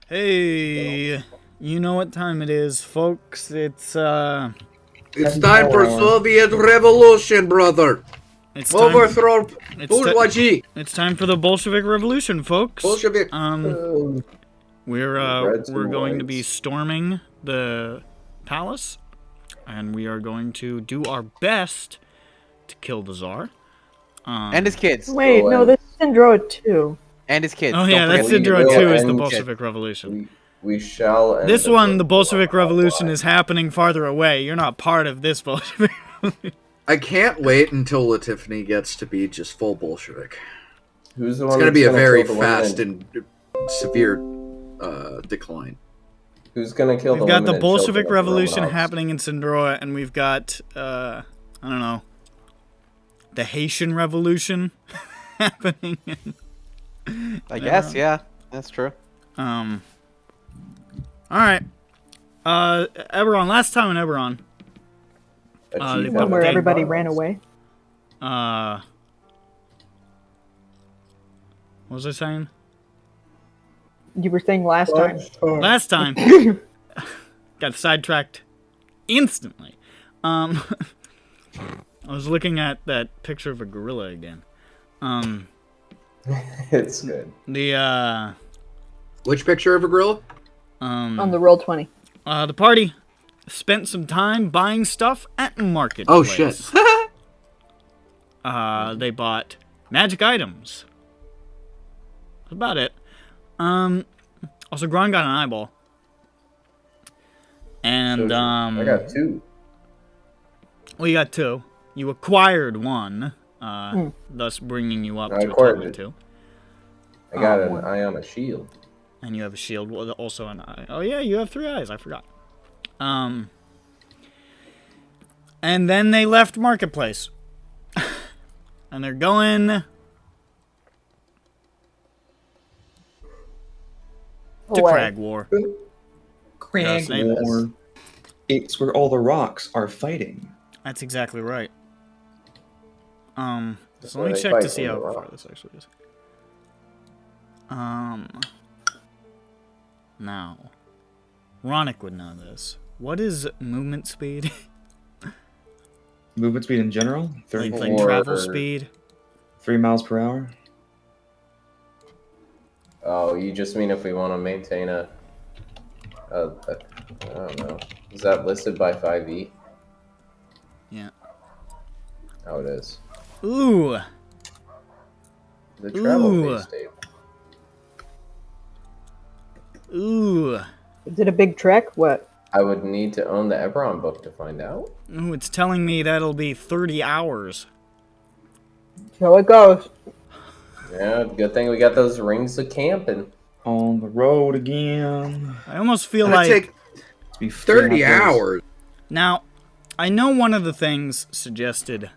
Hey, you know what time it is, folks. It's time for Soviet Revolution, brother. It's Overthrow It's bourgeoisie. it's time for the Bolshevik Revolution, folks. Bolshevik. We're going to be storming the palace, and we are going to do our best to kill the Tsar. And his kids. Wait, no, this is Syndroa 2. And his kids. Oh yeah, that's Syndroa 2 is the Bolshevik Revolution. We shall end This one, the Bolshevik Revolution, is happening farther away. You're not part of this Bolshevik Revolution. I can't wait until Latifny gets to be just full Bolshevik. Who's the It's one going to be a that's very kill the fast women? and severe decline. Who's gonna kill the We've got women the and Bolshevik children of the Revolution Romanovs? happening in Syndroa, and we've got, I don't know, the Haitian Revolution happening in... I guess, yeah. That's true. Alright. EBERRON, last time in EBERRON. Achieve What Where they- everybody ran away. What was I saying? You were saying last time. Last time. Got sidetracked instantly. I was looking at that picture of a gorilla again. It's good. The, Which picture of a gorilla? On the Roll20. the party spent some time buying stuff at Marketplace. Oh, shit. They bought magic items. That's about it. Also, Gron got an eyeball. And, I got 2. well, you got 2. You acquired 1, thus bringing you up I to a acquired total of it. 2. I got an eye on a shield. And you have a shield, also an eye. Oh yeah, you have 3 eyes, I forgot. And then they left Marketplace. And they're going... to Away. Cragwar. Cragwar. It's where all the rocks are fighting. That's exactly right. So let where me they check fight to see in how the far rock. this actually is. Now, Ronick would know this. What is movement speed? Movement speed in general, like 34 travel speed? 3 miles per hour. Oh, you just mean if we want to maintain a I don't know. Is that listed by 5e? Yeah. Oh, it is. Ooh. The travel Ooh. phase state. Ooh. Is it a big trek? What? I would need to own the EBERRON book to find out. Ooh, it's telling me that'll be 30 hours. So it goes. Yeah, good thing we got those rings of camping. On the road again. I almost feel It'll like... take It's be 30 hours. Now, I know one of the things suggested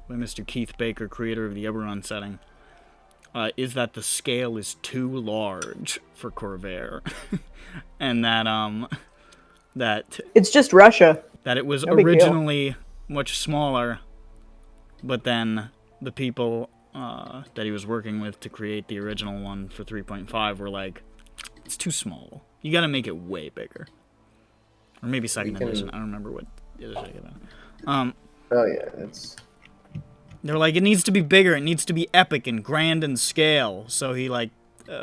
by Mr. Keith Baker, creator of the EBERRON setting, is that the scale is too large for Corvair. And that It's just Russia. that it was No big deal. originally much smaller, but then the people that he was working with to create the original one for 3.5 were like, it's too small. You gotta make it way bigger. Or maybe second edition. I don't remember what edition. Oh yeah, it's They're like, it needs to be bigger. It needs to be epic and grand in scale. So he like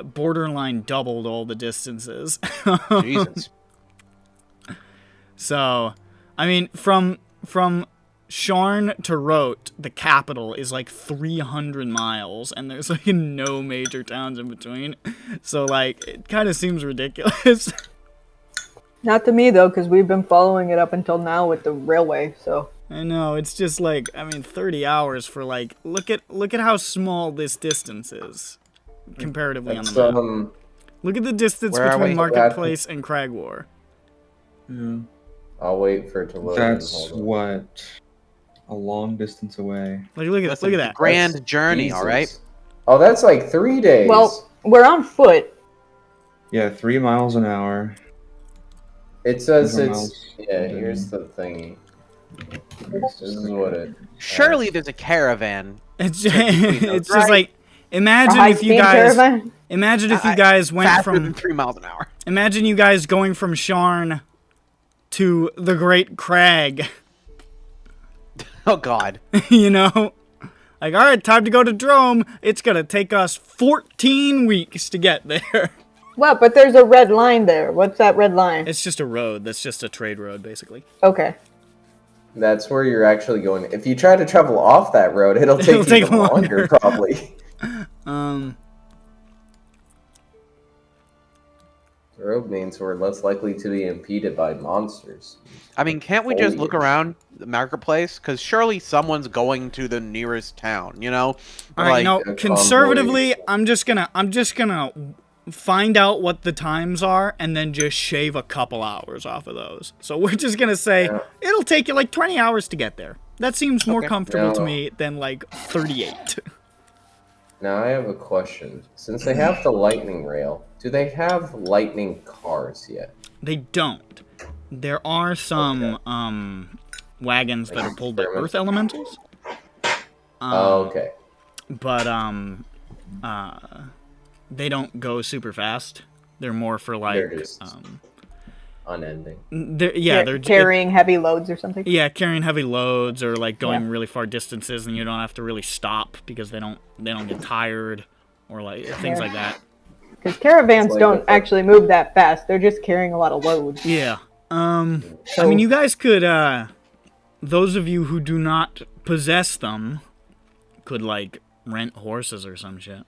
borderline doubled all the distances. Jesus. So, I mean, from Sharn to Rote, the capital, is like 300 miles, and there's like no major towns in between. So like, it kind of seems ridiculous. Not to me though, because we've been following it up until now with the railway. So I know, it's just like, I mean, 30 hours for like, look at how small this distance is comparatively on That's, the map. Look at the distance Where are between we? Marketplace and Cragwar. Yeah. I'll wait for it to load. That's what a long distance away. Like, look at Listen, look at that. grand That's- journey, Jesus. all right? Oh, that's like 3 days. well, we're on foot. Yeah, 3 miles an hour. It says 3 it's miles. yeah. Here's the thingy. This is what it. Surely there's a caravan. It's between those, it's just right? like, imagine A if you high-speed guys caravan? imagine if you guys went faster than from 3 miles an hour. imagine you guys going from Sharn to the Great Crag. Oh God. You know, like, all right, time to go to Drome. It's gonna take us 14 weeks to get there. Well, but there's a red line there. What's that red line? It's just a road. That's just a trade road, basically. Okay. That's where you're actually going. If you try to travel off that road, it'll take It'll take even longer, probably. The road means we're less likely to be impeded by monsters. I mean, can't we just look Foliage. around the marketplace? Because surely someone's going to the nearest town, you know? All right, no, a conservatively, convoy. I'm just gonna find out what the times are and then just shave a couple hours off of those. So we're just gonna say it'll take you like 20 hours to get there. That seems more comfortable to No. me than like 38. Now I have a question. Since they have the lightning rail, do they have lightning cars yet? They don't. There are some wagons that are pulled by earth elementals. Oh, okay. But they don't go super fast. They're more for like They're just unending. they're carrying heavy loads or something. yeah, carrying heavy loads or like going really far distances, and you don't have to really stop because they don't get tired or like things like that. Because caravans It's like don't a- actually move that fast. They're just carrying a lot of loads. Yeah. I mean, you guys could those of you who do not possess them could like rent horses or some shit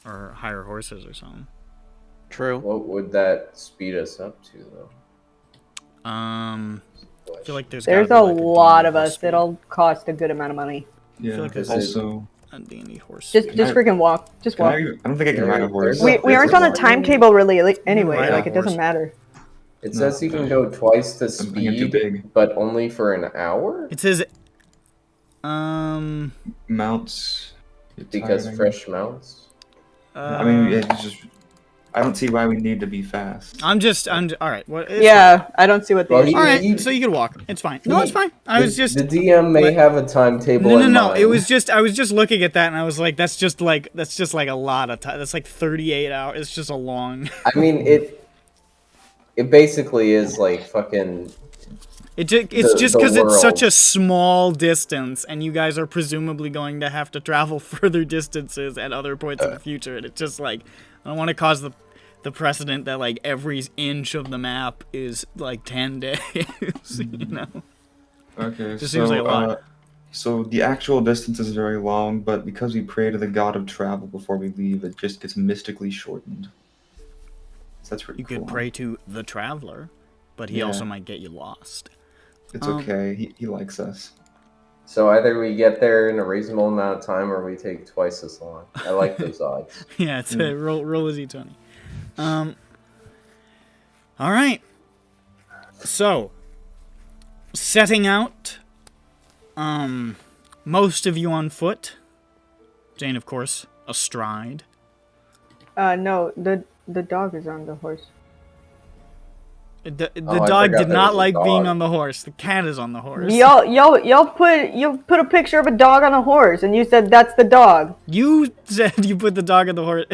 or hire horses or something. True. What would that speed us up to, though? I feel like there's There's gotta a be, like, lot D&D of horse us. speed. It'll cost a good amount of money. Yeah, like this is- also... A D&D horse. Just speed. freaking walk. Just Can walk. I don't think I can ride a horse. We aren't on a timetable really anyway. Ride a Like it horse. doesn't matter. It says you can go twice the I'm thinking too speed, big. but only for an hour? It says Mounts... get Because tiring. fresh mounts? I mean, it's just... I don't see why we need to be fast. I'm all right. What? Yeah, I don't see what the Well, issue All is. right, so you could walk. It's fine. No, it's fine. I was just The DM may Let- have a timetable no. in mind. It was just I was just looking at that and I was like, that's just like a lot of time. That's like 38 hours. It's just a long. I mean, it basically is like fucking... It's just The because it's such a world. small distance, and you guys are presumably going to have to travel further distances at other points in the future, and it's just like I don't want to cause the precedent that like every inch of the map is like 10 days. You know. Okay, Just seems like a lot. So the actual distance is very long, but because we pray to the god of travel before we leave, it just gets mystically shortened. So that's pretty You cool. could pray to the traveler, but he Yeah. also might get you lost. It's okay. He likes us. So either we get there in a reasonable amount of time, or we take twice as long. I like those odds. Yeah, it's a roll a d20. All right. So, setting out. Most of you on foot. Jane, of course, astride. No, the dog is on the horse. The I dog forgot did there not was a like being dog. on the horse. The cat is on the horse. Y'all put a picture of a dog on a horse, and you said that's the dog. You said you put the dog on the horse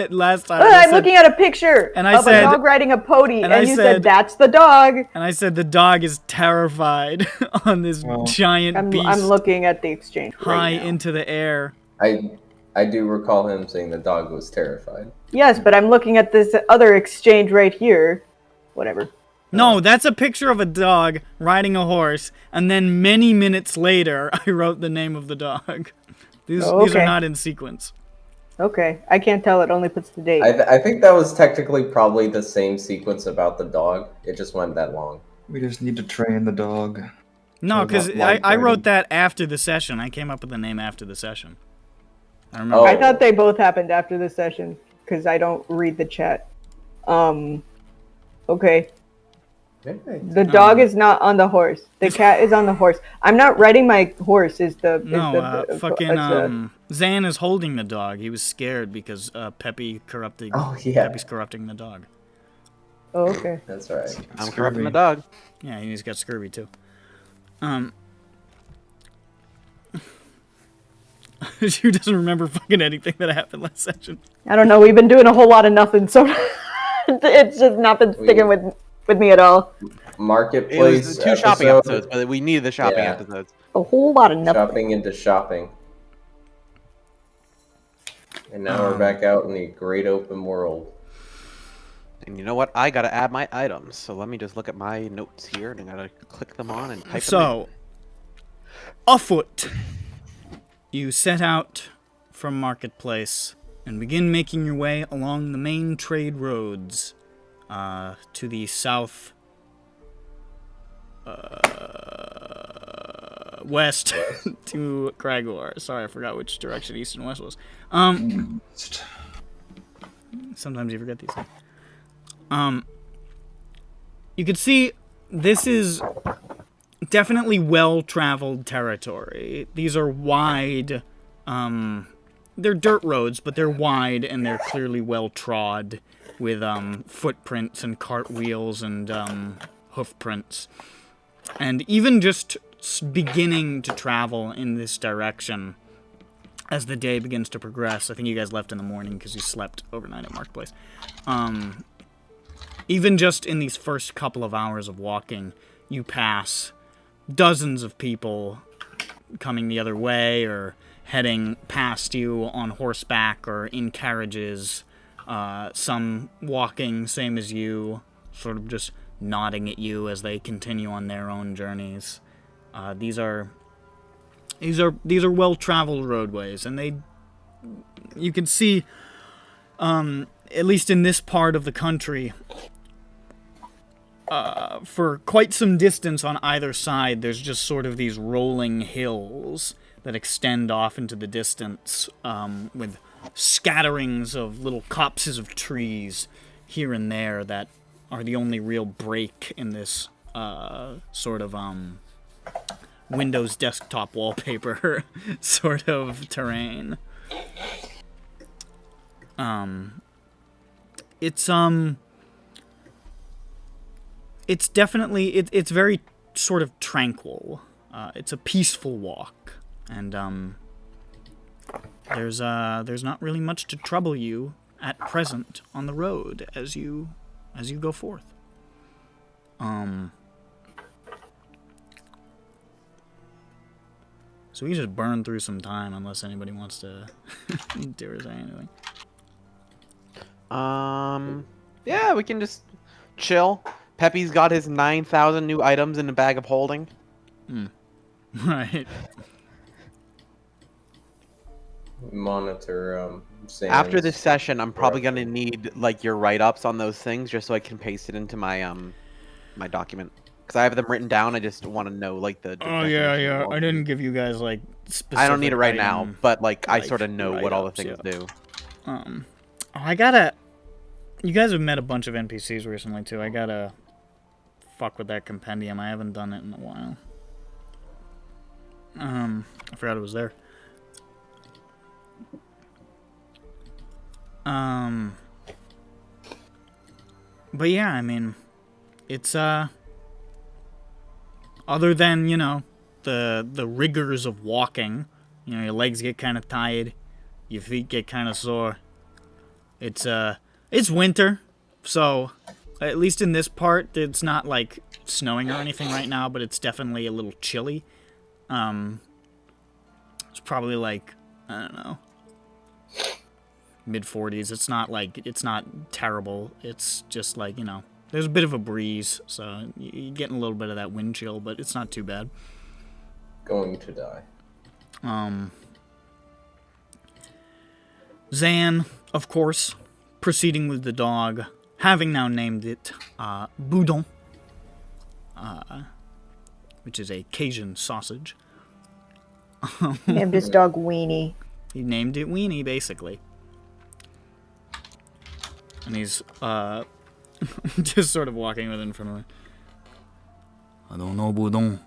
last time. Look, I I'm said- looking at a picture and I of said- a dog riding a pony, and and I you said- said that's the dog. And I said the dog is terrified on this Well, giant beast I'm looking at the exchange high right now. into the air. I do recall him saying the dog was terrified. Yes, but I'm looking at this other exchange right here. Whatever. No, that's a picture of a dog riding a horse, and then many minutes later, I wrote the name of the dog. These are okay. not in sequence. Okay, I can't tell. It only puts the date. I think that was technically probably the same sequence about the dog. It just went that long. We just need to train the dog. No, So because not long I wrote writing. that after the session. I came up with the name after the session. I remember. Oh. I thought they both happened after the session because I don't read the chat. Okay. The dog is not on the horse. The cat is on the horse. I'm not riding my horse. Zan is holding the dog. He was scared because Peppy's corrupting the dog. Oh, okay. That's right. I'm corrupting the dog. Yeah, he's got scurvy too. She doesn't remember fucking anything that happened last session. I don't know. We've been doing a whole lot of nothing, so it's just not been sticking with me at all. Marketplace. It was 2 shopping episodes, but we needed the shopping Yeah. episodes. A whole lot of nothing. Shopping into shopping. And now we're back out in the great open world. And you know what? I gotta add my items. So let me just look at my notes here, and I gotta click them on and type them in. So, afoot, you set out from Marketplace and begin making your way along the main trade roads to the south west to Cragwar. Sorry, I forgot which direction east and west was. Sometimes you forget these things. You can see this is definitely well-traveled territory. These are wide, they're dirt roads, but they're wide and they're clearly well-trod with footprints and cartwheels and hoof prints. And even just beginning to travel in this direction as the day begins to progress. I think you guys left in the morning because you slept overnight at Marketplace. Even just in these first couple of hours of walking, you pass dozens of people coming the other way or heading past you on horseback or in carriages. Some walking, same as you, sort of just nodding at you as they continue on their own journeys. These are well-traveled roadways, and you can see, at least in this part of the country, for quite some distance on either side, there's just sort of these rolling hills that extend off into the distance, with scatterings of little copses of trees here and there that are the only real break in this sort of Windows desktop wallpaper sort of terrain. It's definitely it's very sort of tranquil. It's a peaceful walk, and there's not really much to trouble you at present on the road as you go forth. So we just burn through some time unless anybody wants to do or say anything. Yeah, we can just chill. Peppy's got his 9,000 new items in a bag of holding. Right. Monitor Sam's After this session, I'm probably gonna need like your write-ups on those things just so I can paste it into my my document. Because I have them written down, I just want to know like the. Oh yeah. I didn't give you guys like specific. I don't need it right now, item, but like I like, sort of know what all the write-ups, things yeah. do. I gotta. You guys have met a bunch of NPCs recently too. I gotta fuck with that compendium. I haven't done it in a while. I forgot it was there. But yeah, I mean, it's other than, you know, the rigors of walking, you know, your legs get kind of tired, your feet get kind of sore. It's winter, so at least in this part, it's not like snowing or anything right now, but it's definitely a little chilly. It's probably like, I don't know, mid-40s. It's not terrible. It's just like, you know, There's a bit of a breeze, so you're getting a little bit of that wind chill, but it's not too bad. Going to die. Zan, of course, proceeding with the dog, having now named it Boudon, which is a Cajun sausage. Named his dog Weenie. He named it Weenie, basically. And he's just sort of walking with it in front of me. I don't know, Boudon.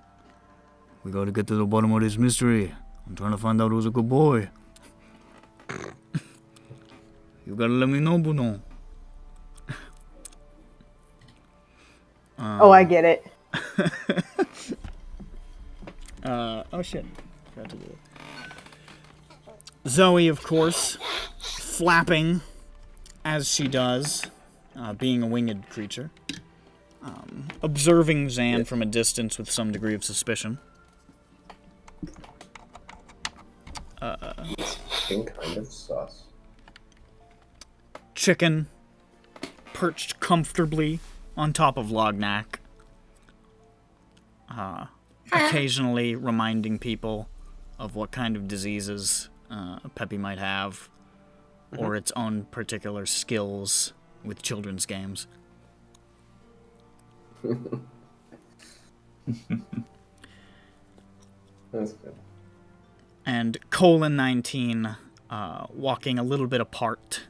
We gotta get to the bottom of this mystery. I'm trying to find out who's a good boy. You gotta let me know, Boudon. Oh, I get it. Oh shit. Forgot to do it. Zoe, of course, flapping as she does, being a winged creature. Observing Zan from a distance with some degree of suspicion. Pink kind of sauce. Chicken, perched comfortably on top of Lognak. Occasionally reminding people of what kind of diseases Peppy might have, or its own particular skills with children's games. That's good. And Colon 19 walking a little bit apart,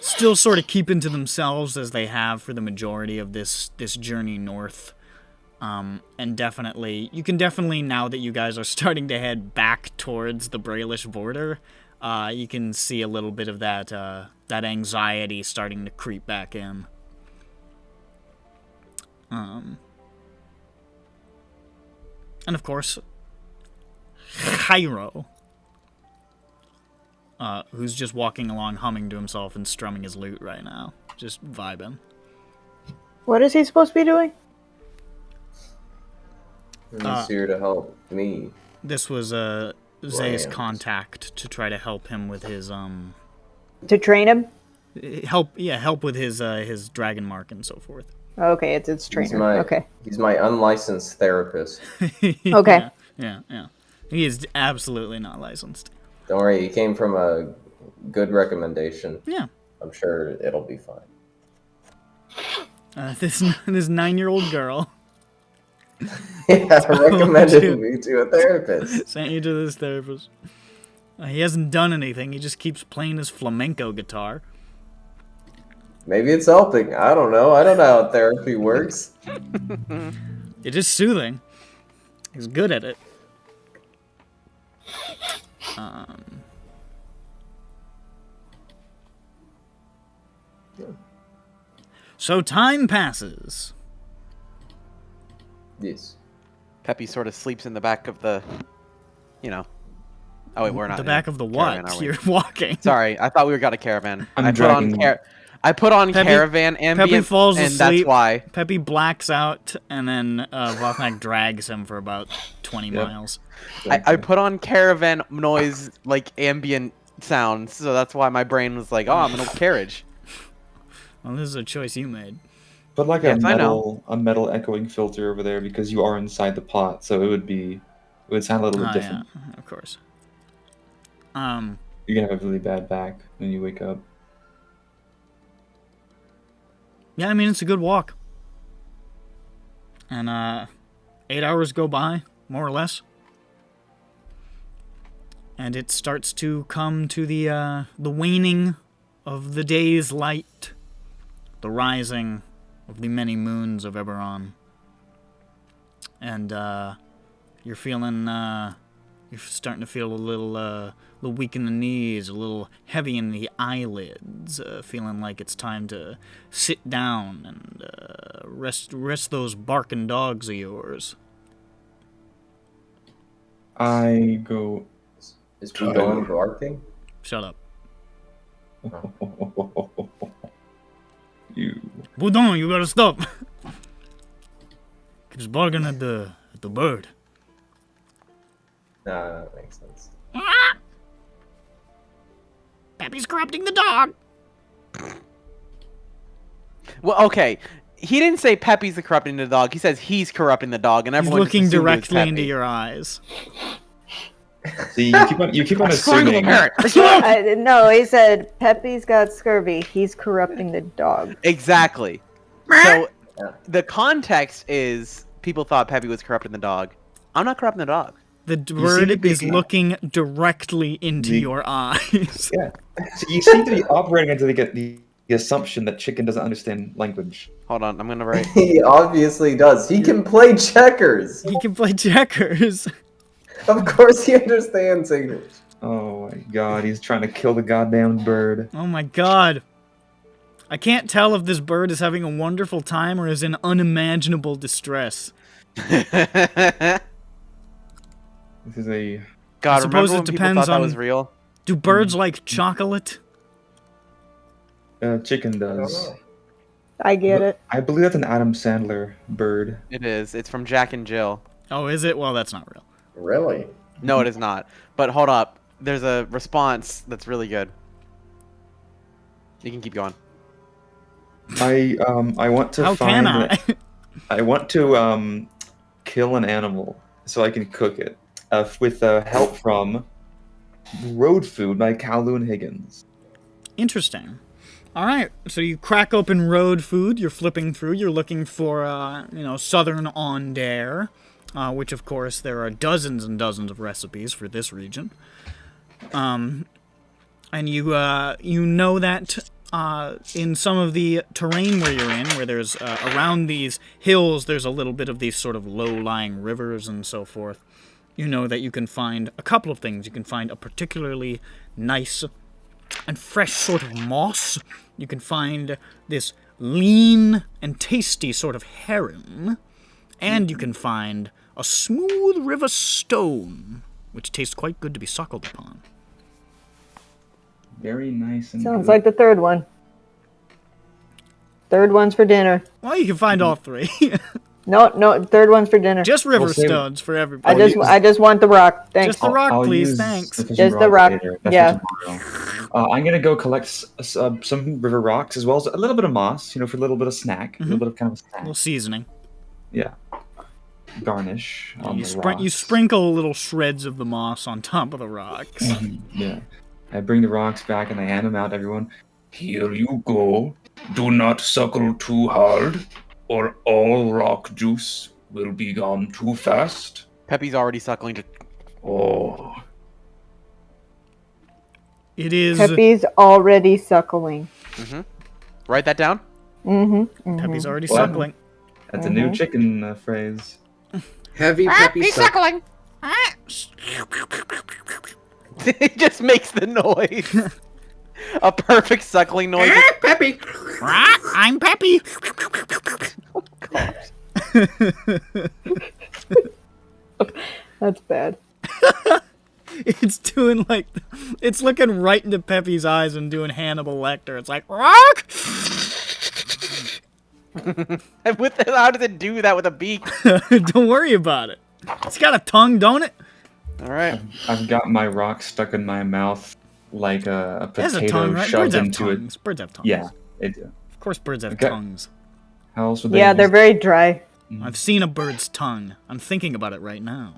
still sort of keeping to themselves as they have for the majority of this journey north. And definitely, you can definitely, now that you guys are starting to head back towards the Brailish border, you can see a little bit of that anxiety starting to creep back in. And of course, Cairo, who's just walking along humming to himself and strumming his lute right now. Just vibing. What is he supposed to be doing? He's here to help me. This was Zay's Rams. contact to try to help him with his To train him? help with his dragon mark and so forth. Okay, it's trainer. Okay. He's my unlicensed therapist. Okay. Yeah. He is absolutely not licensed. Don't worry, he came from a good recommendation. Yeah. I'm sure it'll be fine. This 9-year-old girl Yeah, recommended me to a therapist. sent you to this therapist. He hasn't done anything. He just keeps playing his flamenco guitar. Maybe it's helping. I don't know. I don't know how therapy works. It is soothing. He's good at it. So time passes. Yes. Peppy sort of sleeps in the back of the, Oh wait, we're not. The in back of the caravan, what? are we? You're walking. Sorry, I thought we got a caravan. I'm I dragging- put on Peppy- caravan ambient, Peppy falls and asleep. that's why. Peppy blacks out, and then Vothnak drags him for about 20 miles. I put on caravan noise, like ambient sounds, so that's why my brain was like, oh, I'm in a carriage. Well, this is a choice you made. But like Yes, I know. a metal echoing filter over there because you are inside the pot, so it would sound a little bit different. Yeah, of course. You're gonna have a really bad back when you wake up. Yeah, I mean, it's a good walk. And 8 hours go by, more or less. And it starts to come to the waning of the day's light, the rising of the many moons of EBERRON. And you're feeling, you're starting to feel a little weak in the knees, a little heavy in the eyelids, feeling like it's time to sit down and rest those barking dogs of yours. I go. Is Boudon barking? Shut up. You. Boudon, you gotta stop! Keeps barking at the bird. Nah, that makes sense. Peppy's corrupting the dog! Well, okay. He didn't say Peppy's the corrupting the dog. He says he's corrupting the dog, and He's everyone looking just assumed it was directly into Peppy. your eyes. See, you keep on assuming. No, he said Peppy's got scurvy. He's corrupting the dog. Exactly. So the context is people thought Peppy was corrupting the dog. I'm not corrupting the dog. The seem bird to be- is looking directly into your eyes. Yeah. So you seem to be operating until they get the assumption that chicken doesn't understand language. Hold on, I'm gonna write. He obviously does. He can play checkers. He can play checkers. Of course he understands English. Oh my god, he's trying to kill the goddamn bird. Oh my god. I can't tell if this bird is having a wonderful time or is in unimaginable distress. This is a... God, I suppose remember when it people depends thought that on- was real? Do birds like chocolate? chicken does. I get it. I believe that's an Adam Sandler bird. It is. It's from Jack and Jill. Oh, is it? Well, that's not real. Really? No, it is not. But hold up. There's a response that's really good. You can keep going. I want to How find... can I? I want to kill an animal so I can cook it with help from Road Food by Calhoun Higgins. Interesting. All right, so you crack open road food. You're flipping through. You're looking for, southern ondair, which of course there are dozens and dozens of recipes for this region. And you know that in some of the terrain where you're in, where there's around these hills, there's a little bit of these sort of low-lying rivers and so forth. You know that you can find a couple of things. You can find a particularly nice and fresh sort of moss. You can find this lean and tasty sort of heron. And you can find a smooth river stone, which tastes quite good to be suckled upon. Very nice and Sounds good. like the third one. Third one's for dinner. Well, you can find all three. No, third one's for dinner. Just river We'll save it. stones for everybody. I just want the rock. Thanks. Just the rock, I'll please. use Thanks. the fishing Just the rock, later. That's yeah. for tomorrow. I'm gonna go collect some river rocks as well as a little bit of moss, for a little bit of snack, a little bit of kind of a A snack. little seasoning. Yeah. Garnish on You, the you rocks. sprinkle little shreds of the moss on top of the rocks. Yeah. I bring the rocks back and I hand them out to everyone. Here you go. Do not suckle too hard, or all rock juice will be gone too fast. Peppy's already suckling to... Oh. It is... Peppy's already suckling. Write that down. Mm-hmm. Peppy's already What? suckling. That's a new chicken phrase. Heavy peppy suck. suckling. He just makes the noise. A perfect suckling noise. Peppy. I'm Peppy. That's bad. It's doing like... It's looking right into Peppy's eyes and doing Hannibal Lecter. It's like, rock! How does it do that with a beak? Don't worry about it. It's got a tongue, don't it? All right. I've got my rock stuck in my mouth like a It has potato a tongue, right? shoved Birds have into it. tongues. Birds have tongues. Yeah, they do. Of course birds have Okay. tongues. How else would they Yeah, use they're very dry. I've seen a bird's tongue. I'm thinking about it right now.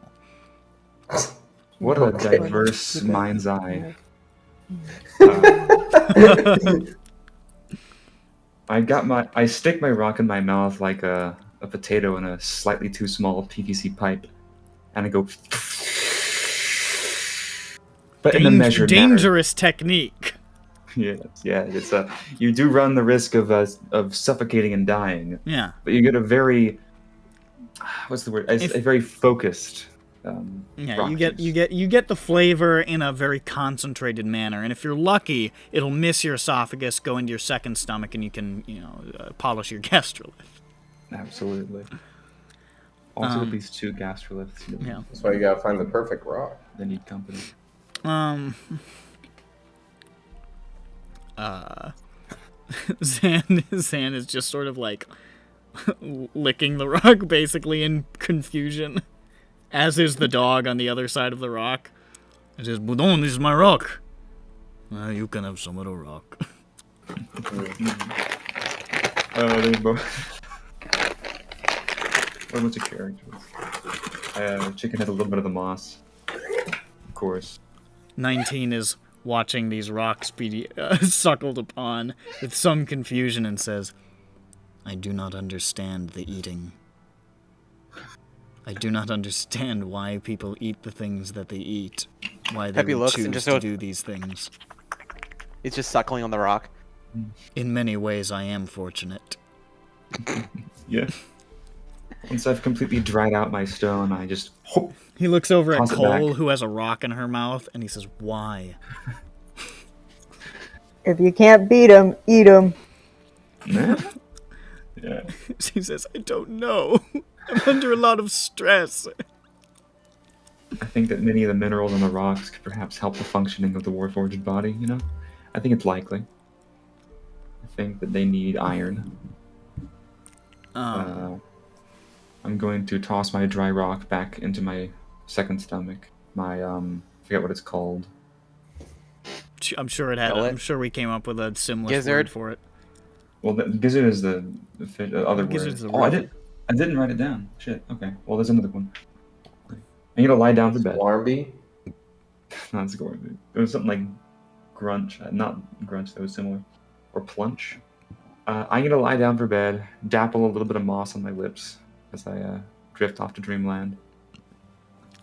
What a diverse mind's eye. I stick my rock in my mouth like a potato in a slightly too small PVC pipe, and I go. But in a measured manner. Dangerous technique. Yes, yeah, it's you do run the risk of suffocating and dying, Yeah. but you get a very, what's the word? A very focused. Yeah, rock you juice. get the flavor in a very concentrated manner, and if you're lucky, it'll miss your esophagus, go into your second stomach, and you can, polish your gastrolith. Absolutely. Also, at least 2 gastroliths. Yeah. That's why you gotta find the perfect rock. They need company. Zan is just sort of like licking the rock, basically in confusion, as is the dog on the other side of the rock. It says, "Budon, this is my rock. You can have some of the rock." They both. What a bunch of characters. Chicken had a little bit of the moss. Of course. 19 is watching these rocks be suckled upon with some confusion and says, I do not understand the eating. I do not understand why people eat the things that they eat. Why they Peppy would looks and choose just to goes- do these things. He's just suckling on the rock. In many ways, I am fortunate. Yeah. Once I've completely dried out my stone, I just whoop. He looks over at Toss it Cole, back. who has a rock in her mouth, and he says, why? If you can't beat him, eat him. Nah. Yeah. She says, I don't know. I'm under a lot of stress. I think that many of the minerals in the rocks could perhaps help the functioning of the Warforged body, you know? I think it's likely. I think that they need iron. I'm going to toss my dry rock back into my second stomach. My, forget what it's called. I'm sure it had. Gullet? I'm sure we came up with a similar word Gizzard? for it. Well, the gizzard is the other word. Gizzard's the Oh, I word. didn't write it down. Shit, okay. Well, there's another one. I need to lie down for bed. Swarmby? No, it's Gorby. It was something like grunch. Not grunch, that was similar. Or plunch. I'm going to lie down for bed, dapple a little bit of moss on my lips as I drift off to dreamland.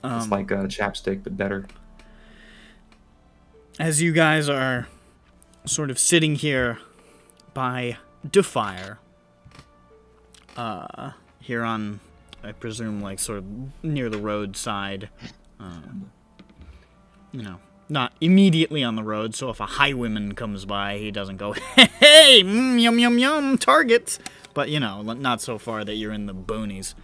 It's like a chapstick, but better. As you guys are sort of sitting here by the fire, here on, I presume, like sort of near the roadside, you know, not immediately on the road, so if a highwayman comes by, he doesn't go, hey, yum, yum, yum, target, but, you know, not so far that you're in the boonies.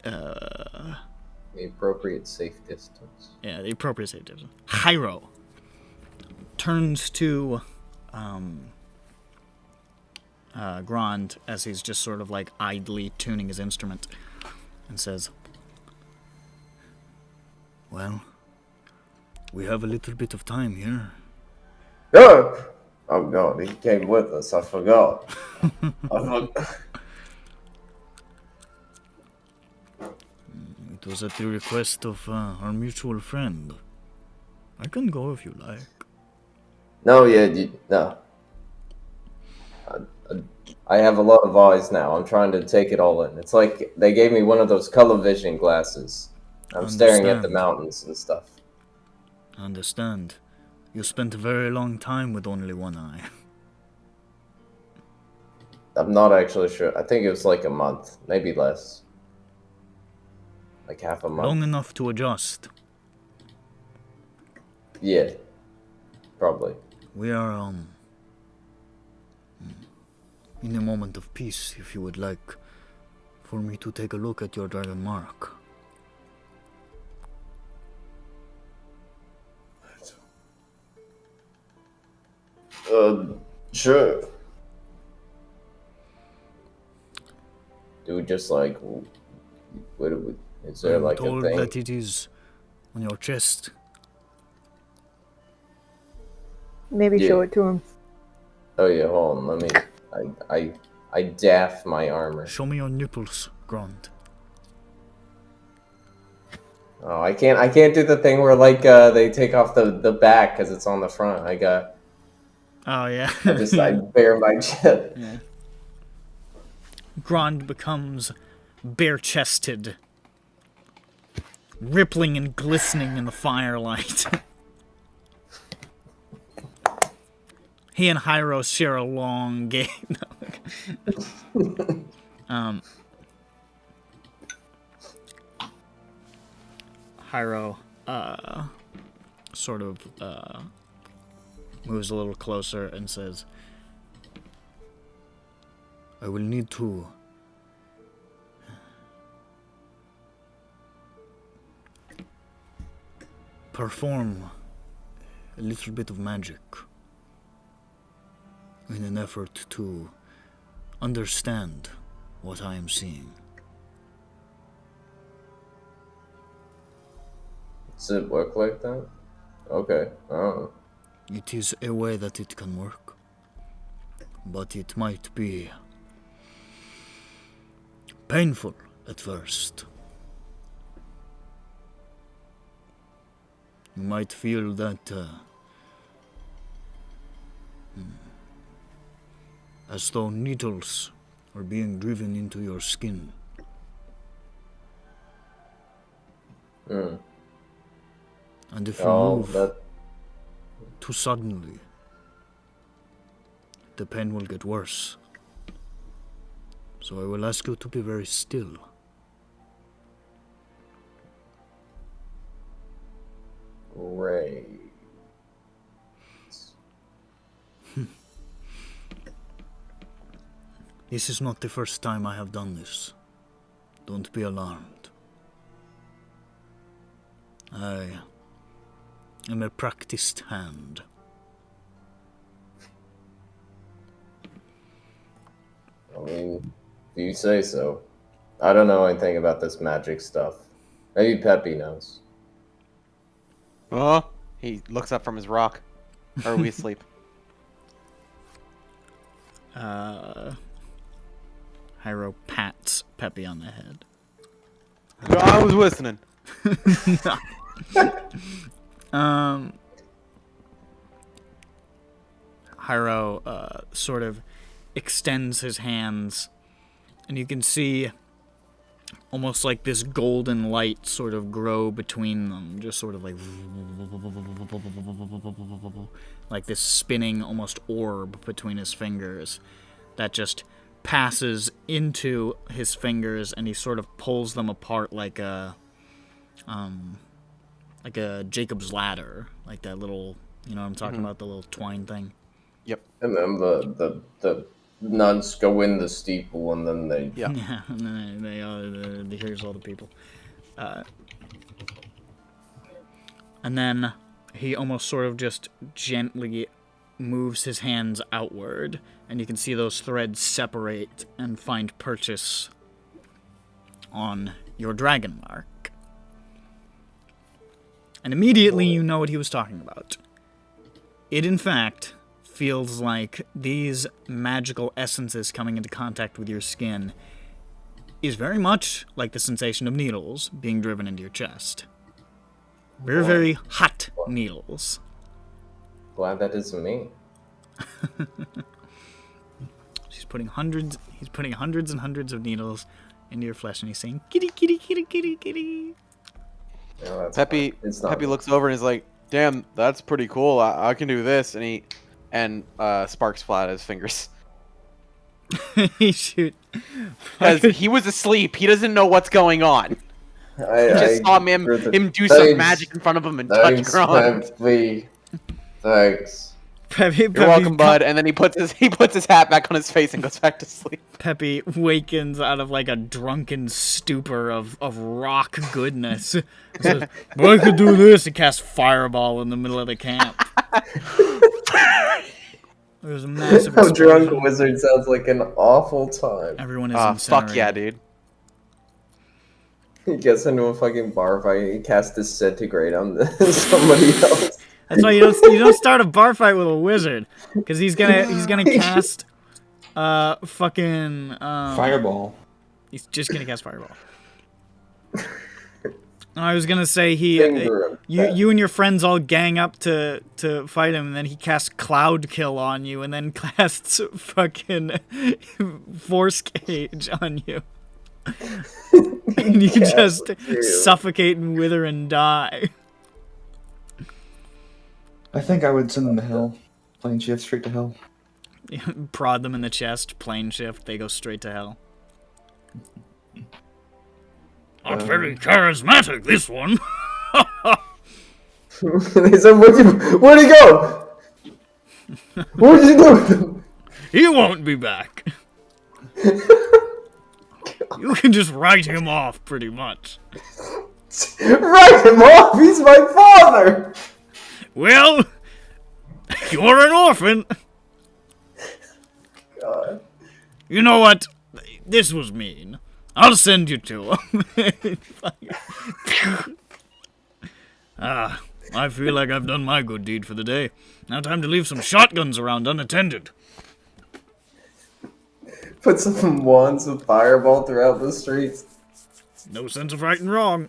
The appropriate safe distance. Yeah, the appropriate safe distance. Hyro turns to Grand as he's just sort of like idly tuning his instrument and says, well, we have a little bit of time here. Oh! Oh god, he came with us, I forgot. It was at the request of our mutual friend. I can go if you like. No, yeah, no. I have a lot of eyes now. I'm trying to take it all in. It's like they gave me one of those color vision glasses. I'm staring at the Understand. mountains and stuff. I understand. You spent a very long time with only one eye. I'm not actually sure. I think it was like a month, maybe less. Like half a month. Long enough to adjust. Yeah, probably. We are, in a moment of peace, if you would like for me to take a look at your dragon mark. Sure. Do we just like, what do we, is there I'm like a told thing? that it is on your chest. Maybe Yeah. show it to him. Oh yeah, hold on, let me, I daff my armor. Show me your nipples, Grant. Oh, I can't do the thing where like, they take off the back because it's on the front. Oh, yeah. I bare my chest. Yeah. Grond becomes bare-chested, rippling and glistening in the firelight. He and Hyro share a long game. Hyro, sort of, moves a little closer and says, I will need to perform a little bit of magic in an effort to understand what I am seeing. Does it work like that? Okay. Oh. It is a way that it can work. But it might be painful at first. You might feel that as though needles are being driven into your skin. Hmm. And if you Oh, move that. too suddenly, the pain will get worse. So I will ask you to be very still. Great. This is not the first time I have done this. Don't be alarmed. I am a practiced hand. I mean, if you say so. I don't know anything about this magic stuff. Maybe Peppy knows. Oh, he looks up from his rock. Or are we asleep? Hyro pats Peppy on the head. I was listening. Hyro sort of extends his hands, and you can see almost like this golden light sort of grow between them, just sort of like this spinning almost orb between his fingers that just passes into his fingers, and he sort of pulls them apart like a Jacob's ladder, like that little, you know what I'm talking about, the little twine thing. Yep. And then the nuns go in the steeple, and then they. Yeah. Yeah, and then here's all the people. And then he almost sort of just gently moves his hands outward, and you can see those threads separate and find purchase on your dragon mark. And immediately you know what he was talking about. It, in fact, feels like these magical essences coming into contact with your skin is very much like the sensation of needles being driven into your chest. Very, very hot needles. Glad that isn't me. He's putting hundreds and hundreds of needles into your flesh, and he's saying, kitty, kitty, kitty, kitty, kitty. No, that's Peppy, fine. It's not Peppy me. looks over and is like, "Damn, that's pretty cool. I can do this." And sparks fly out his fingers. He shoot. Because he was asleep. He doesn't know what's going on. He just saw him do some Thanks. magic in front of him and touch Thanks, ground. Peppy. Thanks. Peppy, You're welcome, bud. And then he puts his hat back on his face and goes back to sleep. Peppy wakens out of like a drunken stupor of rock goodness. He says, "But I could do this," and cast fireball in the middle of the camp. There's a massive A explosion. drunk wizard sounds like an awful time. Everyone is Fuck yeah, incinerated. dude. He gets into a fucking bar fight. He casts disintegrate on somebody else. That's why you don't start a bar fight with a wizard, because he's gonna cast fucking Fireball. He's just gonna cast fireball. I was gonna say Finger him. you and your friends all gang up to fight him, and then he casts cloud kill on you, and then casts fucking force cage on you, and you just suffocate and wither and die. I think I would send them to hell. Plane shift straight to hell. Prod them in the chest, plane shift, they go straight to hell. Not very charismatic, this one. He said, where'd he go? What did you do with him? He won't be back. You can just write him off, pretty much. Write him off! He's my father! Well, you're an orphan. God. You know what? This was mean. I'll send you to him. I feel like I've done my good deed for the day. Now time to leave some shotguns around unattended. Put some wands of fireball throughout the streets. No sense of right and wrong.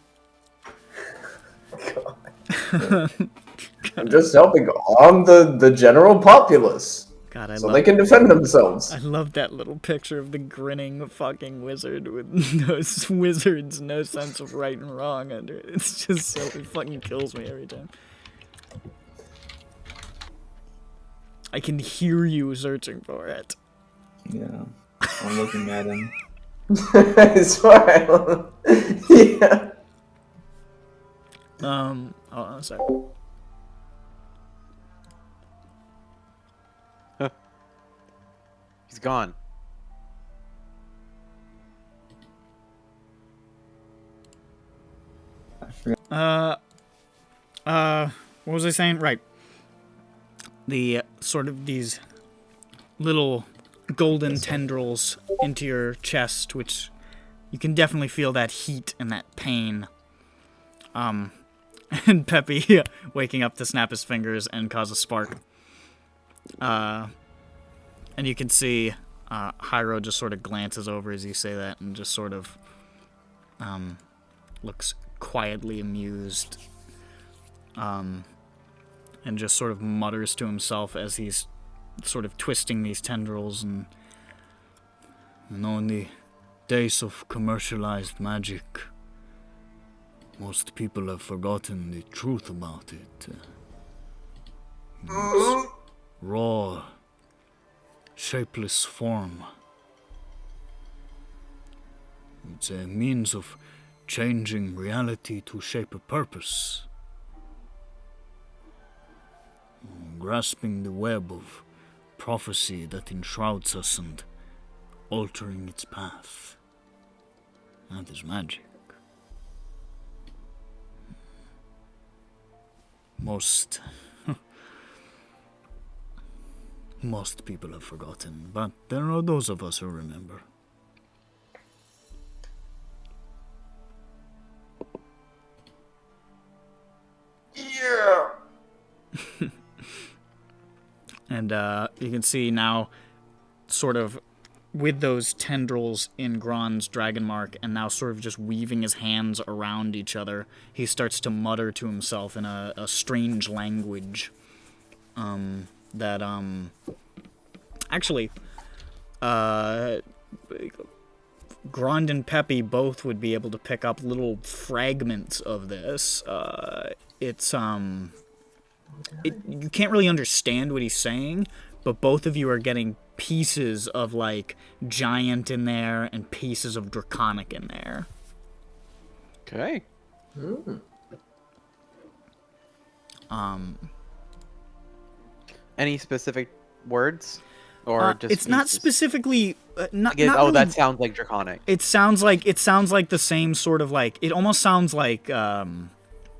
God. I'm just helping on the general populace. God, I so love they can defend themselves. I love that little picture of the grinning fucking wizard with those wizards, no sense of right and wrong under it. It's just so, it fucking kills me every time. I can hear you searching for it. Yeah. I'm looking at him. I swear. Yeah. Oh, sorry. He's gone. What was I saying? Right. The sort of these little golden tendrils into your chest, which you can definitely feel that heat and that pain. And Peppy waking up to snap his fingers and cause a spark. And you can see Hyro just sort of glances over as you say that and just sort of looks quietly amused. And just sort of mutters to himself as he's sort of twisting these tendrils. And in the days of commercialized magic, most people have forgotten the truth about it. It's raw, shapeless form. It's a means of changing reality to shape a purpose. Grasping the web of prophecy that enshrouds us and altering its path. That is magic. Most people have forgotten, but there are those of us who remember. Yeah. And you can see now, sort of, with those tendrils in Gron's dragon mark, and now sort of just weaving his hands around each other, he starts to mutter to himself in a strange language. Actually, Grond and Peppy both would be able to pick up little fragments of this. You can't really understand what he's saying, but both of you are getting pieces of, like, giant in there and pieces of draconic in there. Okay. Any specific words? Or just it's not pieces? specifically not Like, really, that sounds like draconic. it sounds like the same sort of, like, it almost sounds like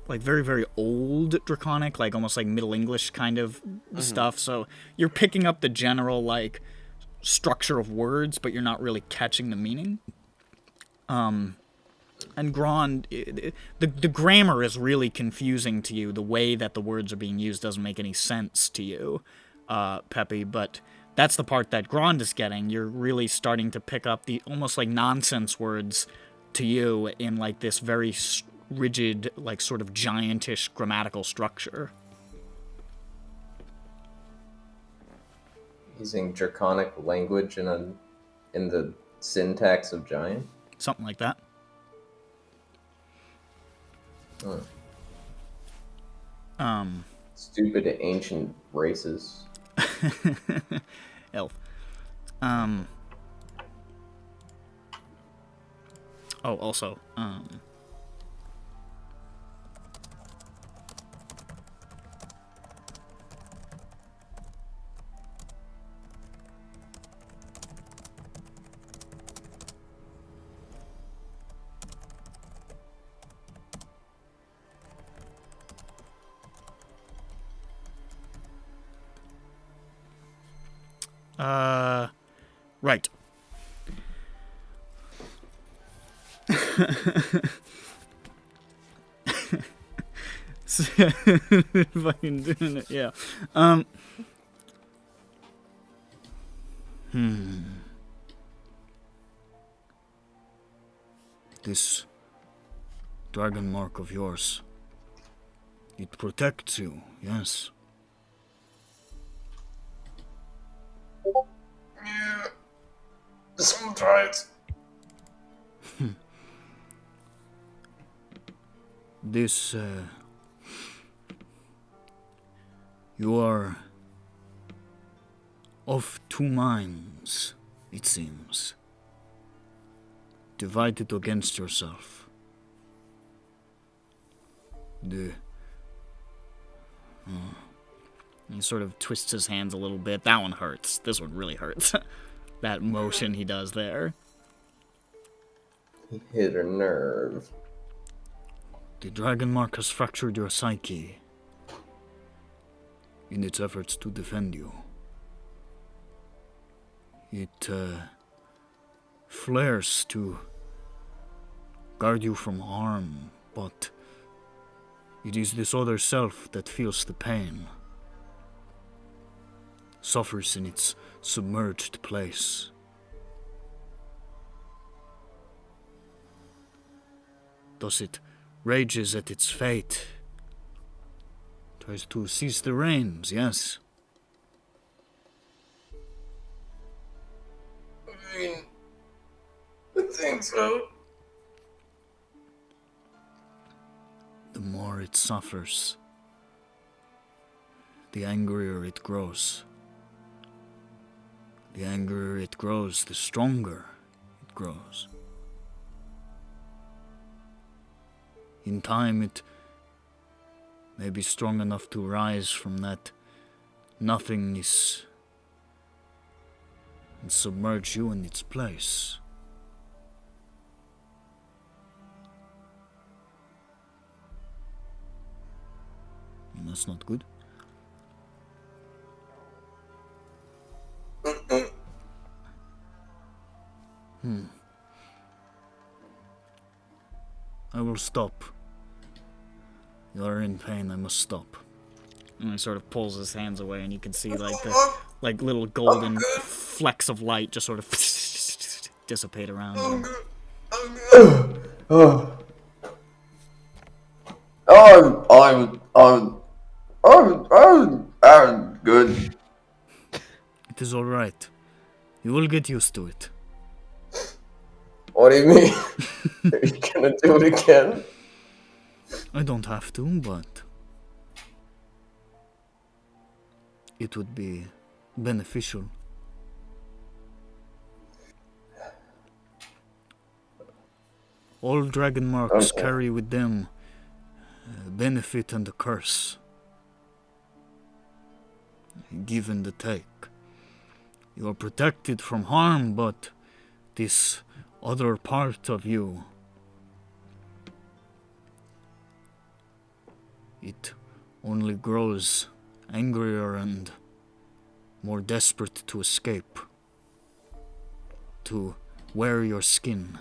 very, very old draconic, like almost like Middle English kind of stuff. So you're picking up the general, like, structure of words, but you're not really catching the meaning. And Grond, the grammar is really confusing to you. The way that the words are being used doesn't make any sense to you, Peppy, but that's the part that Grond is getting. You're really starting to pick up the almost like nonsense words to you in, like, this very rigid, like, sort of giantish grammatical structure. Using draconic language in the syntax of giant. Something like that. Stupid ancient races. Elf. Oh, also, right. Fucking doing it, yeah. This dragon mark of yours, it protects you, yes. Yeah. Sometimes. This, you are of two minds, it seems. Divided against yourself. He sort of twists his hands a little bit. That one hurts. This one really hurts. That motion he does there. He hit a nerve. The dragon mark has fractured your psyche in its efforts to defend you. It flares to guard you from harm, but it is this other self that feels the pain, suffers in its submerged place. Thus it rages at its fate, tries to seize the reins, yes. I mean, I think so. The more it suffers, the angrier it grows. The angrier it grows, the stronger it grows. In time, it may be strong enough to rise from that nothingness and submerge you in its place. And that's not good. I will stop. You are in pain, I must stop. And he sort of pulls his hands away, and you can see like little golden flecks of light just sort of dissipate around him. I'm good. It is all right. You will get used to it. What do you mean? Are you gonna do it again? I don't have to, but it would be beneficial. All dragon marks carry with them a benefit and a curse. Give and take. You are protected from harm, but this other part of you, it only grows angrier and more desperate to escape, to wear your skin,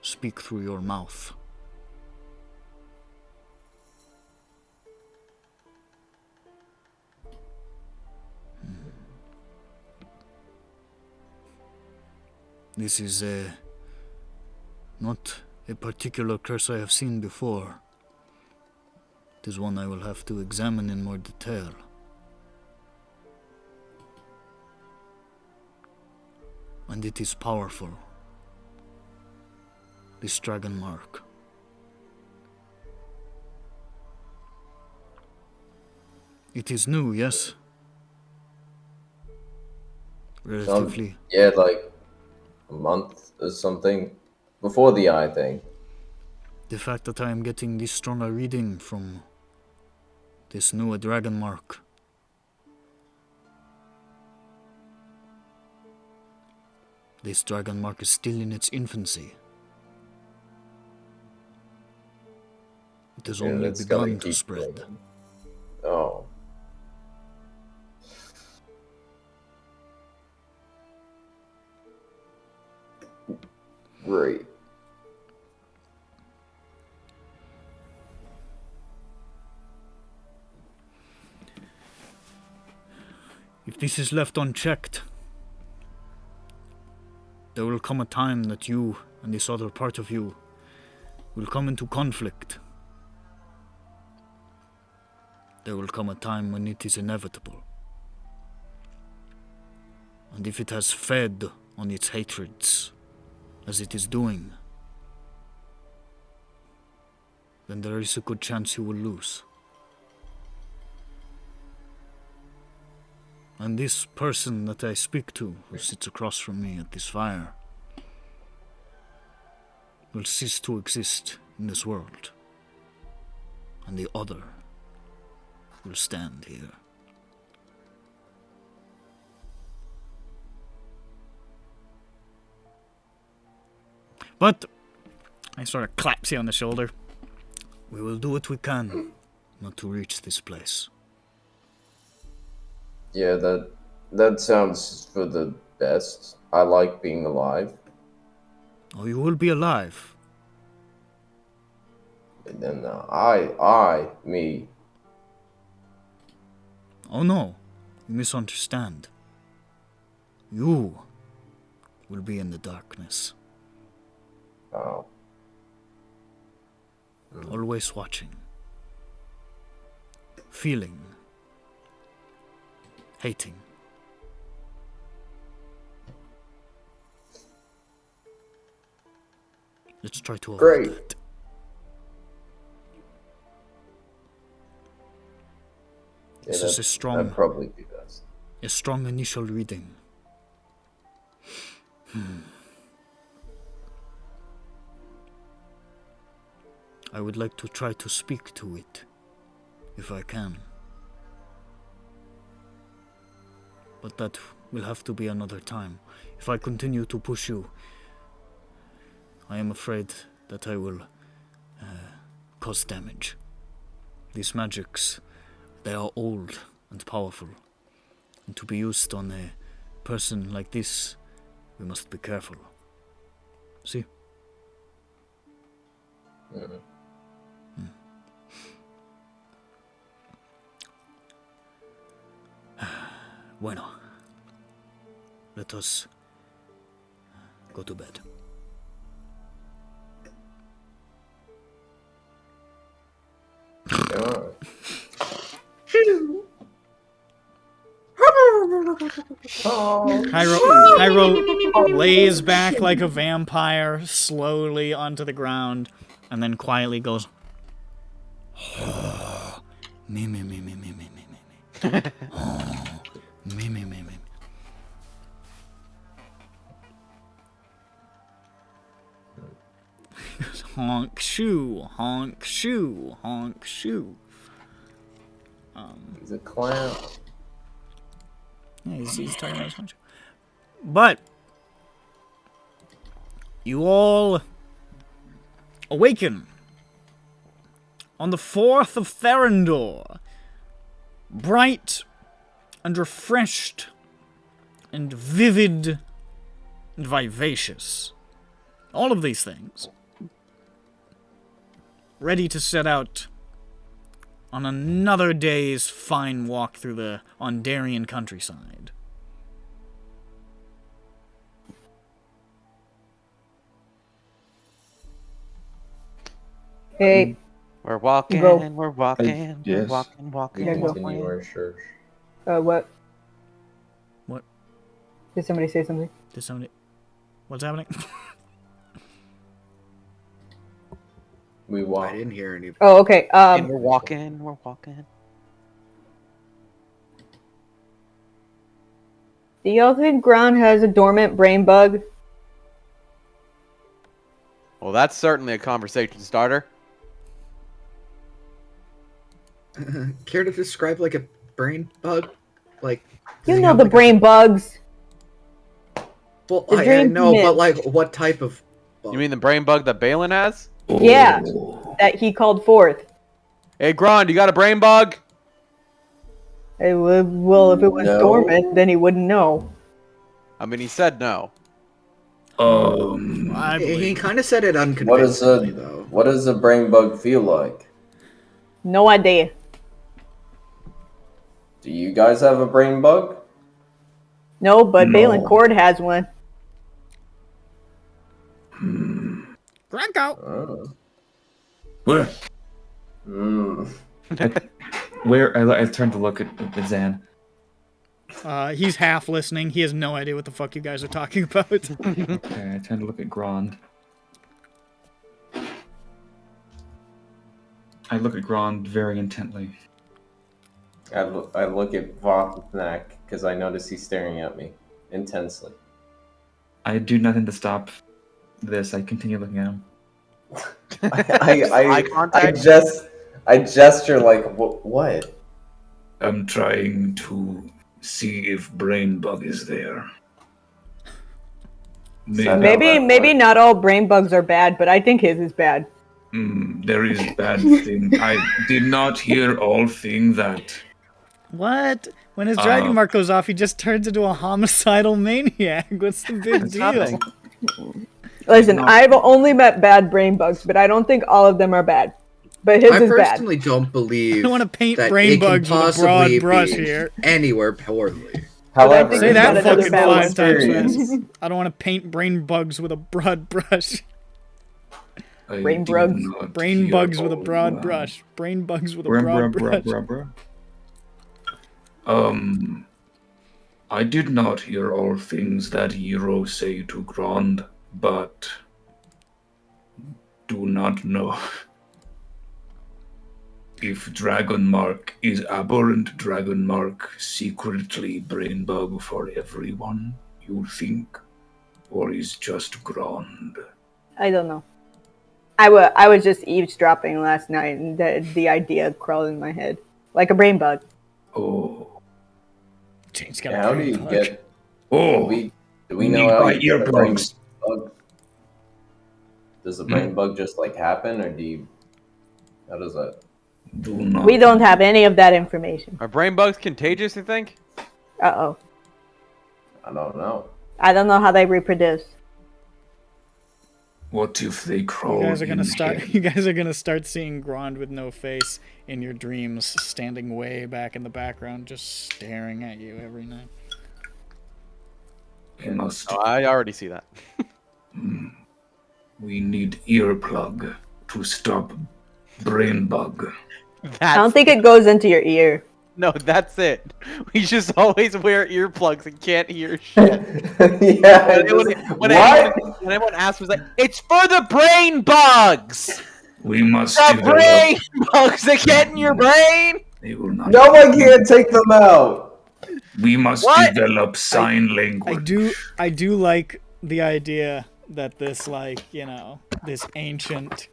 speak through your mouth. This is not a particular curse I have seen before. It is one I will have to examine in more detail. And it is powerful. This dragon mark. It is new, yes? Relatively. Yeah, like a month or something before the eye thing. The fact that I am getting this strong a reading from this new dragon mark. This dragon mark is still in its infancy. It has only it's gonna begun to keep spread. growing. Oh. Great. If this is left unchecked, there will come a time that you and this other part of you will come into conflict. There will come a time when it is inevitable. And if it has fed on its hatreds, as it is doing, then there is a good chance you will lose. And this person that I speak to, who sits across from me at this fire, will cease to exist in this world. And the other will stand here. But I sort of claps you on the shoulder. We will do what we can not to reach this place. Yeah, that sounds for the best. I like being alive. Oh, you will be alive. And then me. Oh no, you misunderstand. You will be in the darkness. Oh. Always watching. Feeling. Hating. Let's try to avoid Great. that. Yeah, This is a strong, that'd probably be best. a strong initial reading. I would like to try to speak to it, if I can. But that will have to be another time. If I continue to push you, I am afraid that I will cause damage. These magics, they are old and powerful. And to be used on a person like this, we must be careful. See? Mhm. Bueno. Let us go to bed. Yeah, alright. Cairo lays back like a vampire slowly onto the ground and then quietly goes me. Oh, me. Honk shoe, honk shoe, honk shoe. He's a clown. Yeah, he's talking about his honk shoe. But you all awaken on the 4th of Therendor, bright and refreshed and vivid and vivacious. All of these things. Ready to set out on another day's fine walk through the Ondarian countryside. Hey, We're walking, Go. we're walking, we're yes. walking, walking. Yeah, go. Continue our search. what? What? Did somebody say something? Did somebody... What's happening? We I walk. didn't hear any. Oh, okay. And we're walking, we're walking. Do y'all think ground has a dormant brain bug? Well, that's certainly a conversation starter. Care to describe like a brain bug? Like You does he know have, the like, brain bugs. Well, the I dream know, but mist. like what type of bug? You mean the brain bug that Balin has? Yeah, that he called forth. Hey, Grond, you got a brain bug? Well, if it was No. dormant, then he wouldn't know. I mean, he said no. I He believe... kind of said it What unconvincingly, though. does a brain bug feel like? No idea. Do you guys have a brain bug? No, but No. Balin Cord has one. Draco! Oh. Where? Mm. I turned to look at Zan. He's half listening. He has no idea what the fuck you guys are talking about. Okay, I turned to look at Grond. I look at Grond very intently. I look at Vothnak because I notice he's staring at me intensely. I do nothing to stop this. I continue looking at him. Eye contact? I gesture like what? I'm trying to see if Brainbug is there. Send Maybe out that Maybe one. not all brain bugs are bad, but I think his is bad. there is bad thing. I did not hear all thing that. What? When his dragon mark goes off, he just turns into a homicidal maniac. What's the big deal? happening? Listen, I've only met bad brain bugs, but I don't think all of them are bad. But his I is bad. personally don't believe I don't want to paint that brain it can bugs with a possibly broad brush be here. anywhere poorly. However, think Say he's that got another fucking bad 5 times experience. fast. I don't want to paint brain bugs with a broad brush. I Brain did bugs. not Brain hear bugs with a all broad that. brush. Brain bugs with a broad brush. I did not hear all things that Hero say to Grond, but do not know if Dragon Mark is aberrant Dragon Mark secretly Brainbug for everyone, you think, or is just Grond? I don't know. I was just eavesdropping last night, and the idea crawled in my head like a brain bug. Oh. Jane's got Yeah, a how do brain you bug. get? Oh. Do we know Need how my you get a brain earplugs. bug? Does the brain bug just like happen, or do you? How does that? Do not. We don't have any of that information. Are brain bugs contagious, you think? Uh-oh. I don't know. I don't know how they reproduce. What if they crawl You guys are gonna in start. here? You guys are gonna start seeing Grond with no face in your dreams, standing way back in the background, just staring at you every night. We must. Oh, I already see that. We need earplug to stop brain bug. I don't think it goes into your ear. No, that's it. We just always wear earplugs and can't hear shit. Yeah. When What? anyone asks, was like, it's for the brain bugs. We must The develop. brain bugs that get in your brain. They will not. No one can't take them out. We must What? develop sign language. I do like the idea that this, like, you know, this ancient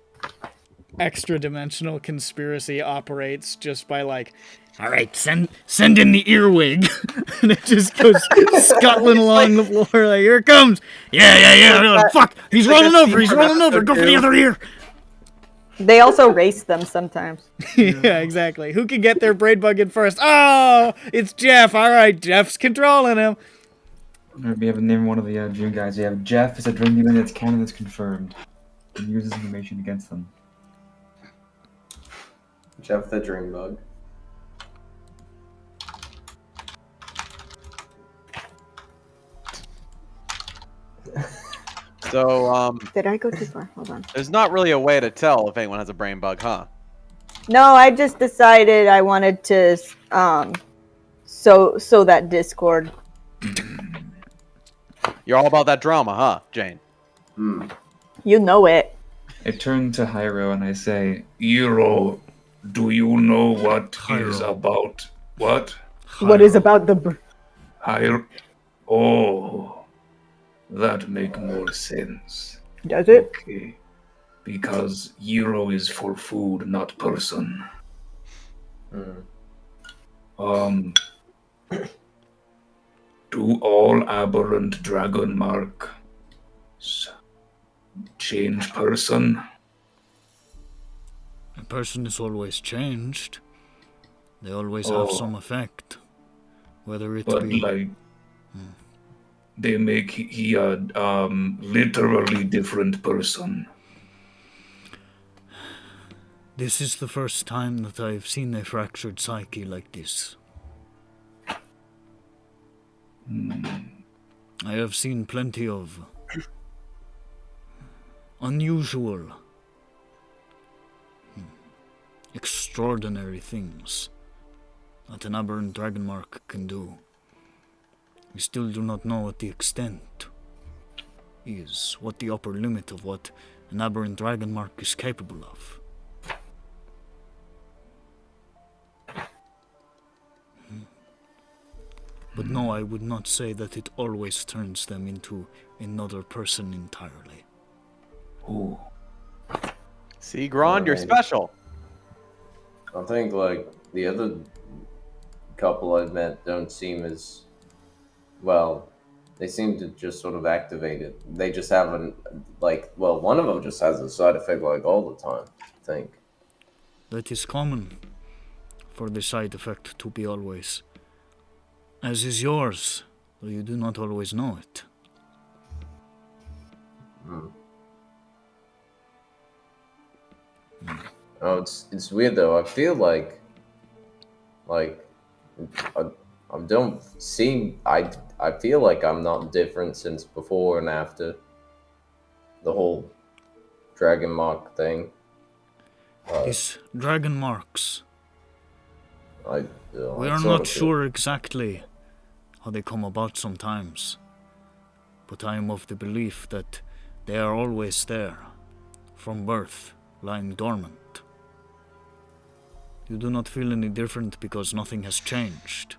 extra-dimensional conspiracy operates just by, like, all right, send in the earwig, and it just goes scuttling along the floor like, here it comes. Yeah. Fuck, he's rolling over. Go for the other ear. They also race them sometimes. Yeah, exactly. Who can get their brain bug in first? Oh, it's Jeff. All right, Jeff's controlling him. We have a name one of the June guys. We have Jeff is a dream demon that's canon that's confirmed. And uses information against them. Jeff the Dream Bug. So, Did I go too far? Hold on. there's not really a way to tell if anyone has a brain bug, huh? No, I just decided I wanted to sow that discord. You're all about that drama, huh, Jane? You know it. I turn to Hyro and I say, Hero, do you know what is about what? What is about the Hyro. Oh, that make more sense. Does it? Okay. Because Hero is for food, not person. Do all aberrant dragon marks change person? A person is always changed. They always Oh. have some effect. Whether it But be... like they make he a literally different person. This is the first time that I've seen a fractured psyche like this. I have seen plenty of unusual, extraordinary things that an aberrant dragon mark can do. We still do not know what the extent is, what the upper limit of what an aberrant dragon mark is capable of. But no, I would not say that it always turns them into another person entirely. Ooh. See, Grand, you're special. I think like the other couple I've met don't seem as well. They seem to just sort of activate it. They just haven't one of them just has a side effect like all the time. I think. That is common for the side effect to be always, as is yours, though you do not always know it. Oh, it's weird though. I feel like I don't seem I feel like I'm not different since before and after the whole dragon mark thing. These dragon marks, I we are not sure exactly how they come about sometimes, but I am of the belief that they are always there, from birth, lying dormant. You do not feel any different because nothing has changed.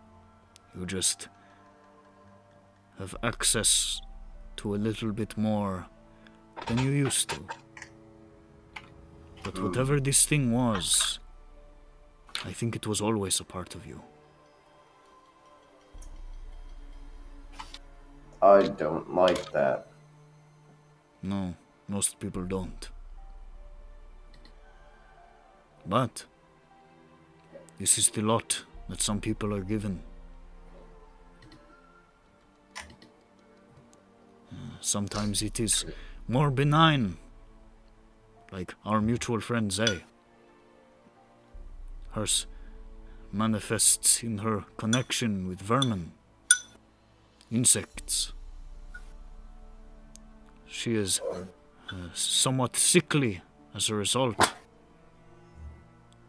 You just have access to a little bit more than you used to. But whatever this thing was, I think it was always a part of you. I don't like that. No, most people don't. But this is the lot that some people are given. Sometimes it is more benign, like our mutual friend Zay. Hers manifests in her connection with vermin, insects. She is somewhat sickly as a result,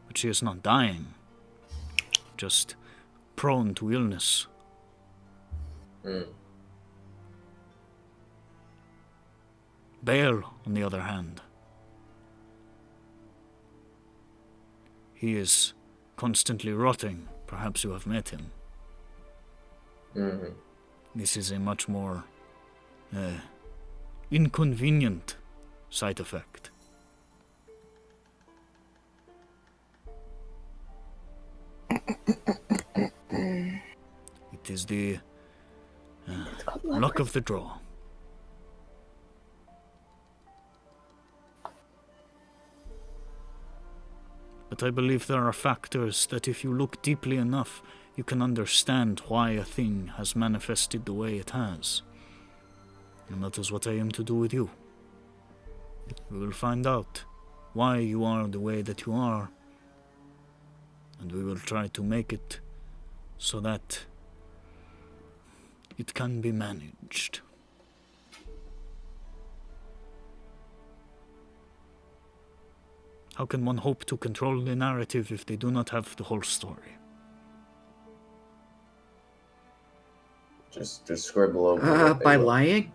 but she is not dying, just prone to illness. Bale, on the other hand, he is constantly rotting. Perhaps you have met him. This is a much more inconvenient side effect. It is the luck of the draw. But I believe there are factors that if you look deeply enough, you can understand why a thing has manifested the way it has. And that is what I aim to do with you. We will find out why you are the way that you are, and we will try to make it so that it can be managed. How can one hope to control the narrative if they do not have the whole story? Just scribble over. what they By wrote. lying?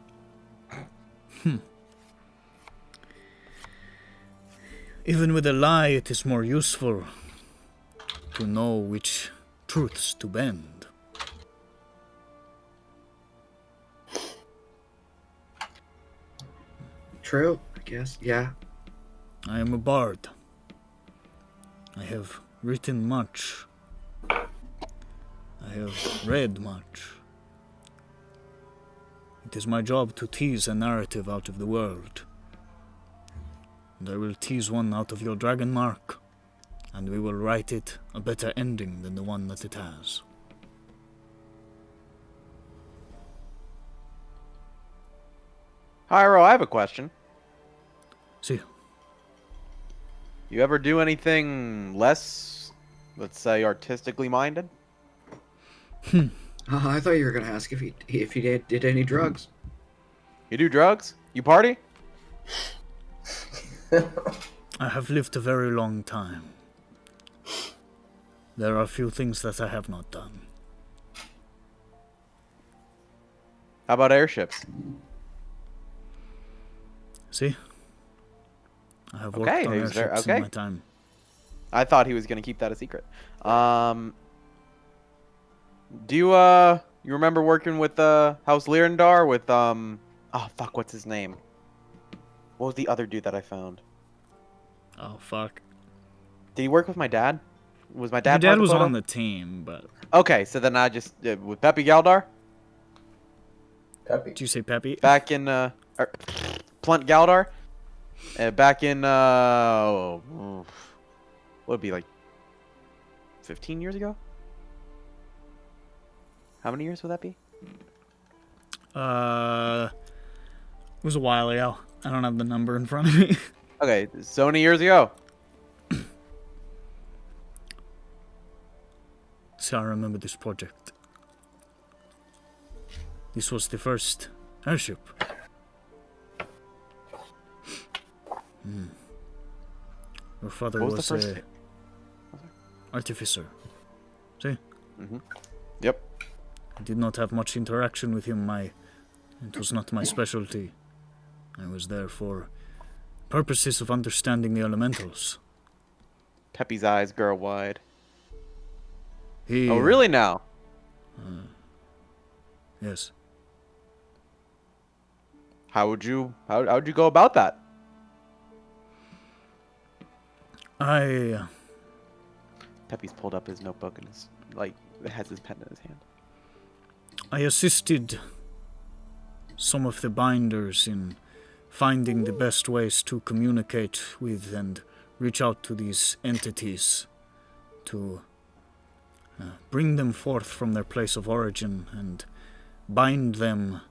Even with a lie, it is more useful to know which truths to bend. True, I guess. Yeah. I am a bard. I have written much. I have read much. It is my job to tease a narrative out of the world. And I will tease one out of your dragon mark, and we will write it a better ending than the one that it has. Hyro, I have a question. See, You ever do anything less, let's say, artistically minded? I thought you were gonna ask if he did any drugs. You do drugs? You party? I have lived a very long time. There are few things that I have not done. How about airships? See? I have worked Okay, on he was there- airships okay. in my time. I thought he was gonna keep that a secret. Do you you remember working with House Lyrandar with oh fuck, what's his name? What was the other dude that I found? Oh, fuck. Did he work with my dad? Was my Your dad? dad part of was the photo? on the team, but... Okay, so then I just with Peppy Galdar Peppy. Did you say Peppy? back in Plunt Galdar, back in what would it be like 15 years ago? How many years would that be? It was a while ago. I don't have the number in front of me. Okay, so many years ago. See, I remember this project. This was the first airship. Your father What was was the first? a artificer. See? Yep. I did not have much interaction with him. It was not my specialty. I was there for purposes of understanding the elementals. Peppy's eyes grow wide. He, Oh, really now? Yes. How would you go about that? Peppy's pulled up his notebook and is like has his pen in his hand. I assisted some of the binders in finding the best ways to communicate with and reach out to these entities to bring them forth from their place of origin and bind them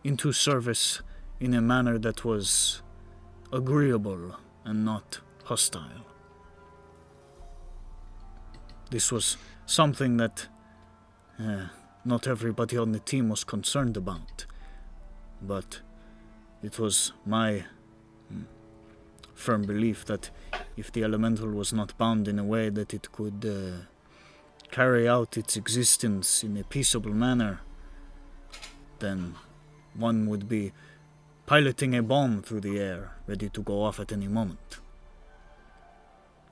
into service in a manner that was agreeable and not hostile. This was something that not everybody on the team was concerned about, but it was my firm belief that if the elemental was not bound in a way that it could carry out its existence in a peaceable manner, then one would be piloting a bomb through the air, ready to go off at any moment.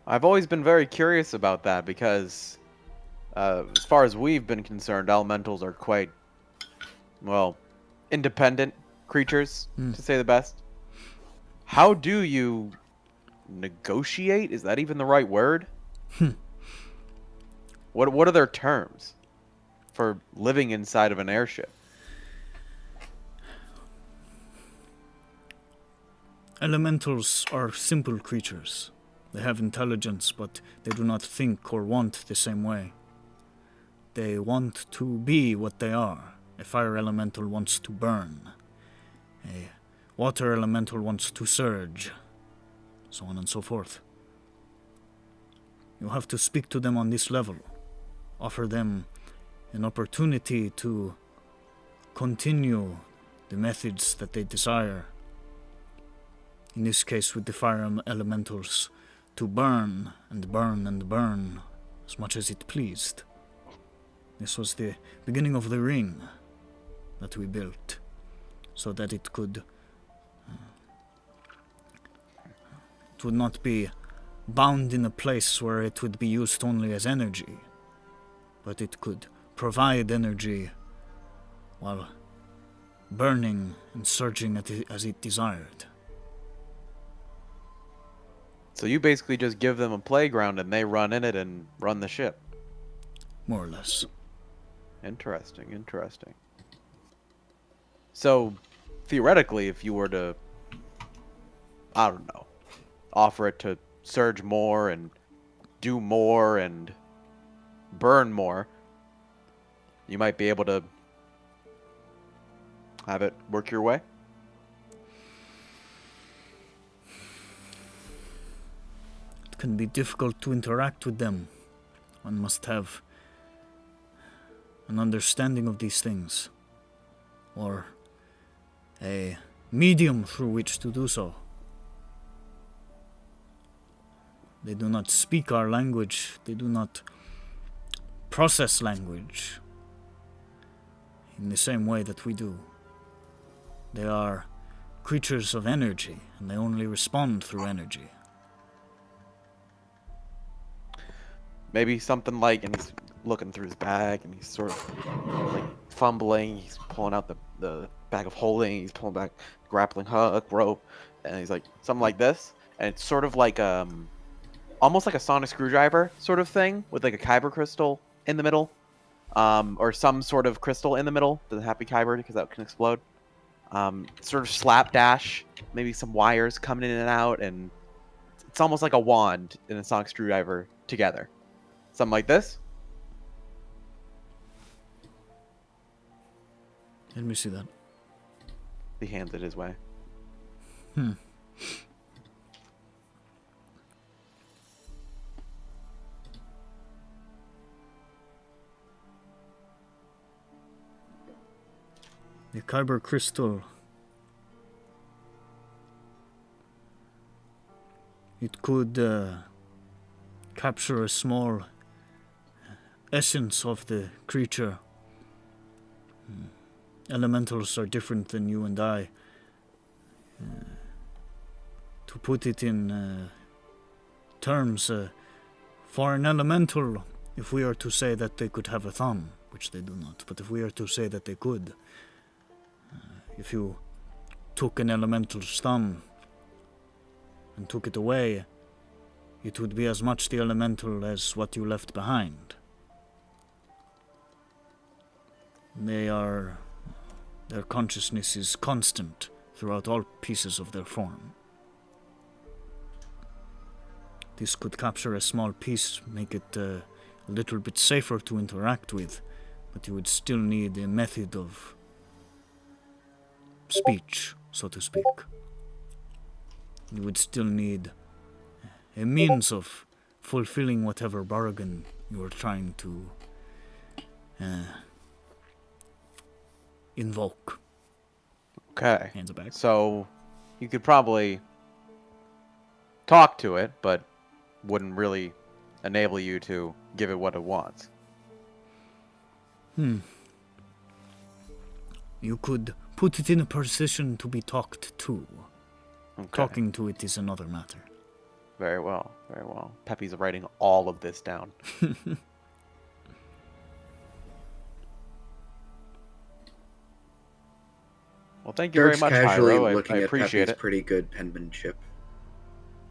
I've always been very curious about that because, as far as we've been concerned, elementals are quite, well, independent creatures, to say the best. How do you negotiate? Is that even the right word? What are their terms for living inside of an airship? Elementals are simple creatures. They have intelligence, but they do not think or want the same way. They want to be what they are. A fire elemental wants to burn. A water elemental wants to surge. So on and so forth. You have to speak to them on this level. Offer them an opportunity to continue the methods that they desire. In this case, with the fire elementals, to burn and burn and burn as much as it pleased. This was the beginning of the ring that we built, so that it could it would not be bound in a place where it would be used only as energy, but it could provide energy while burning and surging as it desired. So you basically just give them a playground and they run in it and run the ship. More or less. Interesting, interesting. So, theoretically, if you were to, I don't know, offer it to surge more and do more and burn more, you might be able to have it work your way? It can be difficult to interact with them. One must have an understanding of these things, or a medium through which to do so. They do not speak our language, they do not process language in the same way that we do. They are creatures of energy, and they only respond through energy. Maybe something like, and he's looking through his bag, and he's sort of like fumbling. He's pulling out the bag of holding. He's pulling back grappling hook, rope, and he's like something like this. And it's sort of like almost like a sonic screwdriver sort of thing with like a kyber crystal in the middle, or some sort of crystal in the middle. Doesn't have to be kyber because that can explode. Sort of slapdash, maybe some wires coming in and out, and it's almost like a wand and a sonic screwdriver together. Something like this. Let me see that. He hands it his way. The kyber crystal. It could capture a small essence of the creature. Elementals are different than you and I. To put it in terms, for an elemental, if we are to say that they could have a thumb, which they do not, but if we are to say that they could, if you took an elemental's thumb and took it away, it would be as much the elemental as what you left behind. Their consciousness is constant throughout all pieces of their form. This could capture a small piece, make it a little bit safer to interact with, but you would still need a method of speech, so to speak. You would still need a means of fulfilling whatever bargain you are trying to invoke. Okay. Hands it back. So you could probably talk to it, but wouldn't really enable you to give it what it wants. You could put it in a position to be talked to. Okay. Talking to it is another matter. Very well, very well. Peppy's writing all of this down. Well, thank you Dirk's very much, casually Hyro. looking I at appreciate Peppy's it. pretty good penmanship.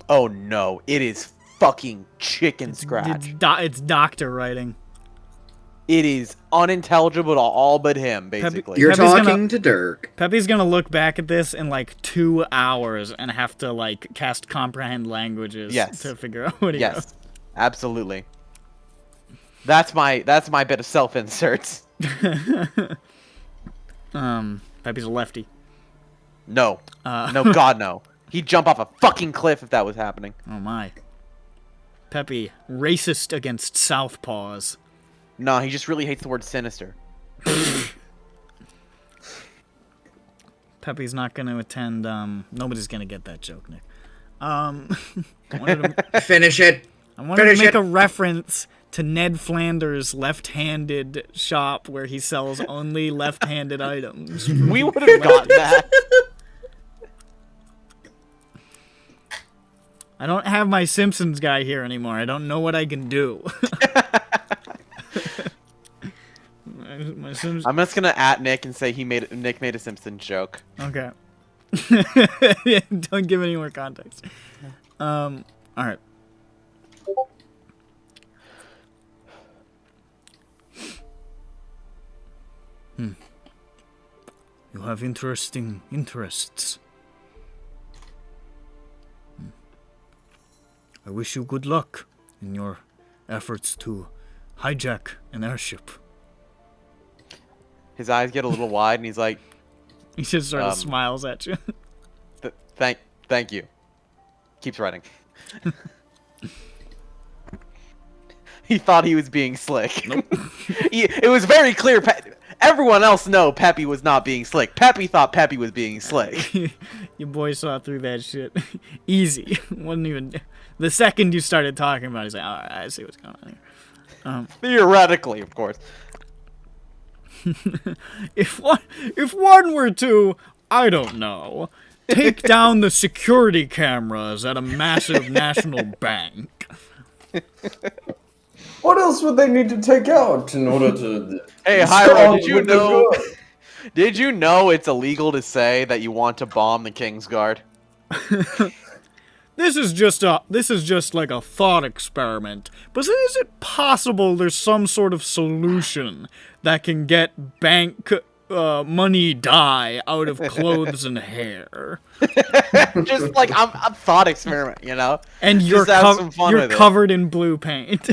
Oh no, it is fucking chicken scratch. It's doctor writing. It is unintelligible to all but him, basically. You're Peppy's talking gonna- to Dirk. Peppy's gonna look back at this in like 2 hours and have to like cast comprehend languages Yes. to figure out what he wrote. Yes, absolutely. That's my bit of self inserts. Peppy's a lefty. No, no, God no. He'd jump off a fucking cliff if that was happening. Oh my. Peppy, racist against southpaws. No, he just really hates the word sinister. Peppy's not gonna attend, nobody's gonna get that joke, Nick. I wanted to, Finish it. I wanted Finish to make it. a reference to Ned Flanders' left-handed shop where he sells only left-handed items. We would have got that. I don't have my Simpsons guy here anymore. I don't know what I can do. my Simpsons. I'm just gonna at Nick and say Nick made a Simpsons joke. Okay. Don't give any more context. All right. You have interesting interests. I wish you good luck in your efforts to hijack an airship. His eyes get a little wide, and he's like, He just sort of smiles at you. Thank you. Keeps writing. He thought he was being slick. It was very clear. Everyone else know Peppy was not being slick. Peppy thought Peppy was being slick. Your boy saw through that shit. Easy. Wasn't even... The second you started talking about it, he's like, alright, I see what's going on here. Theoretically, of course. If one were to, I don't know, take down the security cameras at a massive national bank. What else would they need to take out in order to? Hey, Hyro, did you know it's illegal to say that you want to bomb the King's Guard? This is just like a thought experiment. But is it possible there's some sort of solution that can get bank money dye out of clothes and hair? Just like I'm thought experiment, you know. And you're covered in blue paint.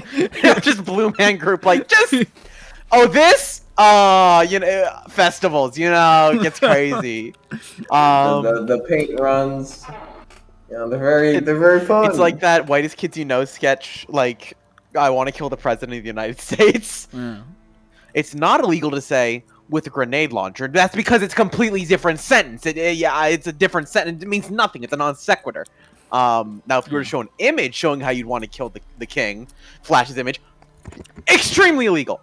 Just Blue Man Group, like this. You know, festivals, you know, it gets crazy. The paint runs. Yeah, they're very fun. It's like that Whitest Kids You Know sketch, like, I want to kill the President of the United States. Yeah. It's not illegal to say with a grenade launcher. That's because it's a completely different sentence. It's a different sentence. It means nothing. It's a non sequitur. Now, if you were to show an image showing how you'd want to kill the king, Flash's image, extremely illegal.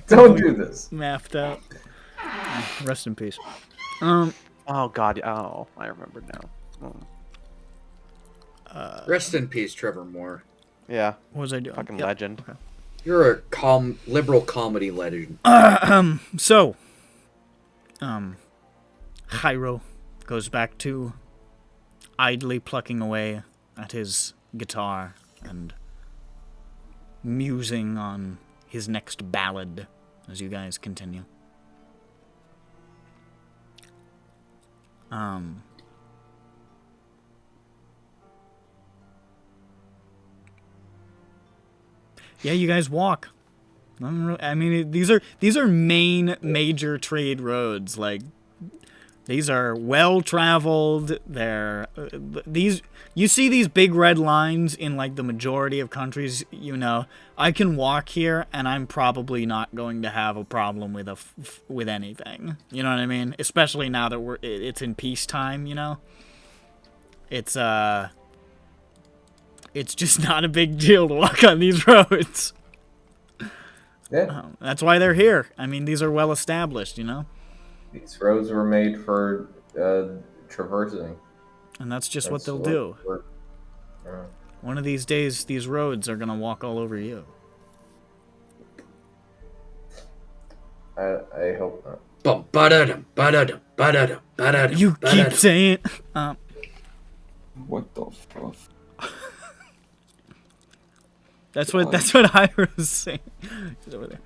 Don't do this. Mapped out. Rest in peace. Oh God! Oh, I remember now. Rest in peace, Trevor Moore. Yeah. What was I doing? Fucking legend. Okay. You're a liberal comedy legend. So, Hyro goes back to idly plucking away at his guitar and musing on his next ballad as you guys continue. Yeah, you guys walk. I mean, these are main major trade roads. Like, these are well traveled. They're you see these big red lines in like the majority of countries. You know, I can walk here and I'm probably not going to have a problem with anything. You know what I mean? Especially now that it's in peacetime. You know, it's just not a big deal to walk on these roads. Yeah. That's why they're here. I mean, these are well established, you know? These roads were made for traversing. And that's just what they'll do. One of these days, these roads are going to walk all over you. I hope not. You keep saying... What the fuck? That's what Hyro's saying. He's over there.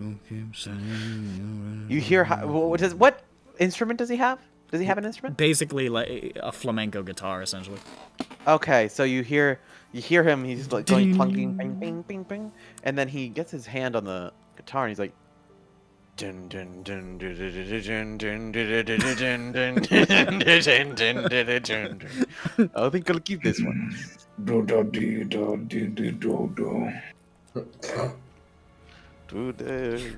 You keep saying... You hear what instrument does he have? Does he have an instrument? Basically, like a flamenco guitar, essentially. Okay, so you hear him. He's like going plunking, bing, bing, bing, bing, and then he gets his hand on the guitar and he's like, dun dun dun dun dun dun dun dun dun dun. I think I'll keep this one. Do do do do do do do. Today's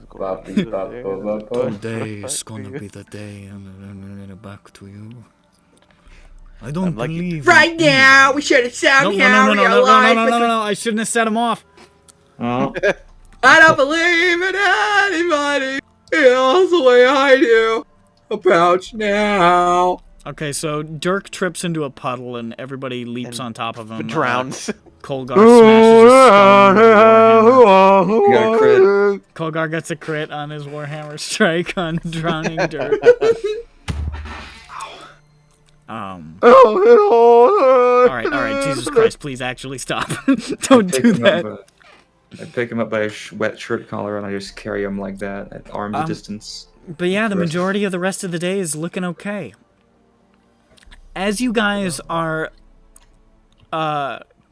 gonna be the day I'm gonna back to you. I don't believe right now. We should have somehow realized. No! I shouldn't have set him off. Oh. I don't believe in anybody else the way I do about now. Okay, so Dirk trips into a puddle and everybody leaps on top of him. Drowns. Colgar smashes his skull. You got a crit. Colgar gets a crit on his Warhammer strike on drowning Dirk. Alright, Jesus Christ, please actually stop. Don't do that. I pick him up by his wet shirt collar and I just carry him like that at arm's distance. But yeah, the majority of the rest of the day is looking okay. As you guys are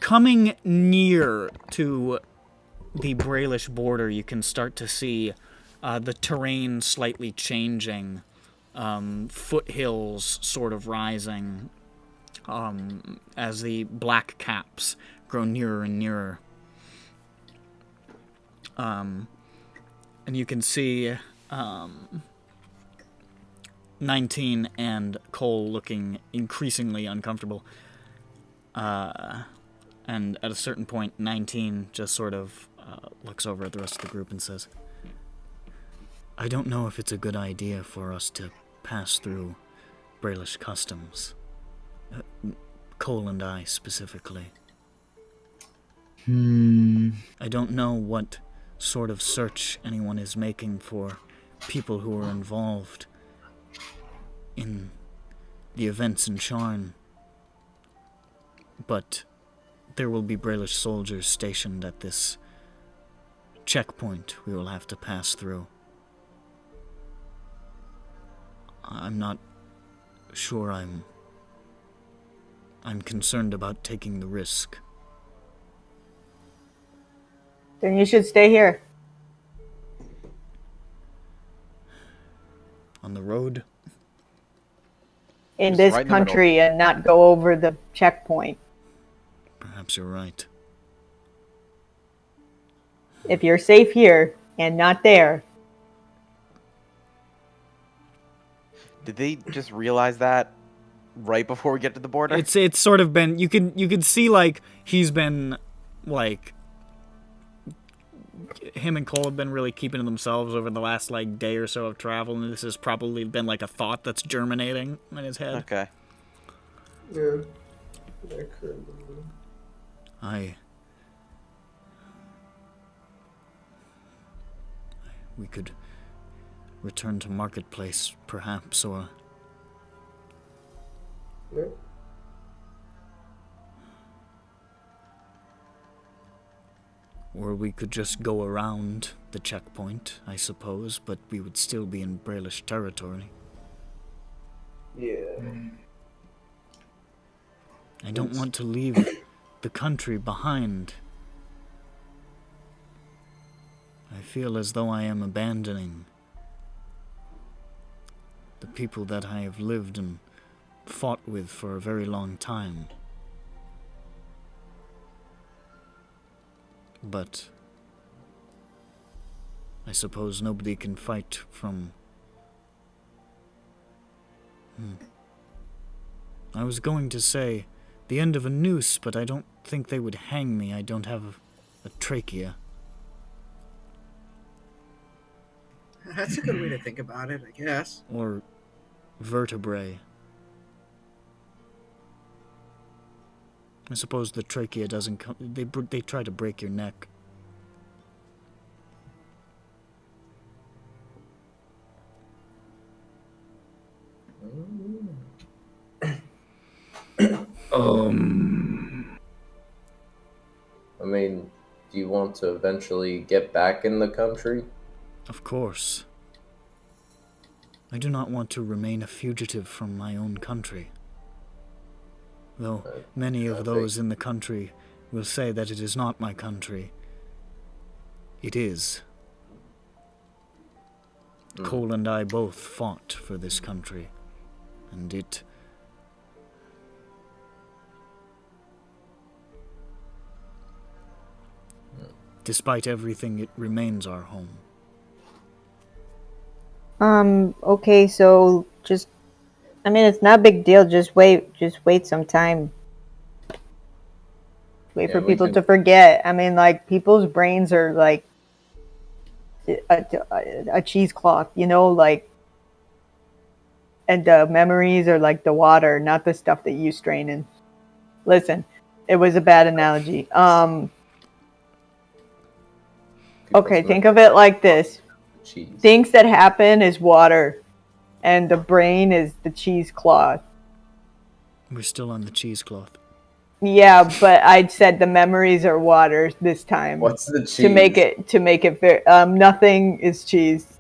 coming near to the Brailish border, you can start to see the terrain slightly changing, foothills sort of rising as the black caps grow nearer and nearer. And you can see 19 and Cole looking increasingly uncomfortable. And at a certain point, 19 just sort of looks over at the rest of the group and says, I don't know if it's a good idea for us to pass through Brailish customs. Cole and I, specifically. I don't know what sort of search anyone is making for people who are involved in the events in Sharn, but there will be Brailish soldiers stationed at this checkpoint we will have to pass through. I'm not sure I'm concerned about taking the risk. Then you should stay here. On the road? In Just this right in the middle. country and not go over the checkpoint. Perhaps you're right. If you're safe here and not there. Did they just realize that right before we get to the border? It's sort of been, you can see like he's been like, him and Cole have been really keeping to themselves over the last like day or so of travel, and this has probably been like a thought that's germinating in his head. Okay. Yeah. That could be. We could return to Marketplace, perhaps, or Yeah. we could just go around the checkpoint, I suppose, but we would still be in Brailish territory. Yeah. I don't want to leave the country behind. I feel as though I am abandoning the people that I have lived and fought with for a very long time. But I suppose nobody can fight from... I was going to say the end of a noose, but I don't think they would hang me. I don't have a trachea. That's a good way to think about it, I guess. Or vertebrae. I suppose the trachea doesn't come... They try to break your neck. I mean, do you want to eventually get back in the country? Of course. I do not want to remain a fugitive from my own country. Though many of those in the country will say that it is not my country. It is. Cole and I both fought for this country, and it... Despite everything, it remains our home. Okay, so just, I mean, it's not a big deal. Just wait some time. Wait for we people can- to forget. I mean, like, people's brains are like a cheesecloth, you know, like, and the memories are like the water, not the stuff that you strain in. Listen, it was a bad analogy. Okay, think of it like this. Cheese. Things that happen is water, and the brain is the cheesecloth. We're still on the cheesecloth. Yeah, but I said the memories are water this time. What's the cheese? To make it fair? Nothing is cheese.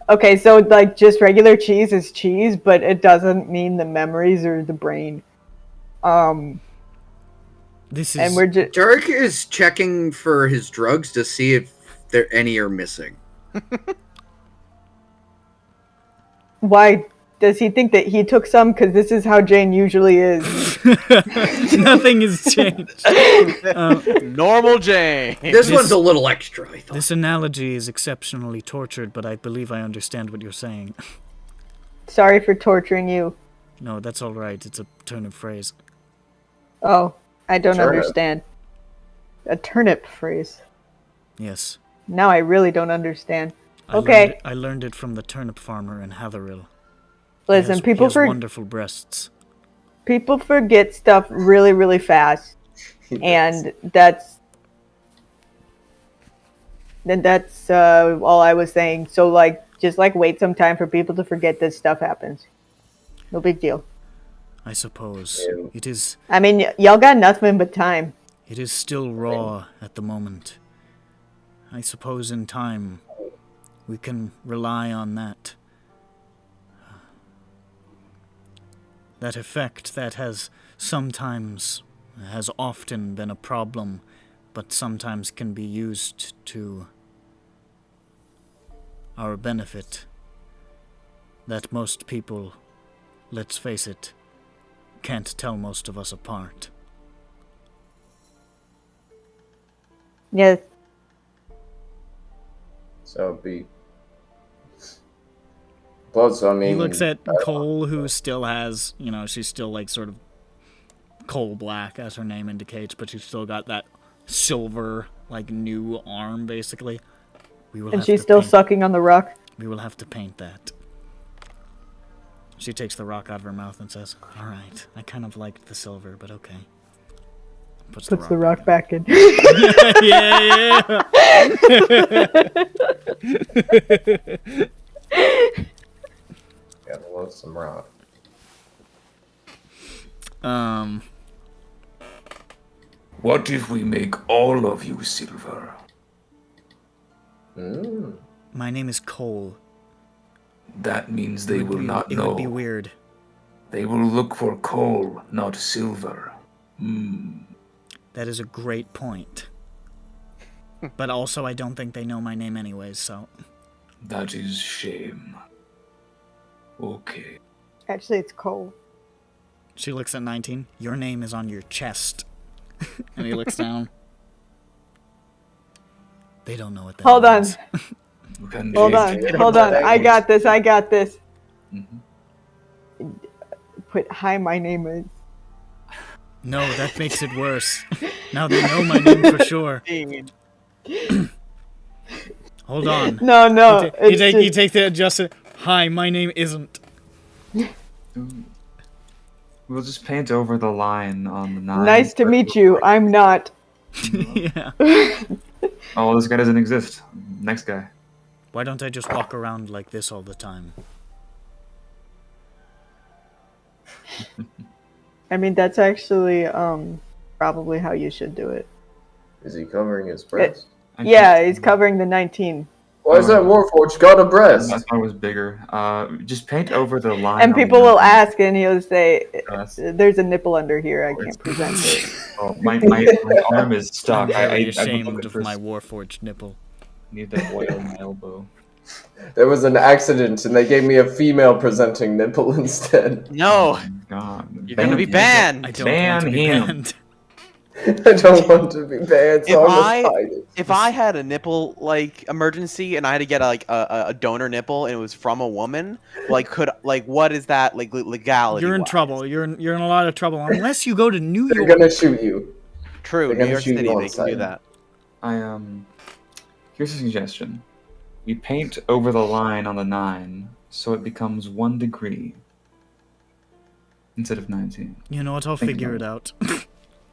Okay, so like just regular cheese is cheese, but it doesn't mean the memories or the brain. This is... And we're just Dirk is checking for his drugs to see if any are missing. why does he think that he took some? Because this is how Jane usually is. Nothing has changed. Normal Jane. This one's a little extra, I thought. This analogy is exceptionally tortured, but I believe I understand what you're saying. Sorry for torturing you. No, that's all right. It's a turn of phrase. Oh, I don't Turnip. understand. A turnip phrase. Yes. Now I really don't understand. I Okay. I learned it from the turnip farmer in Hatheril. Listen, he people has wonderful breasts. people forget stuff really, really fast, and that's all I was saying. So like, just like wait some time for people to forget this stuff happens. No big deal. I suppose Yeah. it is. I mean, y'all got nothing but time. It is still raw at the moment. I suppose in time we can rely on that. That effect that has often been a problem, but sometimes can be used to our benefit. That most people, let's face it, can't tell most of us apart. Yes. So it'd be. Plus, I mean. He looks at Cole, who still has, she's still like sort of coal black, as her name indicates, but she's still got that silver, like new arm, basically. And she's still sucking on the rock. We will have to paint that. She takes the rock out of her mouth and says, "All right, I kind of liked the silver, but okay." Puts the rock back in. Yeah. Gotta love some rock. What if we make all of you silver? My name is Cole. That means they will not It know. would be weird. They will look for coal, not silver. That is a great point. But also, I don't think they know my name anyways, so... That is shame. Okay. Actually, it's Cole. She looks at 19. Your name is on your chest. And he looks down. They don't know what that Hold on. means. You can Hold change on. it. Hold on. I got this. Mhm. Put hi, my name is. No, that makes it worse. Now they know my name for sure. Hold on. No. You take the adjusted. Hi, my name isn't. We'll just paint over the line on the 9. Nice to meet you. I'm not. Yeah. Oh, this guy doesn't exist. Next guy. Why don't I just walk around like this all the time? I mean, that's actually probably how you should do it. Is he covering his breast? Yeah, he's covering the 19. Why is that Warforged got a breast? I thought it was bigger. Just paint over the line. And on people the will 9. ask, and he'll say, Yes. "There's a nipple under here. I can't present it." Oh, my arm is stuck. I'm very I've been ashamed looking of for my Warforged nipple. Need to oil my elbow. There was an accident and they gave me a female presenting nipple instead. No, Oh my God. you're gonna be banned. I don't Ban want to be him. banned. I don't want to be banned, so If I'm gonna hide it. If I had a nipple like emergency and I had to get a donor nipple and it was from a woman, what is that legality? You're in trouble. You're in a lot of trouble unless you go to New They're York. gonna shoot you. True, They're New gonna York shoot City, you on they can do sight. that. Here's a suggestion. We paint over the line on the 9 so it becomes 1 degree instead of 19. You know what? I'll Think figure it about out.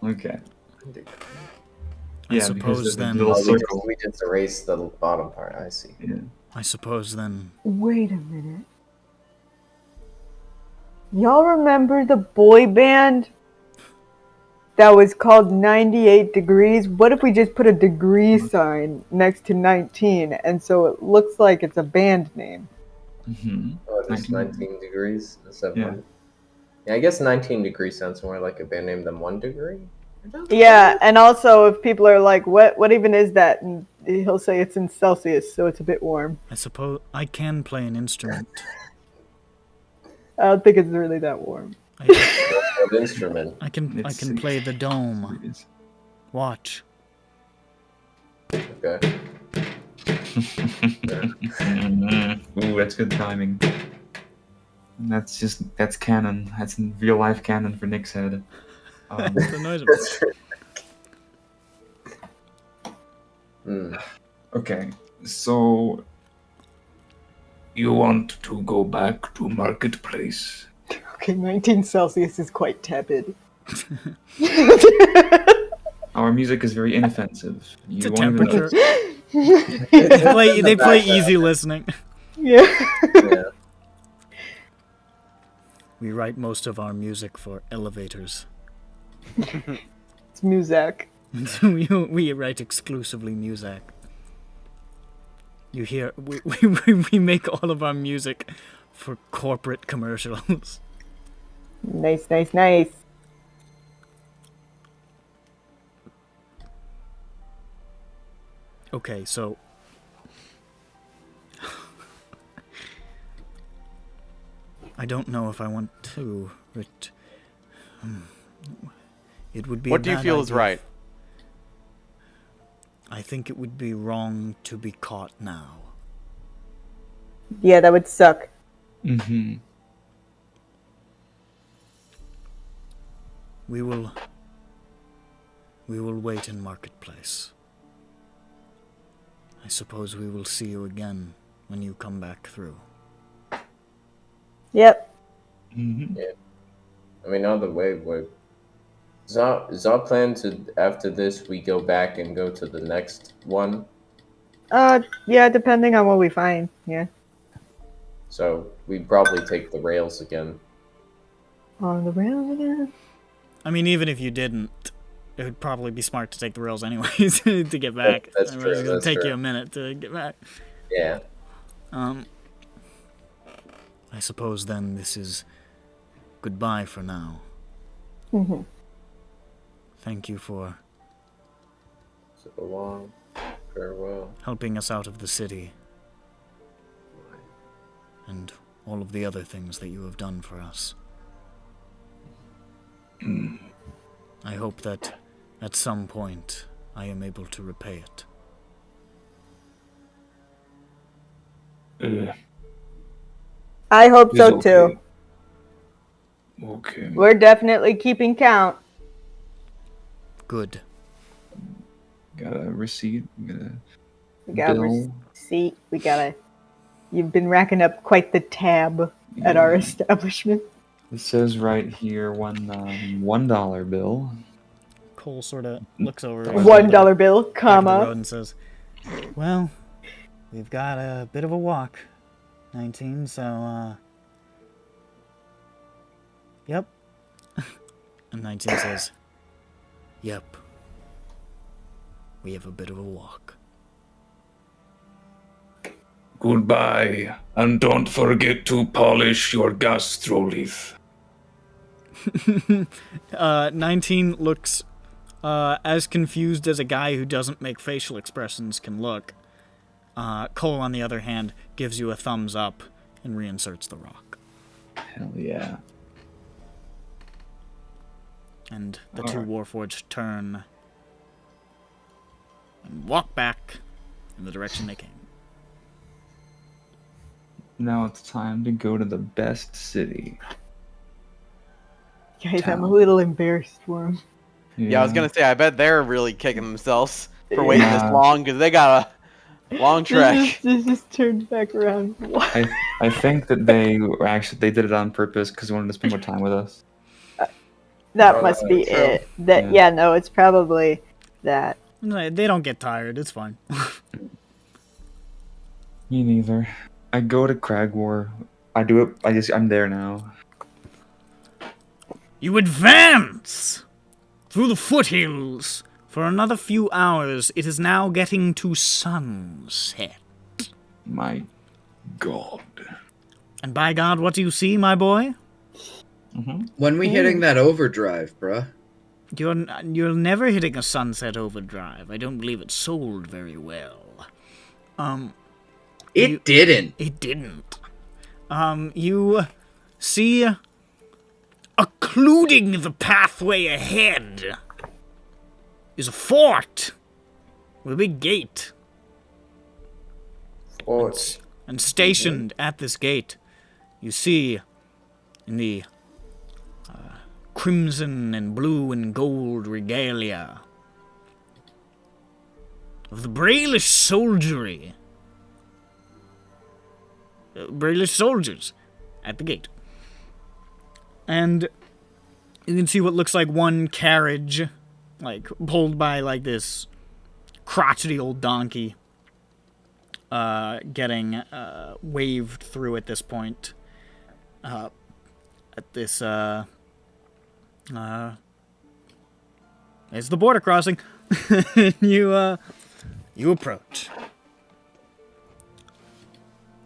Okay. I Yeah, suppose because the then- little Oh, circle. we just erased the bottom part. I see. Yeah. I suppose then. Wait a minute. Y'all remember the boy band that was called 98 Degrees? What if we just put a degree sign next to 19, and so it looks like it's a band name? Mm-hmm. Oh, it's 19. 19 degrees. Yeah. Yeah, I guess 19 degrees sounds more like a band name than 1 degree. Yeah, and also if people are like, what even is that? And he'll say it's in Celsius, so it's a bit warm. I suppose I can play an instrument. I don't think it's really that warm. What instrument? I can play the dome. Watch. Okay. Ooh, that's good timing. And that's canon. That's in real life canon for Nick's head. What's the noise That's about? true. Okay, so you want to go back to Marketplace? Okay, 19 Celsius is quite tepid. Our music is very inoffensive. It's You a won't even temperature. notice. They play easy listening. Yeah. Yeah. We write most of our music for elevators. It's Muzak. we write exclusively music. You hear, we make all of our music for corporate commercials. Nice, nice, nice. Okay, so I don't know if I want to. It would be. What do you feel is right? I think it would be wrong to be caught now. Yeah, that would suck. Mm-hmm. We will wait in Marketplace. I suppose we will see you again when you come back through. Yep. Mm-hmm. I mean, either way, is our plan to, after this, we go back and go to the next one? Yeah, depending on what we find. Yeah. So we'd probably take the rails again. On the rails again. I mean, even if you didn't, it would probably be smart to take the rails anyways to get back. That's I mean, true, It's gonna that's take true. you a minute to get back. Yeah. I suppose then this is goodbye for now. Mm-hmm. Thank you for So long. Farewell. helping us out of the city. And all of the other things that you have done for us. I hope that at some point I am able to repay it. I hope It's so okay. too. Okay. We're definitely keeping count. Good. Got a receipt. Got a We got a bill. receipt. We got a. You've been racking up quite the tab at our Yeah. establishment. It says right here $1 bill. Cole sort of looks over. $1 bill, back of the comma. road and says, "Well, we've got a bit of a walk, 19. So, yep." And 19 says, "Yep. We have a bit of a walk." Goodbye, and don't forget to polish your gastrolith. 19 looks as confused as a guy who doesn't make facial expressions can look. Cole, on the other hand, gives you a thumbs up and reinserts the rock. Hell yeah. And the two Alright. Warforged turn and walk back in the direction they came. Now it's time to go to the best city. Guys, I'm a Town. little embarrassed for him. Yeah, I was gonna say, I bet they're really kicking themselves for waiting this long because they got a long trek. This just turned back around. What? I think that they did it on purpose because they wanted to spend more time with us. That Oh, must be true. it. That Yeah. yeah, no, it's probably that. No, they don't get tired. It's fine. Me neither. I go to Cragwar. I do it. I'm there now. You advance through the foothills. For another few hours, it is now getting to sunset. My God. And by God, what do you see, my boy? When we hitting that overdrive, bruh? You're never hitting a sunset overdrive. I don't believe it sold very well. It didn't. It didn't. You see a including the pathway ahead, is a fort with a big gate. Fort. And stationed at this gate, you see in the crimson and blue and gold regalia of the Brailish soldiery. Brailish soldiers at the gate. And you can see what looks like one carriage, like, pulled by, like, this crotchety old donkey, getting, waved through at this point. At this, it's the border crossing. You approach.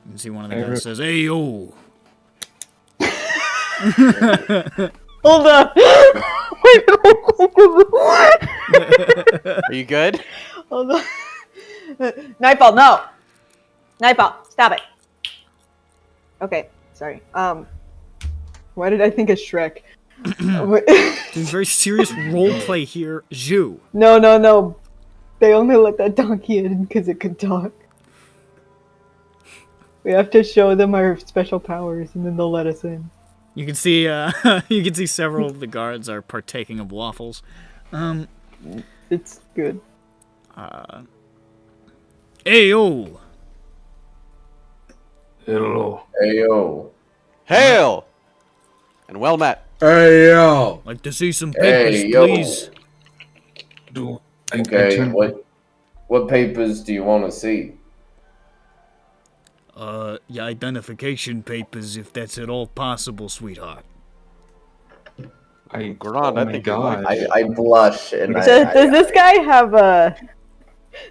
You can see one of the guys says, "Hey, yo." Hold on. Are you good? Hold on. Nightfall, no. Nightfall, stop it. Okay, sorry. Why did I think of Shrek? Doing very serious roleplay here, Zhu. No. They only let that donkey in because it could talk. We have to show them our special powers, and then they'll let us in. You can see, you can see several of the guards are partaking of waffles. It's good. Hey, yo. Hello. Hey, yo. Hail! And well met. Hey, yo. Like to see some papers, Hey, yo. please. Okay, what papers do you want to see? Your identification papers, if that's at all possible, sweetheart. Grand, oh I my think god. I blush and Does this guy have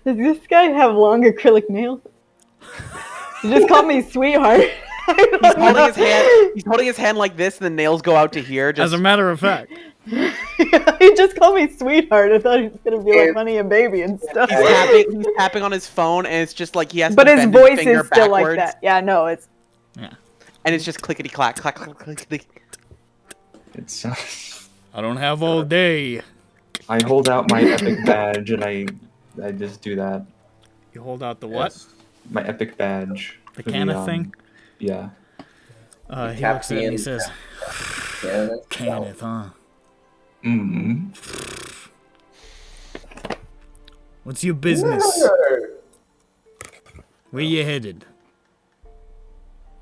Does this guy have long acrylic nails? You just called me sweetheart. He's holding his hand. He's holding his hand like this, and the nails go out to here. Just As a matter of fact. He just called me sweetheart. I thought he was gonna be like honey and baby and stuff. he's tapping on his phone, and it's just like he has. But to his bend voice finger is still backwards, like that. Yeah, no, it's Yeah. and it's just clickety clack, clack, clack, clickety. It's I don't have all day. I hold out my epic badge and I just do that. You hold out the what? My epic badge. The for can of thing? Yeah. He looks at it and he says, Kenneth? Kenneth, huh? Mm-hmm. What's your business? Where you headed?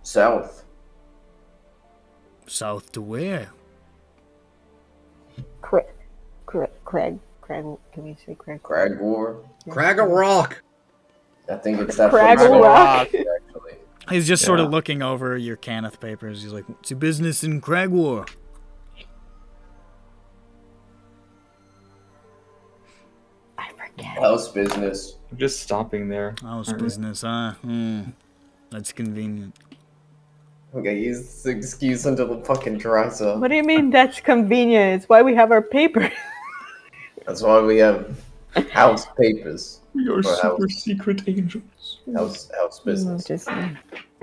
South. South to where? Craig. Can we say Craig? Cragwar. Cragwar. I think it's that Cragwar from Rock. actually. He's just sort of Yeah. looking over your Kenneth papers. He's like, what's your business in Cragwar? I forget. House business. I'm just stopping there. House Aren't we? business, huh? That's convenient. Okay, use this excuse until the fucking dries up. What do you mean that's convenient? It's why we have our paper. That's why we have house papers. We are For super house. secret angels. House business. Just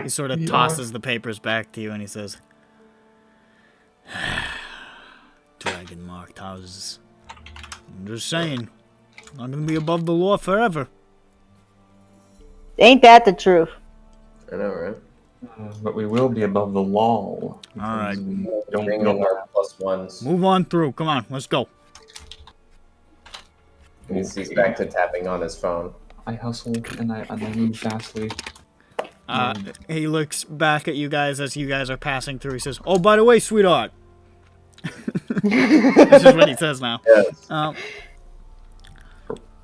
He sort of We tosses the papers back to you and he says, dragon marked houses. I'm just saying, not gonna be above the law forever. ain't that the truth? I know, right? But we will be above the law. Alright. We don't Bring in know our plus ones. Move on through. Come on, let's go. He's back to tapping on his phone. I hustle and I move fastly. He looks back at you guys as you guys are passing through. He says, oh, by the way, sweetheart. This is what he says now. Yes.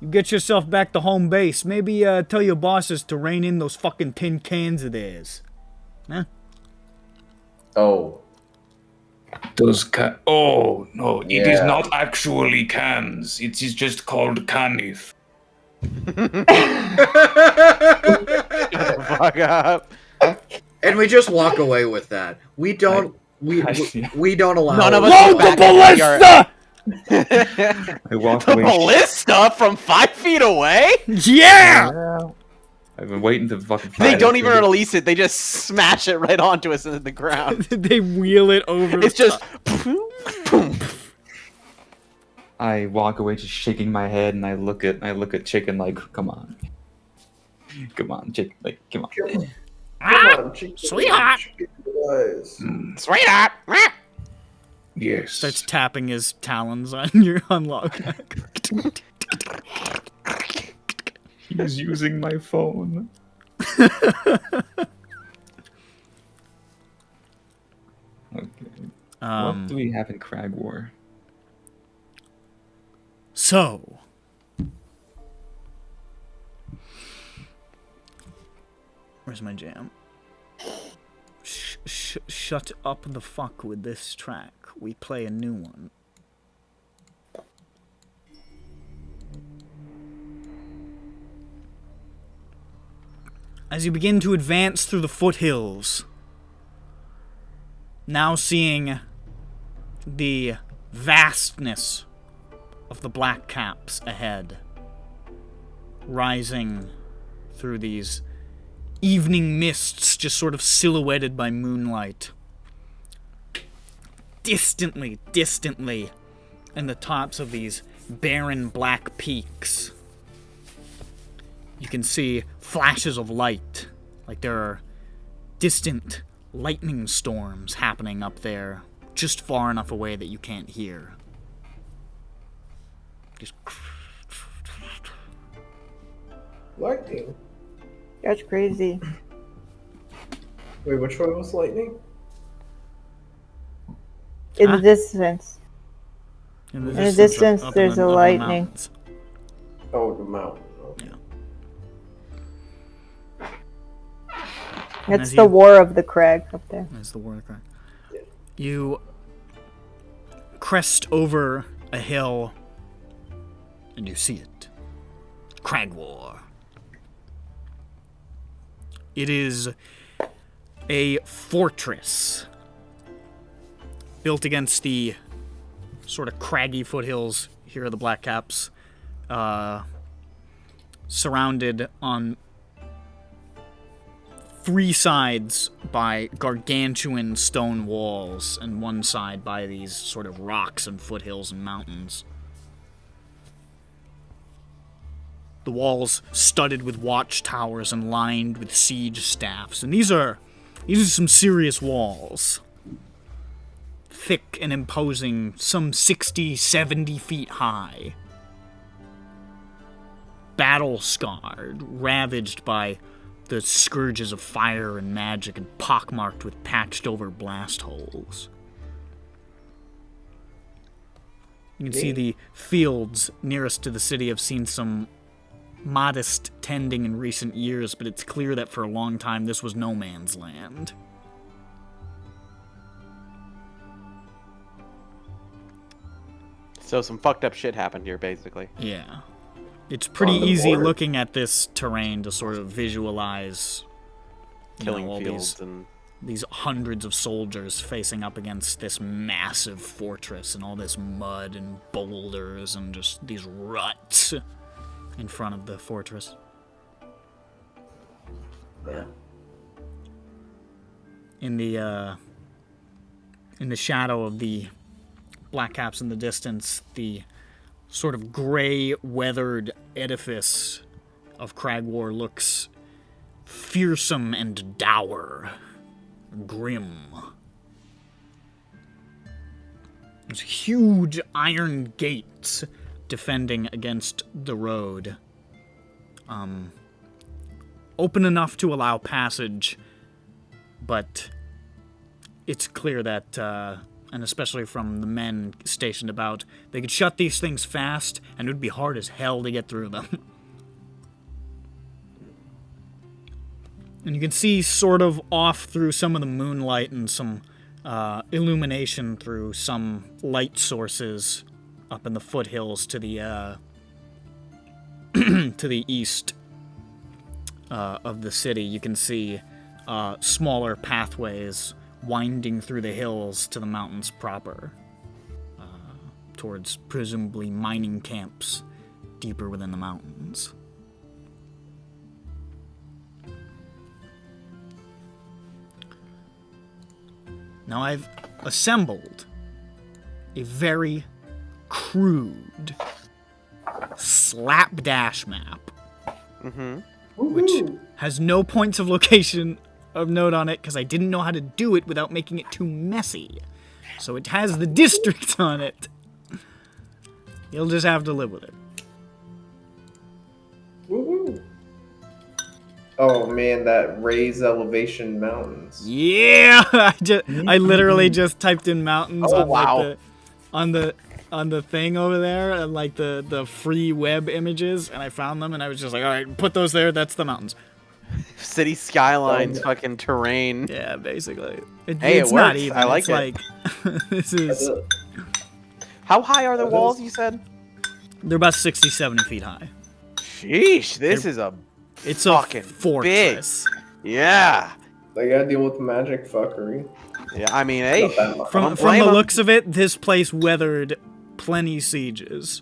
You get yourself back to home base. Maybe tell your bosses to rein in those fucking tin cans of theirs. Huh? Oh. Those Oh, no, it is Yeah. not actually cans. It is just called canif. Fuck up. And we just walk away with that. We don't. We don't allow. None of it. us go back into ballista! I walk the away. ballista from 5 feet away. Yeah! Yeah. I've been waiting to fucking. They don't even release it. They just smash it right onto us into the ground. They wheel it over. It's just. Boom. I walk away just shaking my head, and I look at Chicken like, come on, Chicken, like, come on. Come on, chicken. Sweetheart. Chicken boys. Sweetheart. Yes. Starts tapping his talons on your unlock. He's using my phone. Okay. What do we have in Cragwar? So, where's my jam? Shut up the fuck with this track. We play a new one. As you begin to advance through the foothills, now seeing the vastness of the black caps ahead, rising through these evening mists just sort of silhouetted by moonlight. Distantly, in the tops of these barren black peaks, you can see flashes of light, like there are distant lightning storms happening up there, just far enough away that you can't hear. Just... Lightning. That's crazy. Wait, which one was lightning? In Huh? the distance. In the distance, up in there's the- a up in the lightning. mountains. Oh, the mountain. Okay. And It's as the you- War of the Crag up there. That's the word, correct. Yeah. You crest over a hill, and you see it. Cragwar. It is a fortress built against the sort of craggy foothills here are the Black Caps, surrounded on three sides by gargantuan stone walls, and one side by these sort of rocks and foothills and mountains. The walls studded with watchtowers and lined with siege staffs, and these are some serious walls. Thick and imposing, some 60, 70 feet high. Battle-scarred, ravaged by the scourges of fire and magic, and pockmarked with patched-over blast holes. You can see the fields nearest to the city have seen some modest tending in recent years, but it's clear that for a long time this was no man's land. So some fucked up shit happened here, basically. Yeah. It's pretty On the easy border. looking at this terrain to sort of visualize Killing all fields these, and these hundreds of soldiers facing up against this massive fortress and all this mud and boulders and just these ruts in front of the fortress. Yeah. In the shadow of the Black Caps in the distance, the sort of gray, weathered edifice of Cragwar looks fearsome and dour, grim. There's huge iron gates defending against the road. Open enough to allow passage, but it's clear that, and especially from the men stationed about, they could shut these things fast, and it would be hard as hell to get through them. And you can see sort of off through some of the moonlight and some illumination through some light sources up in the foothills to the to the east of the city. You can see smaller pathways winding through the hills to the mountains proper, towards presumably mining camps deeper within the mountains. Now I've assembled a very crude slapdash map, which has no points of location of note on it because I didn't know how to do it without making it too messy. So it has the districts on it. You'll just have to live with it. Woohoo! Oh man, that raised elevation mountains. Yeah, I literally just typed in mountains Oh, on like on the thing over there and like the free web images, and I found them and I was just like, all right, put those there. That's the mountains. City skylines, fucking terrain. Yeah, basically. Hey, It's it not works. even. I like it's it. like this is. How high are the walls, you said? They're about 60, 70 feet high. Sheesh, this is a It's fucking a fortress. yeah. They gotta deal with the magic fuckery. Yeah, I mean, hey, Not that much. From blame the 'em. looks of it, this place weathered plenty sieges.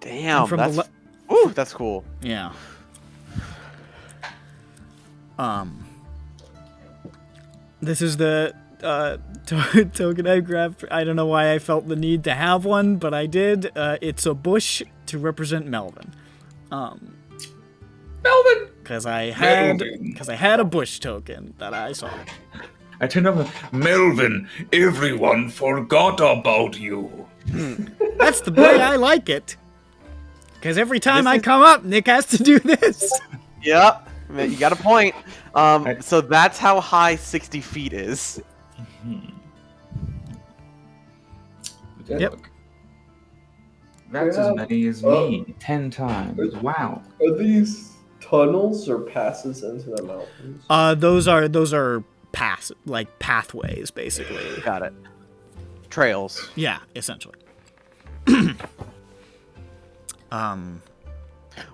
damn, from that's the ooh, that's cool. Yeah. This is the token I grabbed. I don't know why I felt the need to have one, but I did. It's a bush to represent Melvin. Melvin! Because I Melvin. had a bush token that I saw. I turned up. Melvin, everyone forgot about you. That's the way I like it. Because every time This I is- come up, Nick has to do this. Yep, you got a point. So that's how high 60 feet is. Yep. Look. That's Yeah. as many as me. 10 times. Wow. Are these tunnels or passes into the mountains? Those are pathways, basically. Got it. Trails. Yeah, essentially.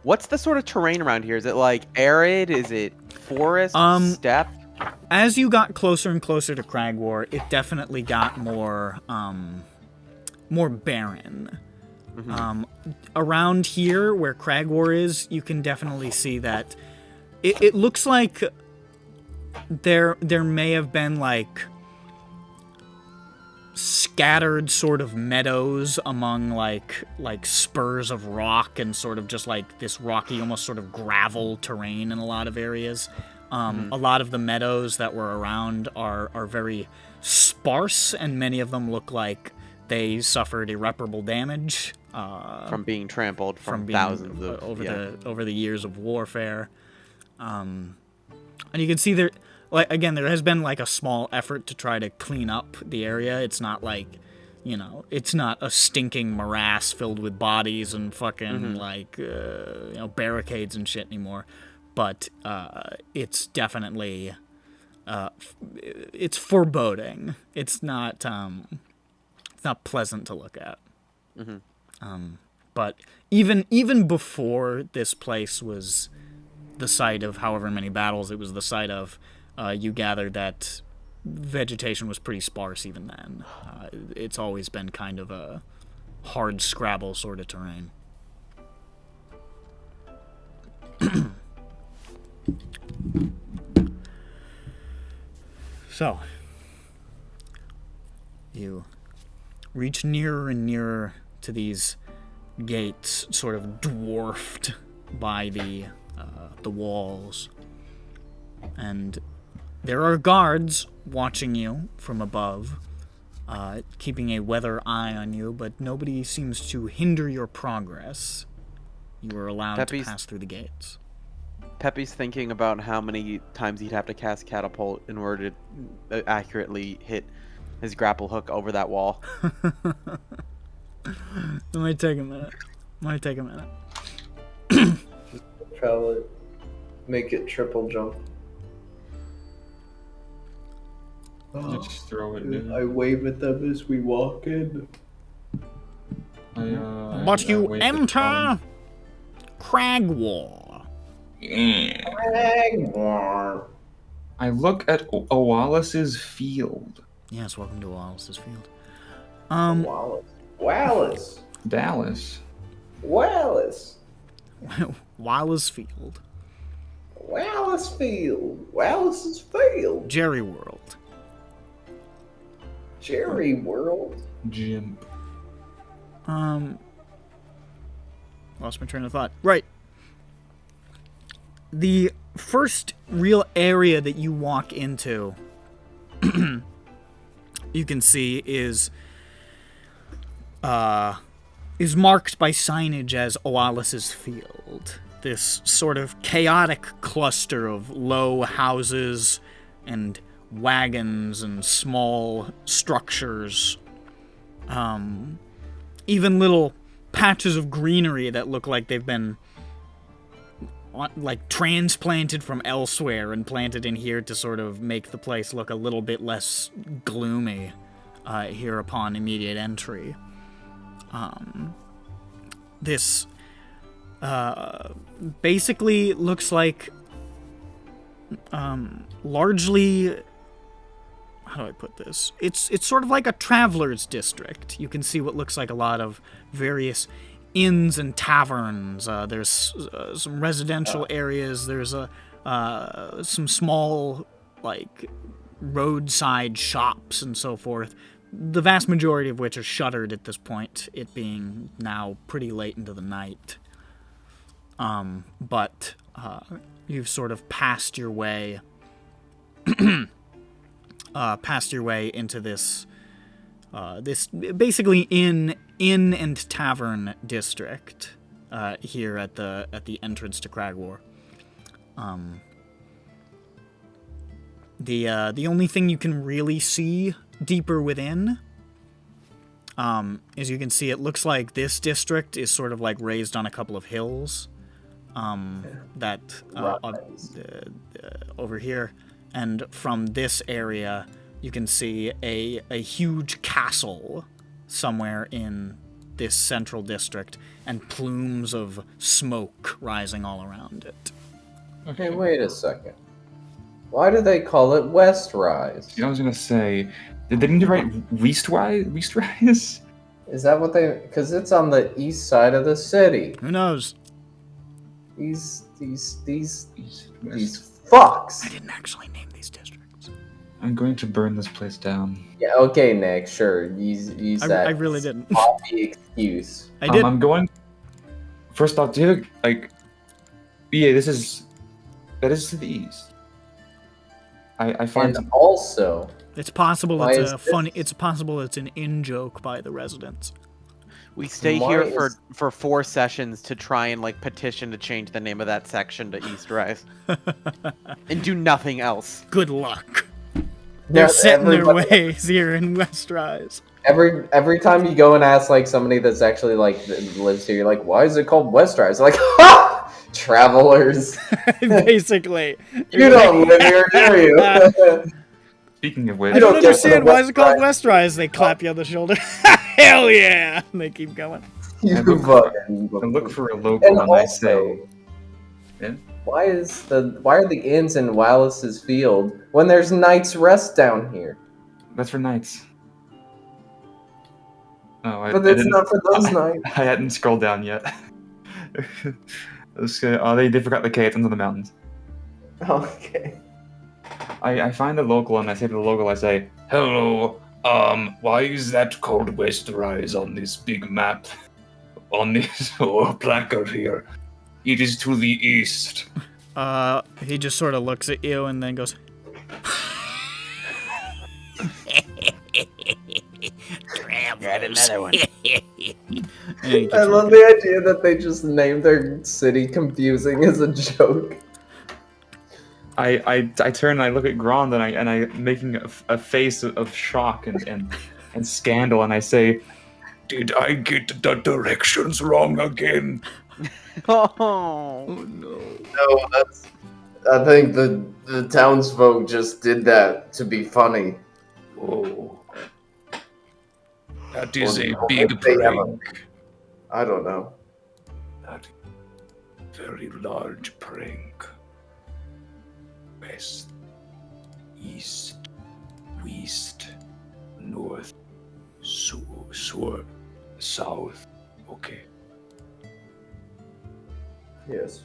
What's the sort of terrain around here? Is it like arid? Is it forest? Steppe? As you got closer and closer to Cragwar, it definitely got more barren. Around here, where Cragwar is, you can definitely see that it looks like there may have been like scattered sort of meadows among like spurs of rock and sort of just like this rocky, almost sort of gravel terrain in a lot of areas. A lot of the meadows that were around are very sparse, and many of them look like they suffered irreparable damage From being trampled from being thousands of over the years of warfare. And you can see there, like, again, there has been like a small effort to try to clean up the area. It's not like, it's not a stinking morass filled with bodies and fucking barricades and shit anymore. But it's definitely it's foreboding. It's not pleasant to look at. But even before this place was the site of however many battles it was the site of, you gathered that vegetation was pretty sparse even then. It's always been kind of a hard scrabble sort of terrain. So, you reach nearer and nearer to these gates, sort of dwarfed by the walls. And there are guards watching you from above, keeping a weather eye on you, but nobody seems to hinder your progress. You are allowed to Pepe's- pass through the gates. Pepe's thinking about how many times he'd have to cast catapult in order to accurately hit his grapple hook over that wall. It might take a minute. Probably make it triple jump. Just throw it in. I wave at them as we walk in. But you wait for enter Colin. Cragwar. I look at Owalis' field. Yes, welcome to Wallace's field. Wallace. Dallas. Wallace. Wallace Field. Wallace's field. Jerry World. Jerry World. Jim. Lost my train of thought. Right. The first real area that you walk into, you can see is marked by signage as Oalis's Field. This sort of chaotic cluster of low houses and wagons and small structures. Even little patches of greenery that look like they've been like transplanted from elsewhere and planted in here to sort of make the place look a little bit less gloomy here upon immediate entry. This basically looks like largely, how do I put this? It's sort of like a traveler's district. You can see what looks like a lot of various inns and taverns. There's some residential areas. There's some small, like, roadside shops and so forth. The vast majority of which are shuttered at this point, it being now pretty late into the night. But you've sort of passed your way into this this basically inn and tavern district here at the entrance to Cragwar. The only thing you can really see deeper within is you can see it looks like this district is sort of like raised on a couple of hills that over here, and from this area you can see a huge castle somewhere in this central district and plumes of smoke rising all around it. Hey, wait a second. Why do they call it Westrise? I was gonna say, did they need to write Reestrise? Is that what they... Because it's on the east side of the city. Who knows? These West. fucks. I didn't actually name these districts. I'm going to burn this place down. Yeah, okay, Nick, sure. Use that I really didn't. sloppy excuse. I did. I'm going... First off, do you have, like... Yeah, that is to the east. I find... And also... It's possible Why it's is a funny. It's possible it's an in-joke by the residents. We stay Why here is- for 4 sessions to try and like petition to change the name of that section to East Rise, and do nothing else. Good luck. They're Yeah, set in their everybody- ways here in Westrise. Every time you go and ask like somebody that's actually like that lives here, you're like, why is it called Westrise? Like, ha! Travelers. Basically, You don't live here, do you? Speaking of which, I don't don't get to the understand why is it called Westrise. Westrise. They clap you on the shoulder. Hell yeah! And they keep going. You I look fucking... I look for a local And and I also- say, Why are the inns in Wallace's Field when there's Knight's Rest down here? that's for nights. Oh, I But it's didn't- not for those nights. I hadn't scrolled down yet. They forgot the K. It's under the mountains. Okay. I find a local and I say to the local, I say, "Hello, why is that called Westrise on this big map? On this placard here? It is to the east." He just sort of looks at you and then goes. Got another one. I love the idea that they just named their city confusing as a joke. I turn and I look at Grand and I making a face of shock and scandal and I say, "Did I get the directions wrong again?" Oh. No, that's... I think the townsfolk just did that to be funny. Oh, that is a Or big they have a- prank. I don't know. That is a very large prank. West, east, west, north, south. Okay. Yes.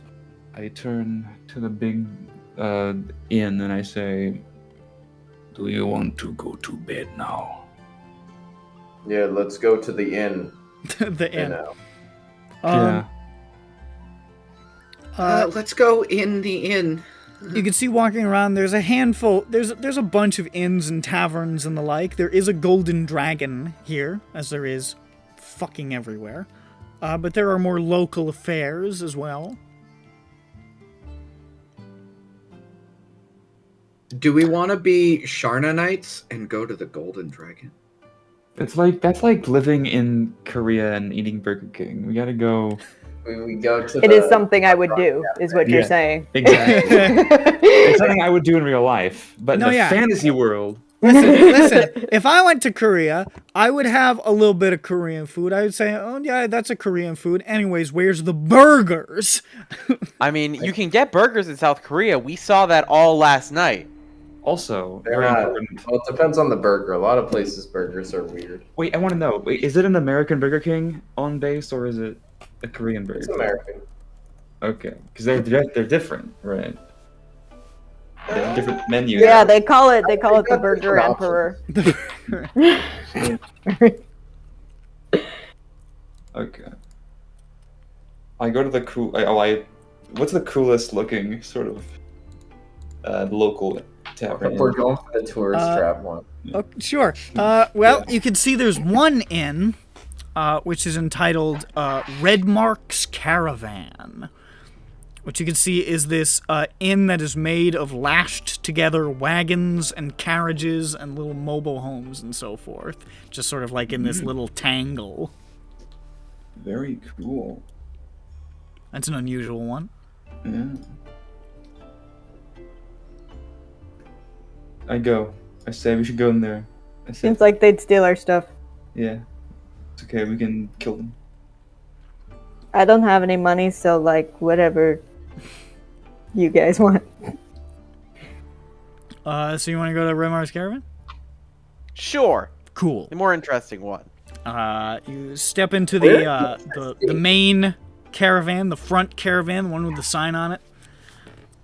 I turn to the big inn and I say, "Do you want to go to bed now?" Yeah, let's go to the inn. The You inn. know. Yeah. Let's go in the inn. You can see walking around, there's a handful, there's a bunch of inns and taverns and the like. There is a golden dragon here, as there is fucking everywhere. But there are more local affairs as well. Do we want to be Sharna Knights and go to the Golden Dragon? That's like living in Korea and eating Burger King. We gotta go. We go to It is something I would do, is what you're Yeah. saying. Exactly. It's something I would do in real life, but No, in the yeah. fantasy world. Listen, if I went to Korea, I would have a little bit of Korean food. I would say, oh yeah, that's a Korean food. Anyways, where's the burgers? I mean, you can get burgers in South Korea. We saw that all last night. Also, They're very not- important. Well, it depends on the burger. A lot of places burgers are weird. Wait, I want to know. Wait, is it an American Burger King on base, or is it a Korean Burger It's King? American. Okay, because they're different, right? They have different menus. Yeah, they call it the got Burger different Emperor. Okay. I go to the cool. What's the coolest looking sort of local tavern? We're going for the tourist trap one. Oh, sure. Well, you can see there's one inn, which is entitled Redmark's Caravan. What you can see is this inn that is made of lashed together wagons and carriages and little mobile homes and so forth. Just sort of like in this little tangle. Very cool. That's an unusual one. Yeah. I go. I say we should go in there. I say, Seems like they'd steal our stuff. yeah. It's okay. We can kill them. I don't have any money, so like whatever you guys want. So you want to go to Redmark's Caravan? Sure. Cool. The more interesting one. You step into the main caravan, the front caravan, the one with the sign on it.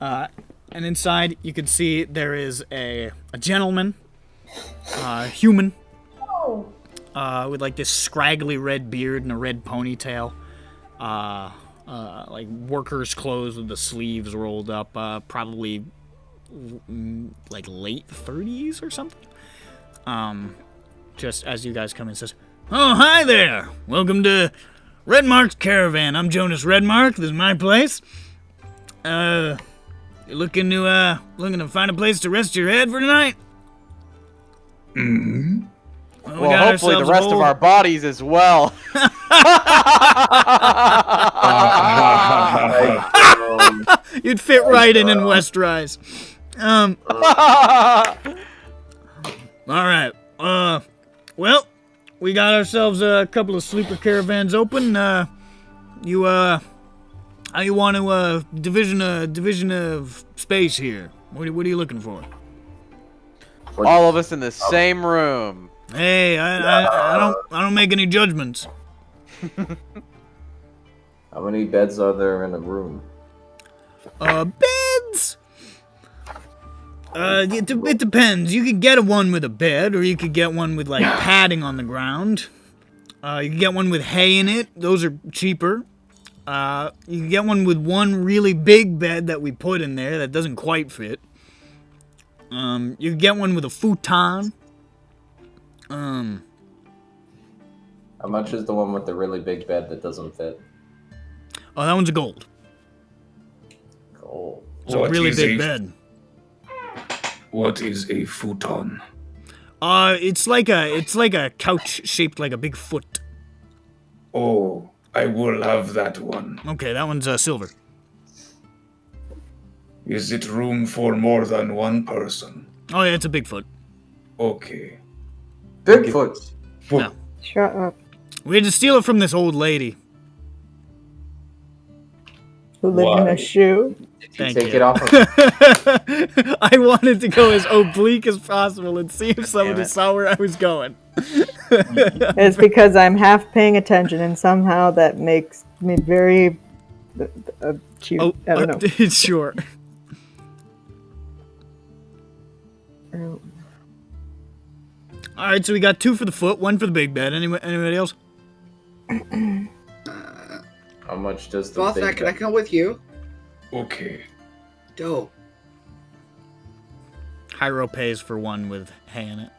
And inside, you can see there is a gentleman, human, with like this scraggly red beard and a red ponytail. Like workers' clothes with the sleeves rolled up, probably like late 30s or something. Just as you guys come in, says, "Oh, hi there! Welcome to Redmark's Caravan. I'm Jonas Redmark. This is my place. You looking to find a place to rest your head for tonight?" Mm-hmm. Well, Well, hopefully the rest of our bodies as well. You'd fit right in Westrise. All right. Well, we got ourselves a couple of sleeper caravans open. How you want to division of space here? What are you looking for? All of us in the same room. Hey, I don't make any judgments. How many beds are there in a room? Beds. It depends. You could get one with a bed, or you could get one with like padding on the ground. You could get one with hay in it. Those are cheaper. You could get one with one really big bed that we put in there that doesn't quite fit. You could get one with a futon. How much is the one with the really big bed that doesn't fit? Oh, that one's a gold. Cool. It's a What really is big a- bed. What is a futon? It's like a couch shaped like a big foot. Oh, I will have that one. Okay, that one's silver. Is it room for more than one person? Oh yeah, it's a Bigfoot. Okay. Bigfoot. No. Shut up. We had to steal it from this old lady. Who lived in Why? a shoe? Did you Thank take you. it off of I wanted to go as oblique as possible and see if somebody it. saw where I was going. It's because I'm half paying attention, and somehow that makes me very cute. Oh, I don't know. sure. All right, so we got 2 for the foot, 1 for the big bed. Anybody else? How much does the Boss, big can I come with you? Okay. Dope. Hyro pays for 1 with hay in it.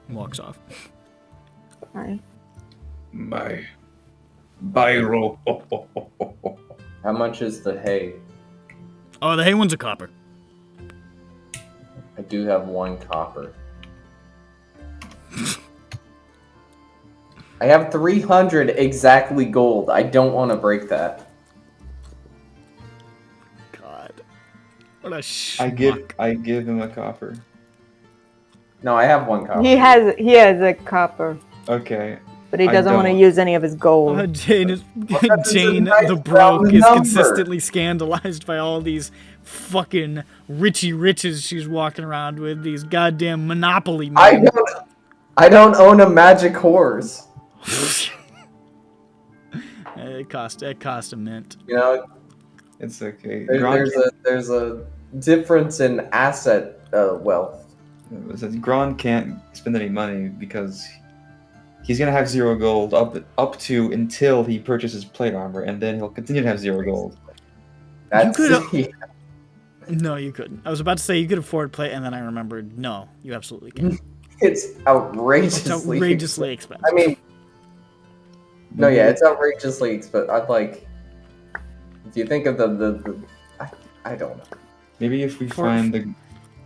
Walks off. Alright. My biro. How much is the hay? Oh, the hay one's a copper. I do have 1 copper. I have 300 exactly gold. I don't want to break that. God. What a I give him a copper. No, I have 1 copper. He has a copper, Okay. but he I doesn't want to don't. use any of his gold. Jane is that's Jane a nice the broke round is number. consistently scandalized by all these fucking Richie Riches she's walking around with, these goddamn Monopoly men. I don't own a magic horse. It cost a mint. You know, It's okay. there's a difference in asset wealth. Gron can't spend any money because he's gonna have 0 gold up to until he purchases plate armor, and then he'll continue to have 0 gold. That's could've- No, you couldn't. I was about to say you could afford plate, and then I remembered, no, you absolutely can't. it's outrageously. It's outrageously expensive. I mean, no, yeah, it's outrageously expensive. I'm like, if you think of I don't know. Maybe if we find the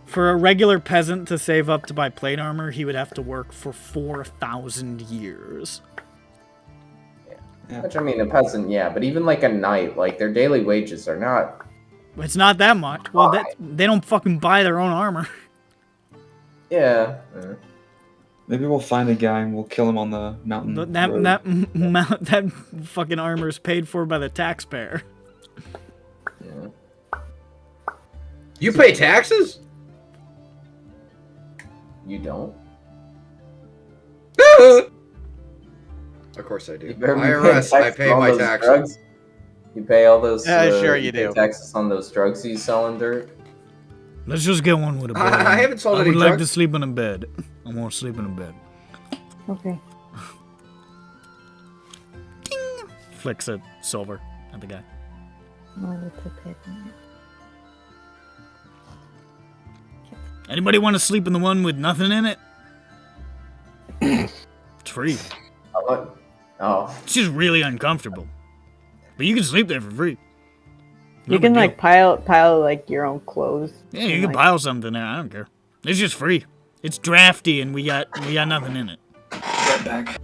For a regular peasant to save up to buy plate armor, he would have to work for 4,000 years. Yeah. Which I mean, a peasant, yeah, but even like a knight, like their daily wages are not. It's not that much. Well, they don't fucking buy their own armor. Yeah. maybe we'll find a guy and we'll kill him on the mountain. road. That fucking armor is paid for by the taxpayer. Yeah. You pay taxes? You don't. Of course I do. You better be IRS, paying I taxes pay on my those taxes. drugs. You pay all those. Sure you pay do. Taxes on those drugs he's selling, Dirt. Let's just get one with a bed. I haven't sold I any would like to drugs. sleep in a bed. I want to sleep in a bed. Okay. Flicks a silver at the guy. Anybody want to sleep in the one with nothing in it? It's free. Oh, It's just really uncomfortable. But you can sleep there for free. No You can big like pile like your own clothes. deal. Yeah, you and, can like- pile something there. I don't care. It's just free. It's drafty and we got nothing in it. Right back.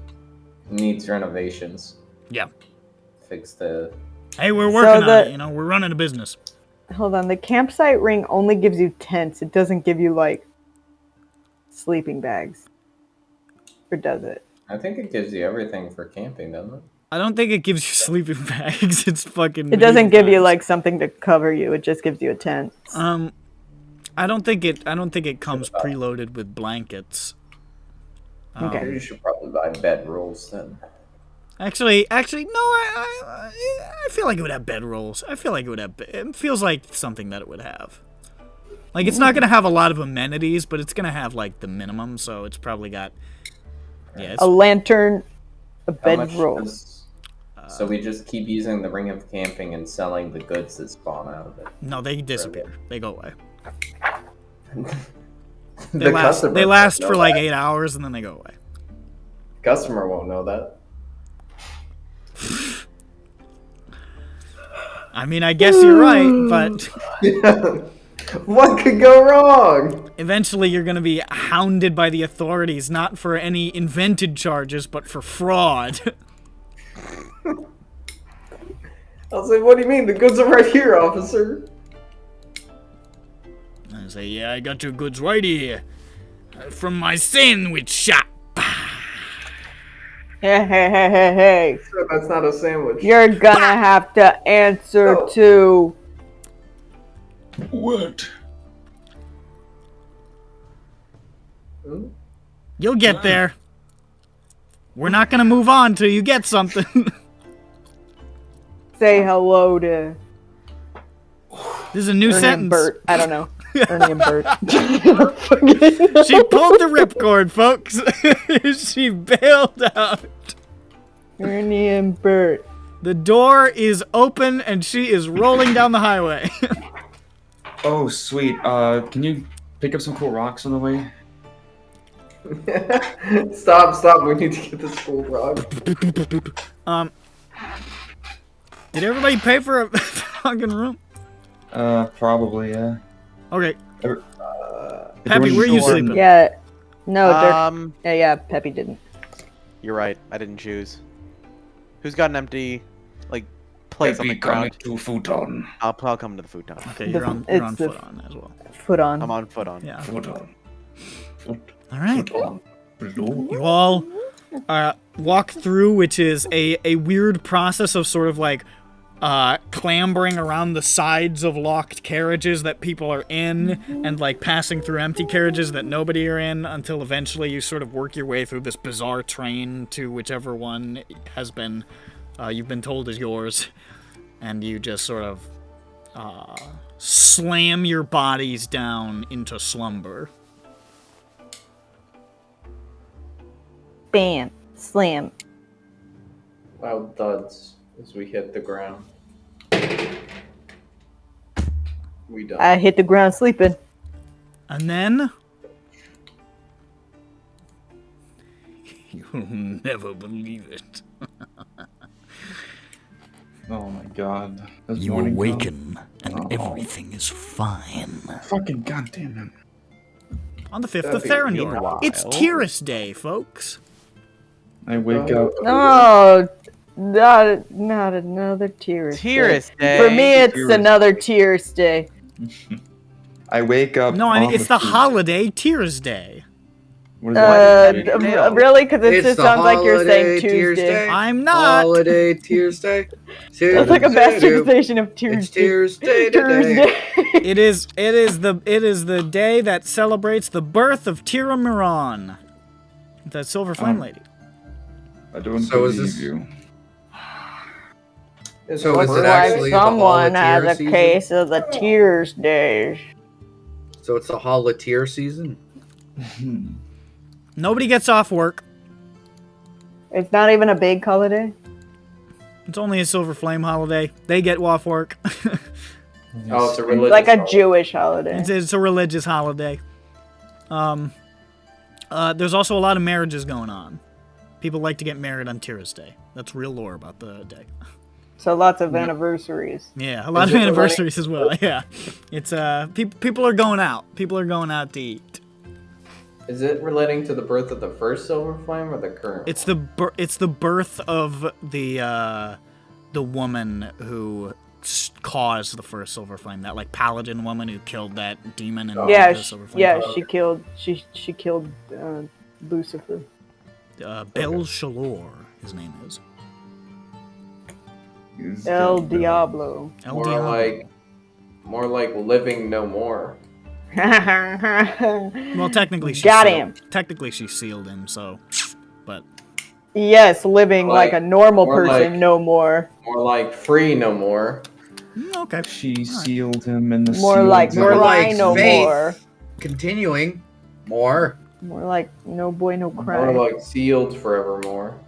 needs renovations. Yeah. Fix the. Hey, we're working on the- it. You know, we're running a business. Hold on, the campsite ring only gives you tents. It doesn't give you like sleeping bags. Or does it? I think it gives you everything for camping, doesn't it? I don't think it gives you sleeping bags. It's fucking. It doesn't give you bags. like something to cover you. It just gives you a tent. I don't think it comes preloaded with blankets. Okay. You should probably buy bed rolls then. Actually, no. I feel like it would have bedrolls. I feel like it would have. It feels like something that it would have. Like it's not gonna have a lot of amenities, but it's gonna have like the minimum. So it's probably got. Yeah. It's, A lantern, a How much bedroll. so we just keep using the ring of camping and selling the goods that spawn out of it. no, they disappear. They go away. The They last. customer They last won't for know like that. 8 hours and then they go away. Customer won't know that. I mean, I guess you're right, but What could go wrong? eventually you're gonna be hounded by the authorities, not for any invented charges, but for fraud. I'll say, what do you mean? The goods are right here, officer. I say, yeah, I got your goods right here. From my sandwich shop. Hey. Sir, that's not a sandwich. You're gonna have to answer No. to. What? Hmm? You'll get there. We're not gonna move on till you get something. Say hello to. This is a new her name sentence. Bert. I don't know. Ernie and Bert. She pulled the ripcord, folks. She bailed out. Ernie and Bert. The door is open and she is rolling down the highway. Oh, sweet. Can you pick up some cool rocks on the way? Stop. We need to get this cool rock. Did everybody pay for a fucking room? Probably, yeah. Okay. Every- Peppy, where are you Sure. sleeping? Yeah. No, yeah, Peppy didn't. You're right. I didn't choose. Who's got an empty, like, place on the Peppy, come ground? to futon. I'll come to the futon. Okay, you're on foot on as well. Foot on. I'm on foot on. Yeah. Futon. All right. Futon. Blue. You all walk through, which is a weird process of sort of like clambering around the sides of locked carriages that people are in and like passing through empty carriages that nobody are in until eventually you sort of work your way through this bizarre train to whichever one has been you've been told is yours, and you just sort of slam your bodies down into slumber. Bam. Slam. Loud thuds as we hit the ground. We done. I hit the ground sleeping. And then you'll never believe it. Oh my god. Does You morning awaken and Oh. everything is fine. come? Fucking goddamn it. On the 5th of Peppy, Therendor. meanwhile- It's Tyrus Day, folks. I wake up. No, not another Tears Tears Day. Day. For me, it's Tears another Tears Day. I wake up. No, I mean, on it's the food. holiday Tyrus Day. What is that? Really? Because it It's just the sounds like you're holiday saying Tears Tuesday. Day. I'm not. Holiday Tears Day. That's like a bastardization of It's Tuesday. Tears Day today. It is the day that celebrates the birth of Tira-Miron, the Silver Flame Lady. I don't So is believe this- you. So is it Like actually the someone has Holiday a season? case of the Tears Days. So it's the Holiday season. Nobody gets off work. It's not even a big holiday. It's only a Silver Flame holiday. They get off work. Oh, it's a It's religious like a holiday. Jewish holiday. It's a religious holiday. There's also a lot of marriages going on. People like to get married on Tyrus Day. That's real lore about the day. So lots of anniversaries. Yeah, a lot Is of it anniversaries as well. Yeah, it's people are going out. People are going out to eat. Is it relating to the birth of the first Silver Flame or the current? It's the birth of the woman who caused the first Silver Flame. That like paladin woman who killed that demon and Yeah, the Silver Flame. yeah, she killed Lucifer. Bel-Shalor, his name is. El Diablo. El more Diablo. like living no more. Well, technically she Got sealed, him. Technically she sealed him, so but Yes, living like a normal more person, like- no more. More like free no more. okay. She sealed him in the More sealed like More zone. like cry no faith. more. Continuing. More. More like no boy, no More cry. like sealed forevermore.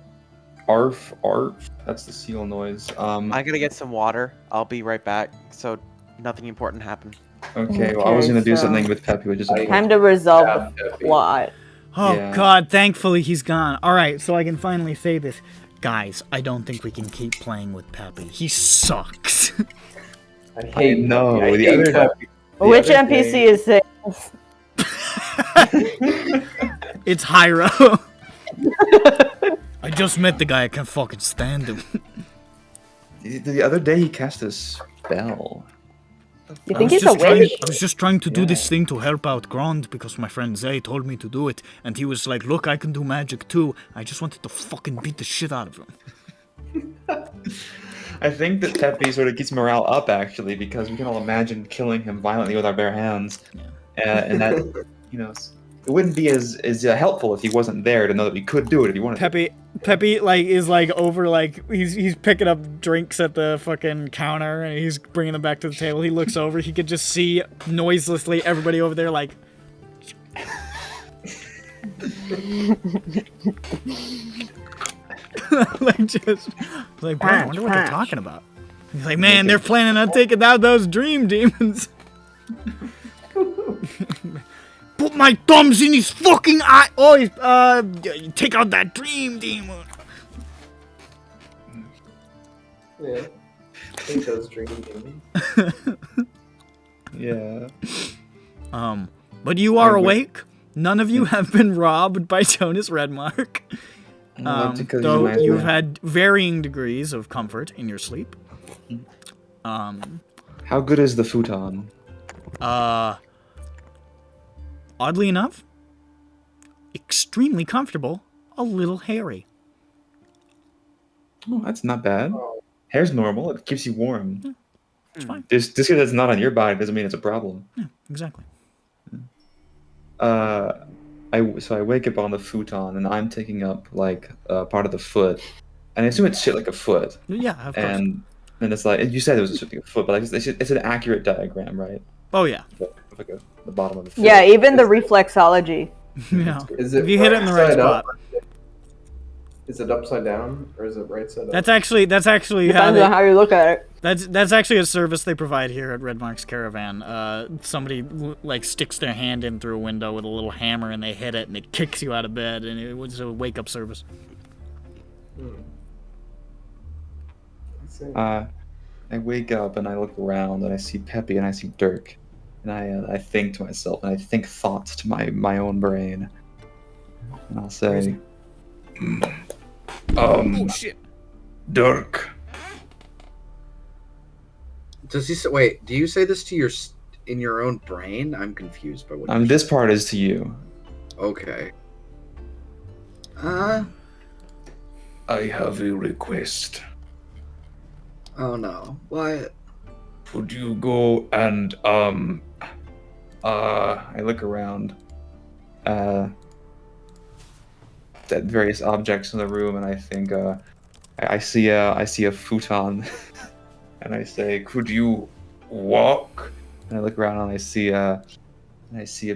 Arf, arf. That's the seal noise. I'm gonna get some water. I'll be right back. So nothing important happened. Okay, well, I was Okay, gonna do so- something with Peppy, which is Time to resolve Yeah, the Peppy. plot. Oh Yeah. God! Thankfully he's gone. All right, so I can finally say this, guys. I don't think we can keep playing with Peppy. He sucks. I hate know, Peppy. I the hate other- Peppy. Which other NPC day- is it? It's Hyro. I just met the guy. I can't fucking stand him. The other day he cast a spell. You think he's a witch? I was just trying to do this thing to help out Grond because my friend Zay told me to do it, and he was like, "Look, I can do magic too." I just wanted to fucking beat the shit out of him. I think that Peppy sort of keeps morale up, actually, because we can all imagine killing him violently with our bare hands. And that, you know, it wouldn't be as helpful if he wasn't there to know that we could do it if he wanted. Peppy is like over, like he's picking up drinks at the fucking counter and he's bringing them back to the table. He looks over, he could just see noiselessly everybody over there like. Like, bro, I wonder what they're talking about. He's like, man, they're planning on taking out those dream demons. Put my thumbs in his fucking eye. Oh, take out that dream demon. Yeah. Take those dream demons. Yeah. But you are awake. None of you have been robbed by Jonas Redmark. Though you've had varying degrees of comfort in your sleep. How good is the futon? Oddly enough, extremely comfortable, a little hairy. Oh, that's not bad. Hair's normal. It keeps you warm. Yeah, it's fine. Just because it's not on your body doesn't mean it's a problem. Yeah, exactly. I wake up on the futon and I'm taking up like part of the foot, and I assume it's shit like a foot. Yeah, of course. And it's like you said it was shit like a foot, but like it's an accurate diagram, right? Oh yeah. Like the bottom of the foot. Yeah, even the reflexology. Yeah. Is it If you hit it in the right upside spot. up? Is it upside down or is it right side up? That's actually how Depends on how you look at it. that's actually a service they provide here at Redmark's Caravan. Somebody like sticks their hand in through a window with a little hammer and they hit it and it kicks you out of bed, and it was a wake up service. I wake up and I look around and I see Peppy and I see Dirk, and I think to myself and I think thoughts to my own brain, and I'll say, Oh shit. Dirk. Does he say? Wait, do you say this to in your own brain? I'm confused by what. This part is to you. Okay. I have a request. Oh no. What? Would you go and I look around at various objects in the room and I think I see a futon and I say, could you walk? And I look around and I see a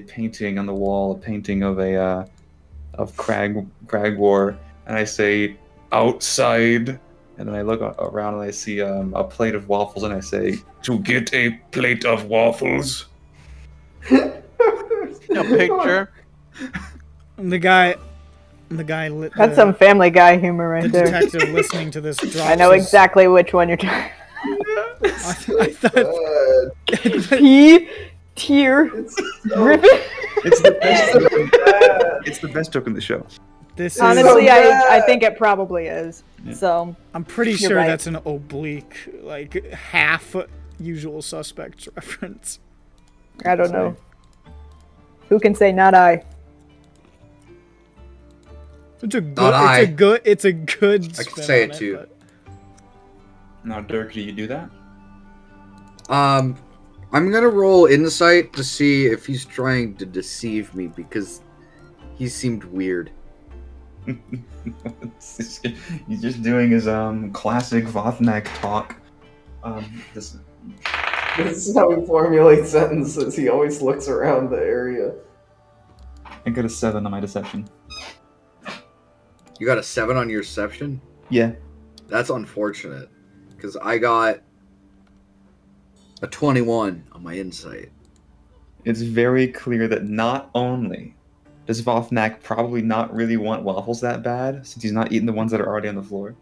painting on the wall, a painting of Cragwar, and I say, outside. And then I look around and I see a plate of waffles, and I say, to get a plate of waffles. A picture. The guy That's some Family Guy humor right the there. detective listening to this drops I know his- exactly which one you're talking. I thought P tier Griffin. It's the best. It's the best joke in the show. this is Honestly, I think it probably is. Yeah. So I'm pretty You're sure right. that's an oblique, like half Usual Suspects reference. I don't know. Who can say not I? It's a good. Not I. It's a good. I can spin say on it too. but- Now, Dirk, do you do that? I'm gonna roll insight to see if he's trying to deceive me because he seemed weird. He's just doing his classic Vothnak talk. This This is how he formulates sentences. He always looks around the area. I got a 7 on my deception. You got a 7 on your deception? Yeah. That's unfortunate because I got a 21 on my insight. It's very clear that not only does Vothnak probably not really want waffles that bad, since he's not eating the ones that are already on the floor.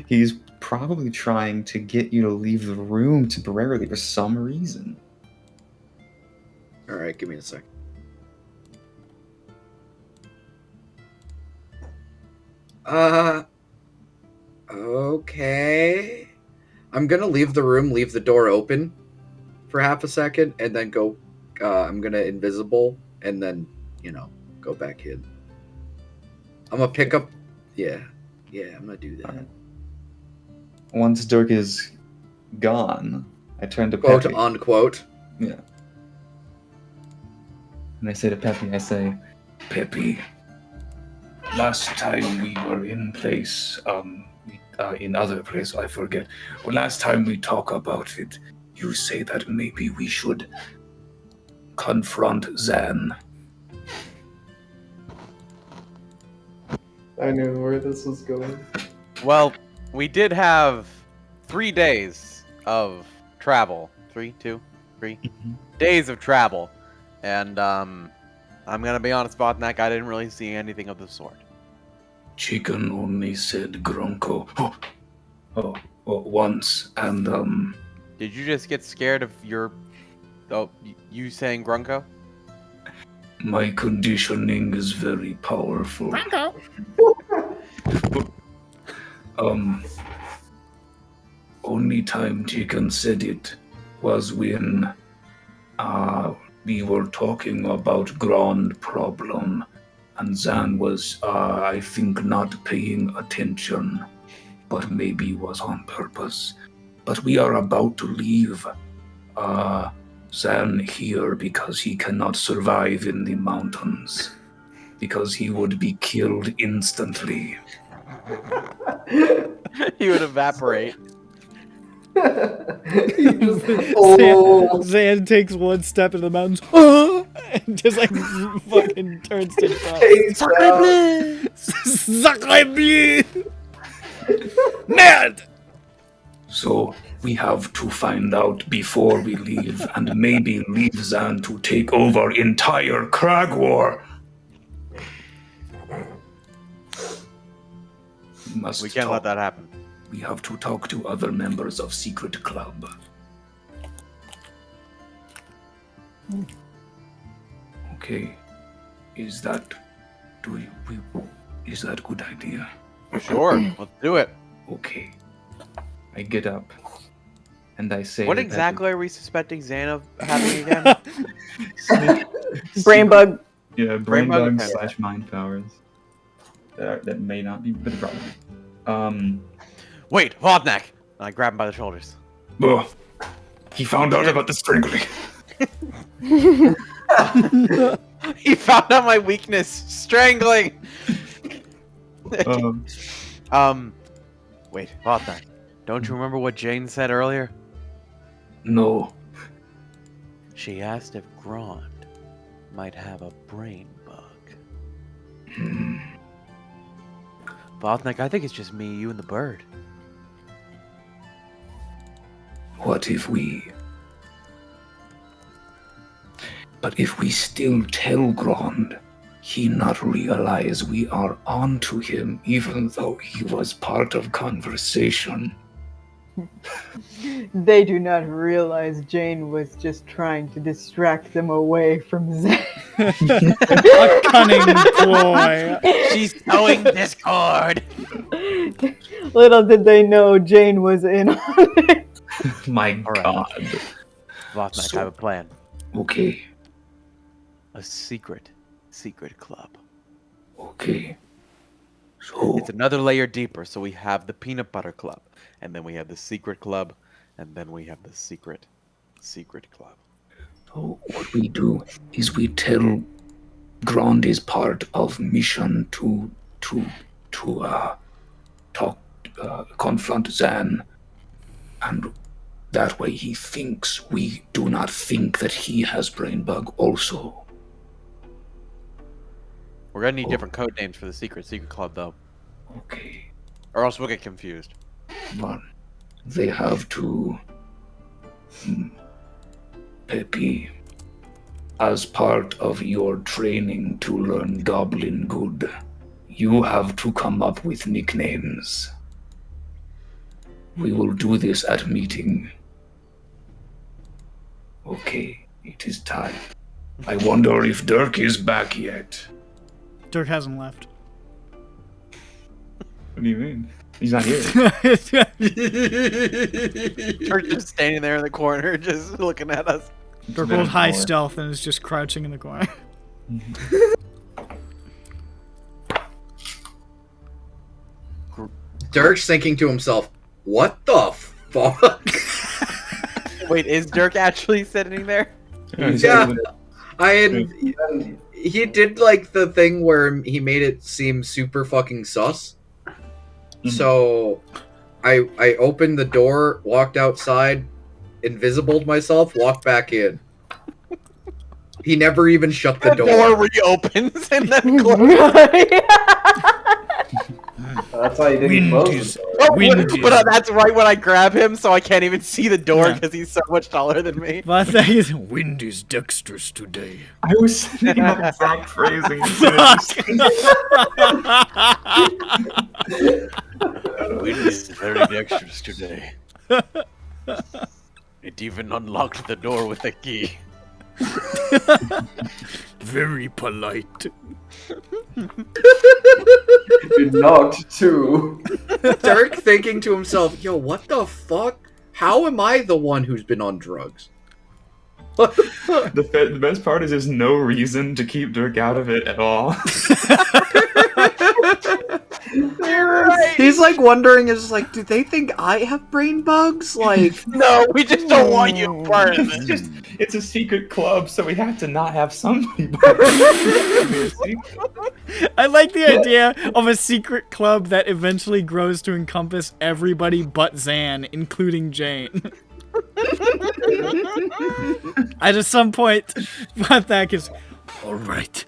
He's probably trying to get you to leave the room temporarily for some reason. All right, give me a sec. Okay. I'm gonna leave the room, leave the door open for half a second, and then go. I'm gonna invisible, and then go back in. I'm gonna pick up. Yeah, I'm gonna do that. Alright. Once Dirk is gone, I turn to Quote Peppy. unquote. Yeah. And I say to Peppy, Peppy, last time we were in place, in other place, I forget. Well, last time we talk about it, you say that maybe we should confront Zan. I knew where this was going. Well, we did have 3 days of travel. 3, 2, 3 days of travel. And, I'm gonna be honest about that, I didn't really see anything of the sort. Chicken only said Gronko. Once, and, Did you just get scared of your... Oh, you saying Grunko? my conditioning is very powerful. Only time Chicken said it was when we were talking about Grand Problem, and Zan was, I think, not paying attention, but maybe was on purpose. But we are about to leave Zan here because he cannot survive in the mountains, because he would be killed instantly. He would evaporate. Zan takes one step into the mountains and just like fucking turns to dust. Sacre bleu! Merde! So we have to find out before we leave, and maybe leave Zan to take over entire Cragwar. We can't let that happen. We have to talk to other members of Secret Club. Okay, is that is that a good idea? Sure, let's do it. Okay. I get up and I say, What exactly are we suspecting Zan of having again? Brain bug. Yeah, Brain brain bug? bug / mind powers. That may not be, but probably. Wait, Vodnak! I grab him by the shoulders. Oh, he found out about the strangling. He found out my weakness, strangling. Wait, Vodnak. Don't you remember what Jane said earlier? No. She asked if Grond might have a brain bug. Vodnak, I think it's just me, you, and the bird. What if we... But if we still tell Grond, he not realize we are onto him, even though he was part of conversation. They do not realize Jane was just trying to distract them away from Zan. A cunning ploy. She's sowing discord. Little did they know Jane was in on it. My right. God. Vodnak, I have a plan. Okay, A secret club. okay. So, It's another layer deeper, so we have the peanut butter club, and then we have the secret club, and then we have the secret club. so what we do is we tell Grond is part of mission to confront Zan, and that way he thinks we do not think that he has brain bug also. We're gonna need different code names for the secret club, though, Okay, or else we'll get confused. but they have to... Peppy, as part of your training to learn Goblin Good, you have to come up with nicknames. We will do this at meeting. Okay, it is time. I wonder if Dirk is back yet. Dirk hasn't left. What do you mean? He's not here. Dirk just standing there in the corner, just looking at us. Dirk rolled high stealth and is just crouching in the corner. Dirk's thinking to himself, what the fuck? Wait, is Dirk actually sitting there? Yeah. He did like the thing where he made it seem super fucking sus. So I opened the door, walked outside, invisibled myself, walked back in. He never even shut the door. Door reopens and then closes. That's why you didn't close it. But that's right when I grab him, so I can't even see the door because he's so much taller than me. But the thing is, wind is dexterous today. I was thinking that exact phrasing. Wind is very dexterous today. It even unlocked the door with a key. Very polite. You knocked too. Dirk thinking to himself, yo, what the fuck? How am I the one who's been on drugs? The best part is there's no reason to keep Dirk out of it at all. He's like wondering, is like, do they think I have brain bugs? Like, No, we just don't want you part of it. It's a secret club, so we have to not have somebody. I like the idea of a secret club that eventually grows to encompass everybody but Zan, including Jane. At some point, Pathak is, alright,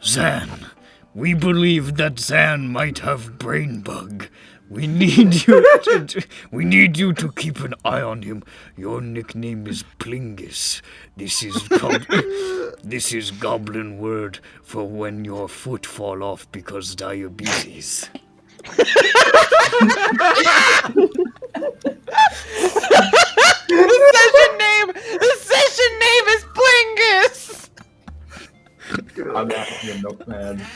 Zan, we believe that Zan might have brain bug. We need you to keep an eye on him. Your nickname is Plingus. This is goblin word for when your foot fall off because diabetes. The session name is Plingus! I'm not a notepad.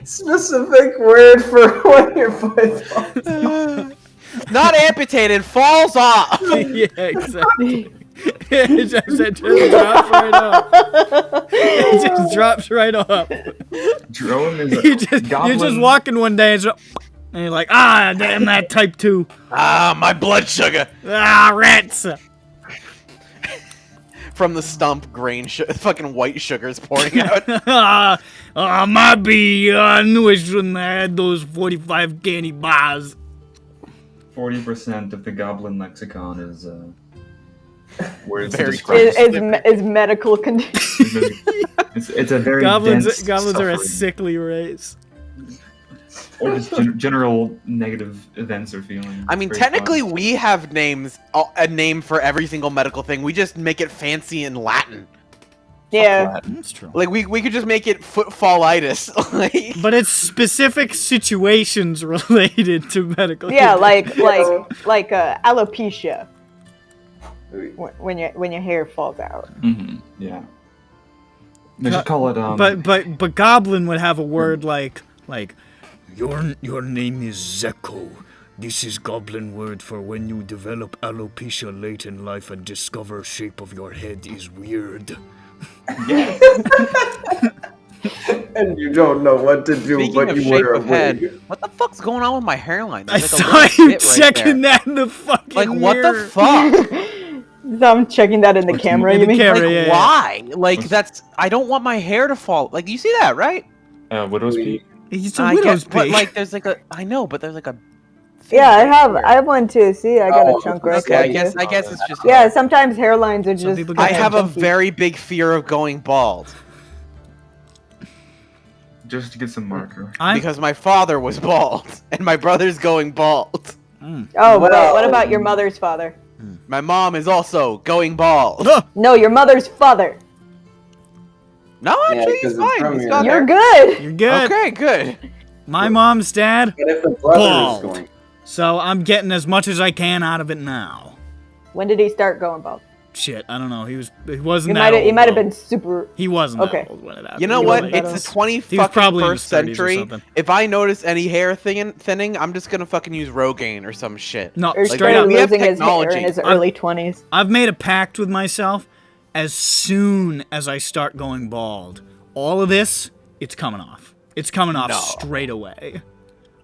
Specific word for when your foot falls. Not amputated, falls off! Yeah, exactly. It just drops right off. It just drops right off. Drone is a You're just goblin. walking one day and you're like, ah, damn that type 2. Ah, my blood sugar! Ah, rats. From the stump, fucking white sugar's pouring out. Might be, I knew I shouldn't have had those 45 candy bars. 40% of the goblin lexicon is words Very to describe. Is medical condition. It's a very Goblins dense are a suffering. sickly race. Or just general negative events or feelings. I mean, Very technically, fun. we have names, a name for every single medical thing. We just make it fancy in Latin. Yeah. That's true. Like, we could just make it footfallitis. Like, But it's specific situations related to medical. Yeah, conditions. like alopecia. When your hair falls out. Mm-hmm. Yeah. They should call it But Goblin would have a word like your name is Zeko. This is Goblin word for when you develop alopecia late in life and discover shape of your head is weird. And you don't know what to do, speaking but of you shape wear a of head, wig. what the fuck's going on with my hairline? I There's like a saw little you bit right checking there. that in the fucking Like, what mirror. the fuck? So I'm checking that in the What's camera, in you the mean? camera? Like, yeah, yeah. why? Like, I don't want my hair to fall. Like, you see that, right? Widow's Peak. It's a I widow's guess, but peak. like, there's like a, I know, but there's like a. Yeah, I right have here. I have one too. See, I got Oh, a chunk right Okay, I there. guess it's just. Yeah, sometimes hairlines are Some just. people I get have a chunky. very big fear of going bald Just to get some marker. because my father was bald and my brother's going bald. Oh, Well- but what about your mother's father? My mom is also going bald. No, your mother's father. No, Yeah, actually, 'cause he's it's fine. from He's your- got You're hair. good. You're good. Okay, good. My mom's dad, But if the brother Bald. is going, so I'm getting as much as I can out of it now. When did he start going bald? Shit, I don't know. He wasn't You that might have. old. You might have though. been super. He wasn't Okay. that old when it happened. You know He what? wasn't that It's old. the 20 He was probably in first his 30s or century. something. If I notice any hair thinning, I'm just gonna fucking use Rogaine or some shit. No, Or straight started up. we have losing his hair technology. in his early 20s. I've made a pact with myself. As soon as I start going bald, all of this, it's coming off. It's coming off No. straight away.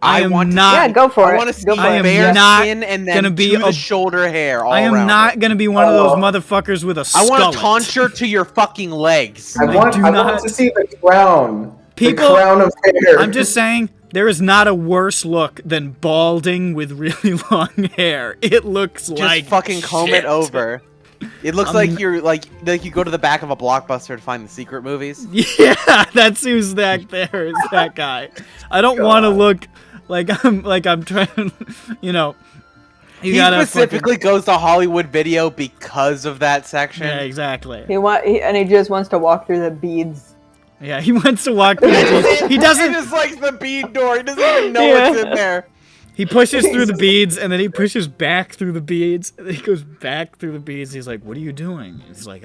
I am want to not. Yeah, go for I it. want to see Go for I it. am bare not skin and gonna then be to the a- shoulder hair all I am around not it. gonna be one of those Oh. motherfuckers with a I skullet. want to tonsure to your fucking legs. I want not- to see the crown. People- the crown of hair. I'm just saying, there is not a worse look than balding with really long hair. It looks Just like fucking comb shit. it over. It looks like you're like you go to the back of a Blockbuster to find the secret movies. Yeah, that's who's that there is that guy. I don't want to look like I'm trying, you know. You He gotta specifically goes to Hollywood Video because of that section. Yeah, exactly. He just wants to walk through the beads. Yeah, he wants to walk through the beads. He He doesn't. just likes the bead door. He doesn't even know Yeah. what's in there. He pushes through the beads, and then he pushes back through the beads. And then he goes back through the beads. He's like, "What are you doing?" He's like,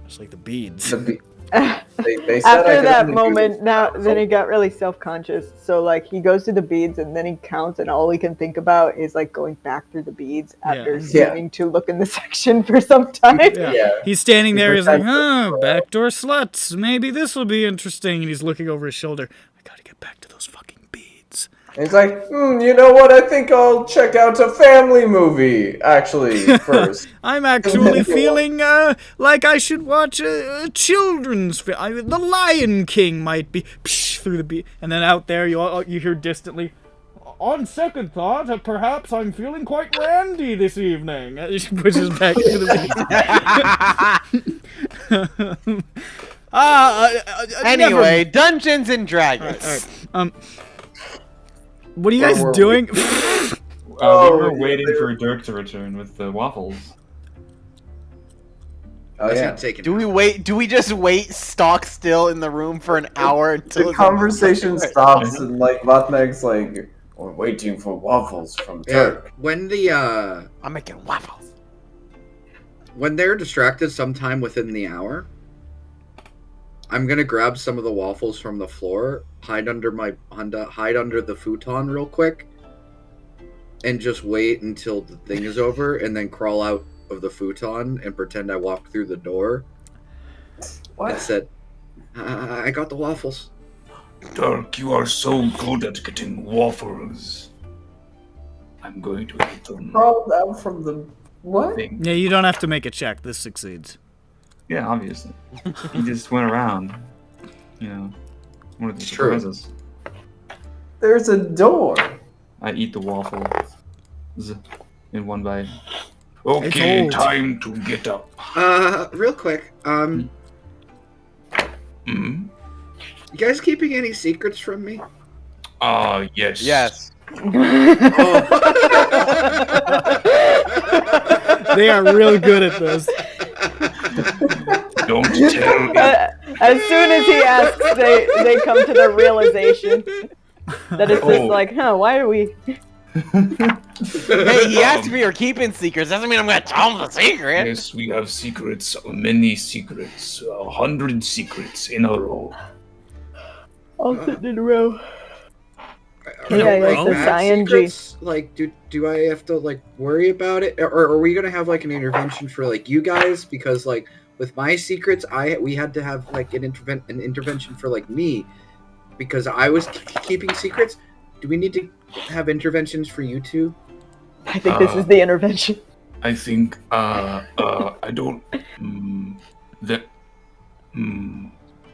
It's like the beads. They said I After could that only do moment, this. then he got really self-conscious. So like he goes through the beads and then he counts, and all he can think about is like going back through the beads after Yeah. seeming to look in the section for some time. Yeah. He's standing there. He's like, pretends "Huh, backdoor sluts. Maybe this will be interesting." And he's looking over his shoulder. I gotta get back to those fucking beads. He's like, you know what? I think I'll check out a family movie actually first. I'm actually feeling like I should watch a children's film. The Lion King might be through the beat, and then out there you hear distantly. On second thought, perhaps I'm feeling quite randy this evening. She pushes back to the beat. Anyway, Dungeons and Dragons. All right. What are you guys were we? doing? We Oh, were yeah, waiting they- for Dirk to return with the waffles. Oh That's yeah. not taking. Do we wait? Do we just wait stock still in the room for an hour until The conversation stops and like Vatnek's like, we're waiting for waffles from Yeah, Turk. when the I'm making waffles. when they're distracted sometime within the hour, I'm gonna grab some of the waffles from the floor, hide under the futon real quick, and just wait until the thing is over, and then crawl out of the futon and pretend I walked through the door. I What? said, I got the waffles. Dirk, you are so good at getting waffles. I'm going to eat them. Crawled out from the what? Thing. Yeah, you don't have to make a check. This succeeds. Yeah, obviously. He just went around. You know, one of the True. surprises. There's a door. I eat the waffle in one bite. Okay, old. time to get up. Real quick, Hmm? you guys keeping any secrets from me? Yes. Yes. They are real good at this. Don't tell me. As soon as he asks, they come to the realization that it's just Oh. like, why are we? Hey, he asked if we were keeping secrets. Doesn't mean I'm gonna tell him the secret. Yes, we have secrets, many secrets, 100 secrets in a row. All sitting in a row. Are Yeah, there, like the bad Cyan G. secrets? Like, do I have to like worry about it, or are we gonna have like an intervention for like you guys? Because like with my secrets, we had to have like an intervention for like me, because I was keeping secrets. Do we need to have interventions for you two? I think this is the intervention. I think, I don't,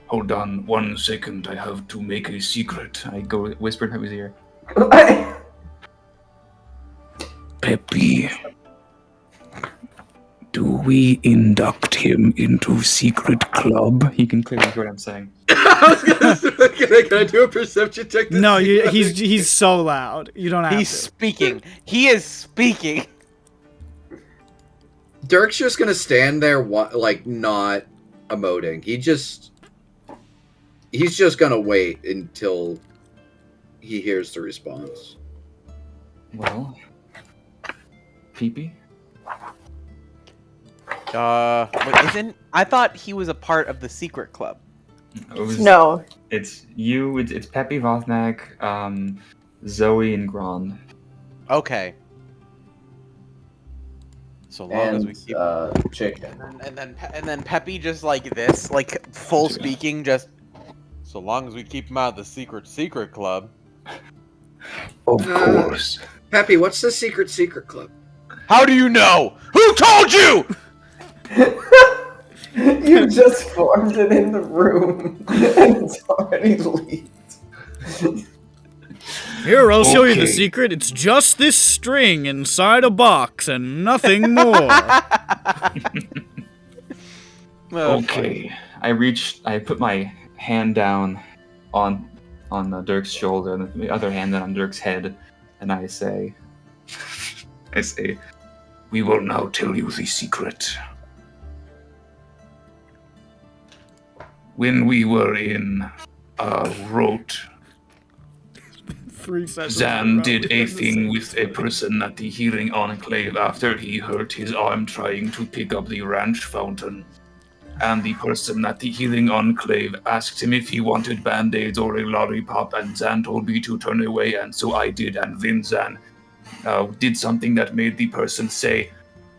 hold on 1 second, I have to make a secret. I go whisper in his ear. Peppy, do we induct him into secret club? He can clearly hear what I'm saying. I was can I do a perception check? to No, see what- he's so loud. You don't have He's to. speaking. He is speaking. Dirk's just gonna stand there, like not emoting. He's just gonna wait until he hears the response. Well, Peepee? But isn't I thought he was a part of the secret club. No. It's you, it's Peppy, Vothnak, Zoe, and Gron. Okay. So long as we And keep. chicken. And then Peppy just like this, like full speaking, just. So long as we keep him out of the secret club. Of course. Peppy, what's the secret club? How do you know? Who told you? You just formed it in the room, and it's already leaked. Here, I'll show you the Okay. secret. It's just this string inside a box and nothing more. Okay. I put my hand down on Dirk's shoulder and the other hand on Dirk's head, and I say, we will now tell you the secret. When we were in Rote, 3 seconds. Zan did a thing with a person at the Healing Enclave after he hurt his arm trying to pick up the ranch fountain. And the person at the Healing Enclave asked him if he wanted band-aids or a lollipop, and Zan told me to turn away, and so I did, and then Zan did something that made the person say,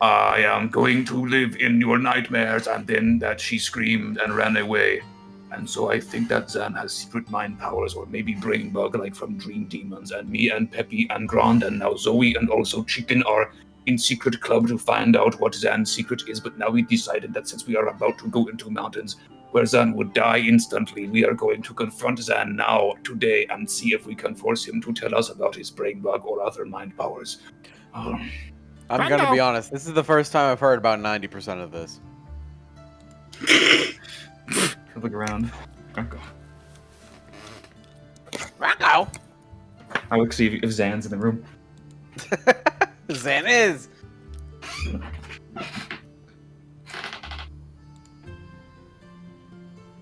I am going to live in your nightmares, and then that she screamed and ran away. And so I think that Zan has secret mind powers, or maybe brain bug like from Dream Demons, and me and Peppy and Grand and now Zoe and also Chicken are in secret club to find out what Zan's secret is, but now we decided that since we are about to go into mountains where Zan would die instantly, we are going to confront Zan now, today, and see if we can force him to tell us about his brain bug or other mind powers. I'm gonna be honest, this is the first time I've heard about 90% of this. Look around. Rocco. Rocco! I look see if Zan's in the room. Zan is!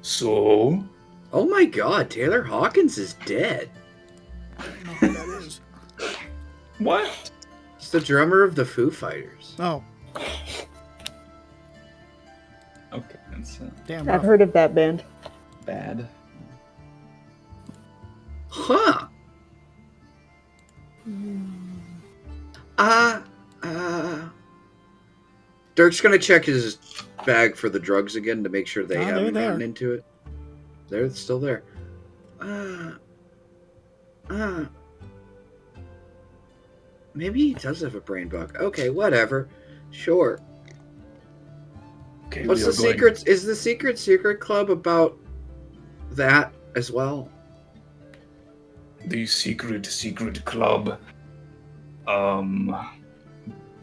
So? Oh my god, Taylor Hawkins is dead. I don't know who that is. What? He's the drummer of the Foo Fighters. Oh, Okay, that's damn. I've rough. heard of that band. bad. Huh. Dirk's gonna check his bag for the drugs again to make sure they Oh, they're haven't there. gotten into it. They're still there. Maybe he does have a brain bug. Okay, whatever. Sure. Okay, What's we the are going- secret? Is the secret club about that as well? The secret club.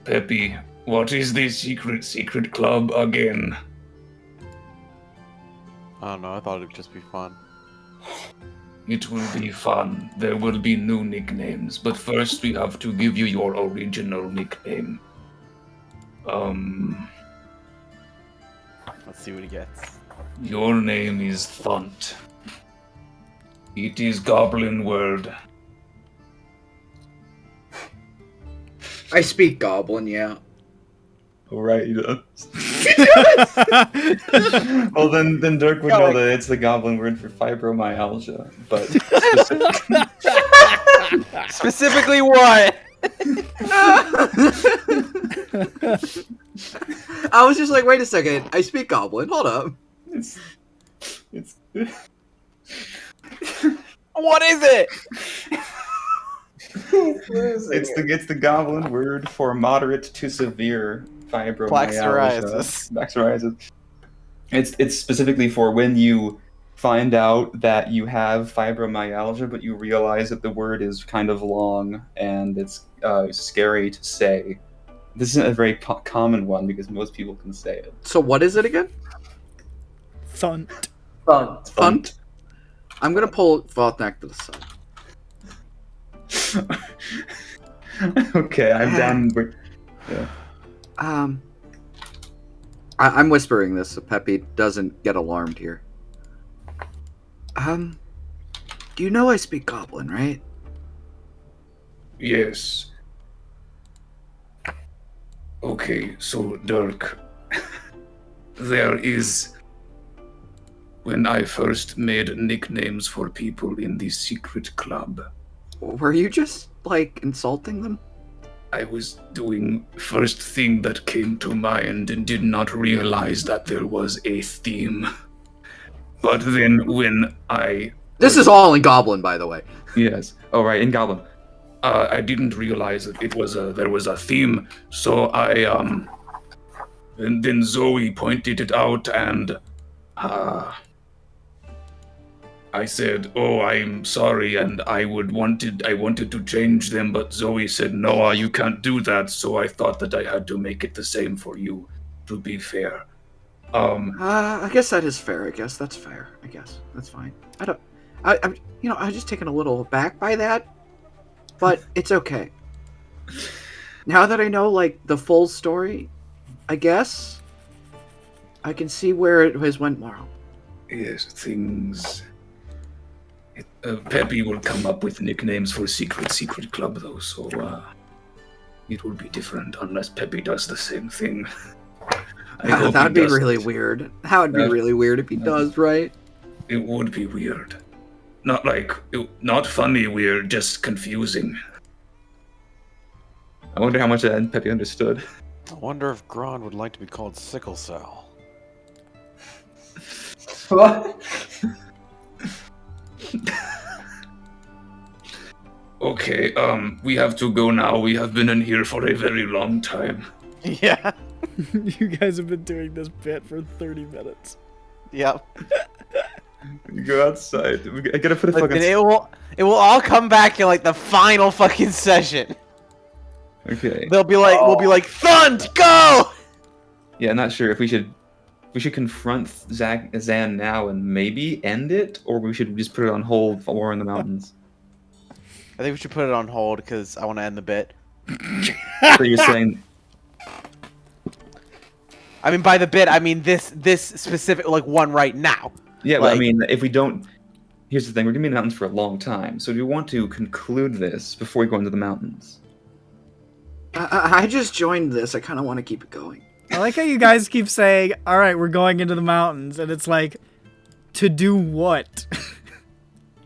Peppy, what is the secret club again? I don't know, I thought it'd just be fun. It will be fun. There will be new nicknames, but first we have to give you your original nickname. Let's see what he gets. Your name is Thunt. It is goblin word. I speak Goblin, yeah. All right, he does. Well, then Dirk would know that it's the goblin word for fibromyalgia, but Specifically what? I was just like, wait a second. I speak Goblin. Hold up. it's What is it? it's the goblin word for moderate to severe fibromyalgia. Psoriasis. It's specifically for when you find out that you have fibromyalgia, but you realize that the word is kind of long and it's scary to say. This isn't a very common one because most people can say it. So what is it again? Thunt. Thunt. I'm gonna pull Vaultnack to the side. Okay, I'm down. Yeah. I'm whispering this so Peppy doesn't get alarmed here. Do you know I speak Goblin, right? Yes. Okay, so Dirk, there is... When I first made nicknames for people in the secret club, Were you just, like, insulting them? I was doing first thing that came to mind and did not realize that there was a theme. But then when I... This is all in Goblin, by the way. Yes. Oh, right, in Goblin. I didn't realize that there was a theme, so and then Zoe pointed it out, and I said, "Oh, I'm sorry," and I wanted to change them, but Zoe said, "No, you can't do that." So I thought that I had to make it the same for you, to be fair. I guess that is fair. I guess that's fair. I guess that's fine. I'm just taken a little aback by that, but it's okay. Now that I know like the full story, I guess I can see where it has went wrong. Yes, things. Peppy will come up with nicknames for secret club, though, so it will be different unless Peppy does the same thing. That'd be really weird. That would be really weird if he does, right? It would be weird. Not funny weird, just confusing. I wonder how much of that Peppy understood. I wonder if Gron would like to be called Sickle Cell. What? Okay, we have to go now. We have been in here for a very long time. Yeah. You guys have been doing this bit for 30 minutes. Yep. Go outside. I gotta put a fucking... It will all come back in like the final fucking session. Okay. We'll be like, Thund, go! Yeah, I'm not sure if we should confront Zan now and maybe end it, or we should just put it on hold for War in the Mountains. I think we should put it on hold because I want to end the bit. So you're saying... I mean, by the bit, I mean this specific one right now. Yeah, but I mean, if we don't... Here's the thing, we're going to be in the mountains for a long time, so do we want to conclude this before we go into the mountains? I just joined this. I kind of want to keep it going. I like how you guys keep saying, all right, we're going into the mountains, and it's like, to do what?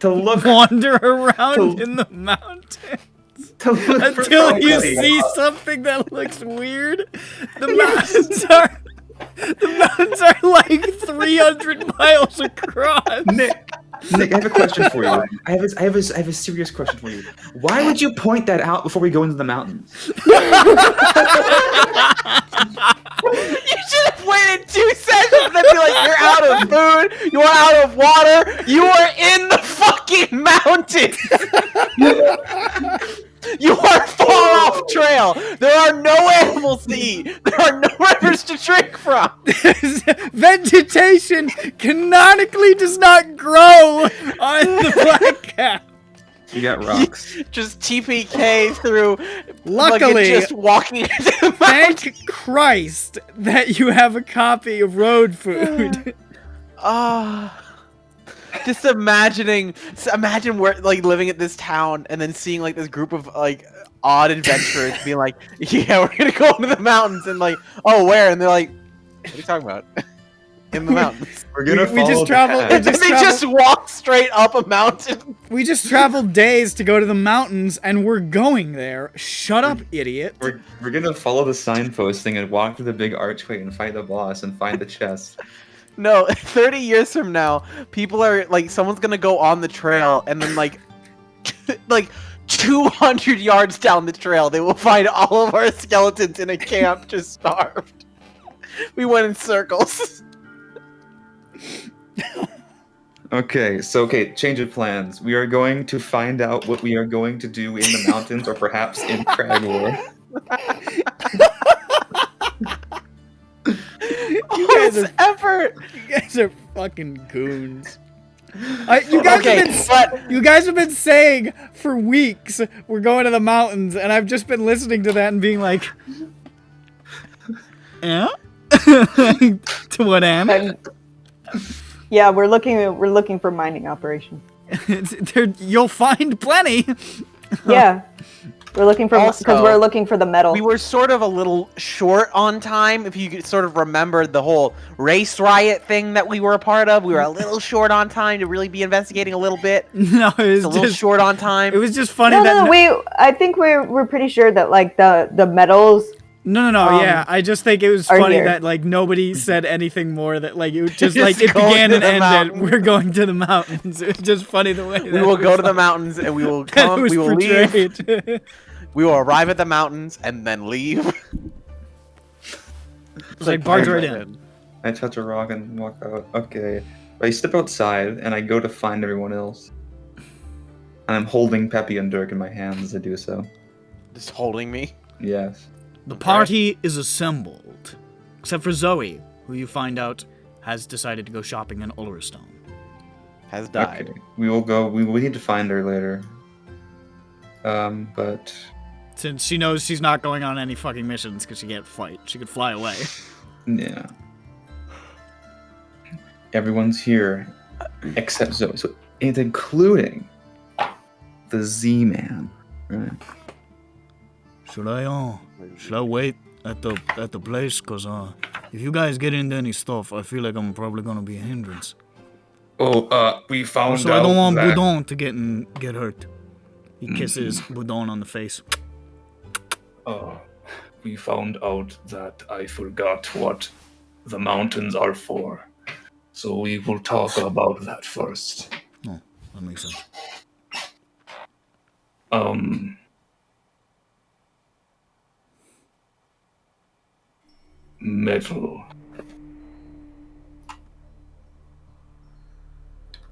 To look... Wander around in the mountains? Until you see something that looks weird? The mountains are like 300 miles across. Nick, I have a question for you. I have a serious question for you. Why would you point that out before we go into the mountains? You should have waited 2 sessions and then be like, you're out of food, you're out of water, you are in the fucking mountains! You are far off trail! There are no animals to eat! There are no rivers to drink from! Vegetation canonically does not grow on the Black Cap. You got rocks. Just TPK through. Luckily, just walking into the thank mountains. Christ that you have a copy of Road Food. Just imagine we're like living at this town and then seeing like this group of like odd adventurers being like, yeah, we're gonna go into the mountains, and like, oh, where? And they're like, what are you talking about? In the mountains. We're gonna we just traveled. And they just walk straight up a mountain. We just traveled days to go to the mountains, and we're going there. Shut up, idiot. We're gonna follow the signpost thing and walk through the big archway and fight the boss and find the chest. No, 30 years from now, people are like, someone's gonna go on the trail, and then like 200 yards down the trail, they will find all of our skeletons in a camp just starved. We went in circles. Okay, change of plans. We are going to find out what we are going to do in the mountains, or perhaps in Cragwar. You guys are fucking goons. You guys have been saying for weeks we're going to the mountains, and I've just been listening to that and being like, yeah. To what end? Yeah, we're looking for mining operations. You'll find plenty. Yeah, we're looking for because we're looking for the metal. We were sort of a little short on time. If you could sort of remember the whole race riot thing that we were a part of, we were a little short on time to really be investigating a little bit. No, it was a little short on time. It was just funny I think we're pretty sure that like the metals No, yeah. I just think it was are funny here. that, like, nobody said anything more that, like, it was just, like, Just it going began to and the ended. mountain. We're going to the mountains. It was just funny the way We that will it go was, to the like, mountains and we will that come. it was We will leave. portrayed. We will arrive at the mountains and then leave. It's like barge right in. I touch a rock and walk out. Okay. I step outside and I go to find everyone else. And I'm holding Peppy and Dirk in my hands as I do so. Just holding me. Yes. The party is assembled, except for Zoe, who you find out has decided to go shopping in Ulverstone. Has died. Okay. We will go. We need to find her later. But Since she knows she's not going on any fucking missions because she can't fight. She could fly away. yeah. Everyone's here except Zoe. So it's including the Z-Man. Right. Should I wait at the place? Cause if you guys get into any stuff, I feel like I'm probably gonna be a hindrance. Oh, we found Also, out I don't want that... Boudon to get hurt. He kisses Boudon on the face. We found out that I forgot what the mountains are for. So we will talk about that first. Oh, that makes sense. Metal.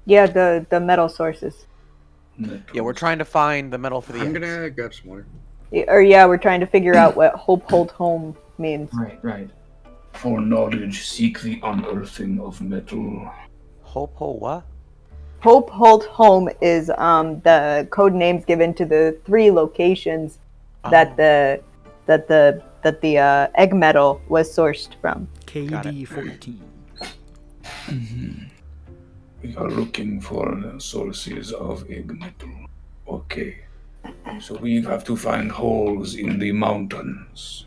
Yeah, the metal sources. Metal. Yeah, we're trying to find the metal for the I'm eggs. gonna grab some water. Or yeah, we're trying to figure out what Hope Hold Home means. Right. For knowledge, seek the unearthing of metal. Hope what? Hope Hold Home is the code names given to the 3 locations that the egg metal was sourced from. KD 14. We are looking for sources of egg metal. Okay. So we have to find holes in the mountains.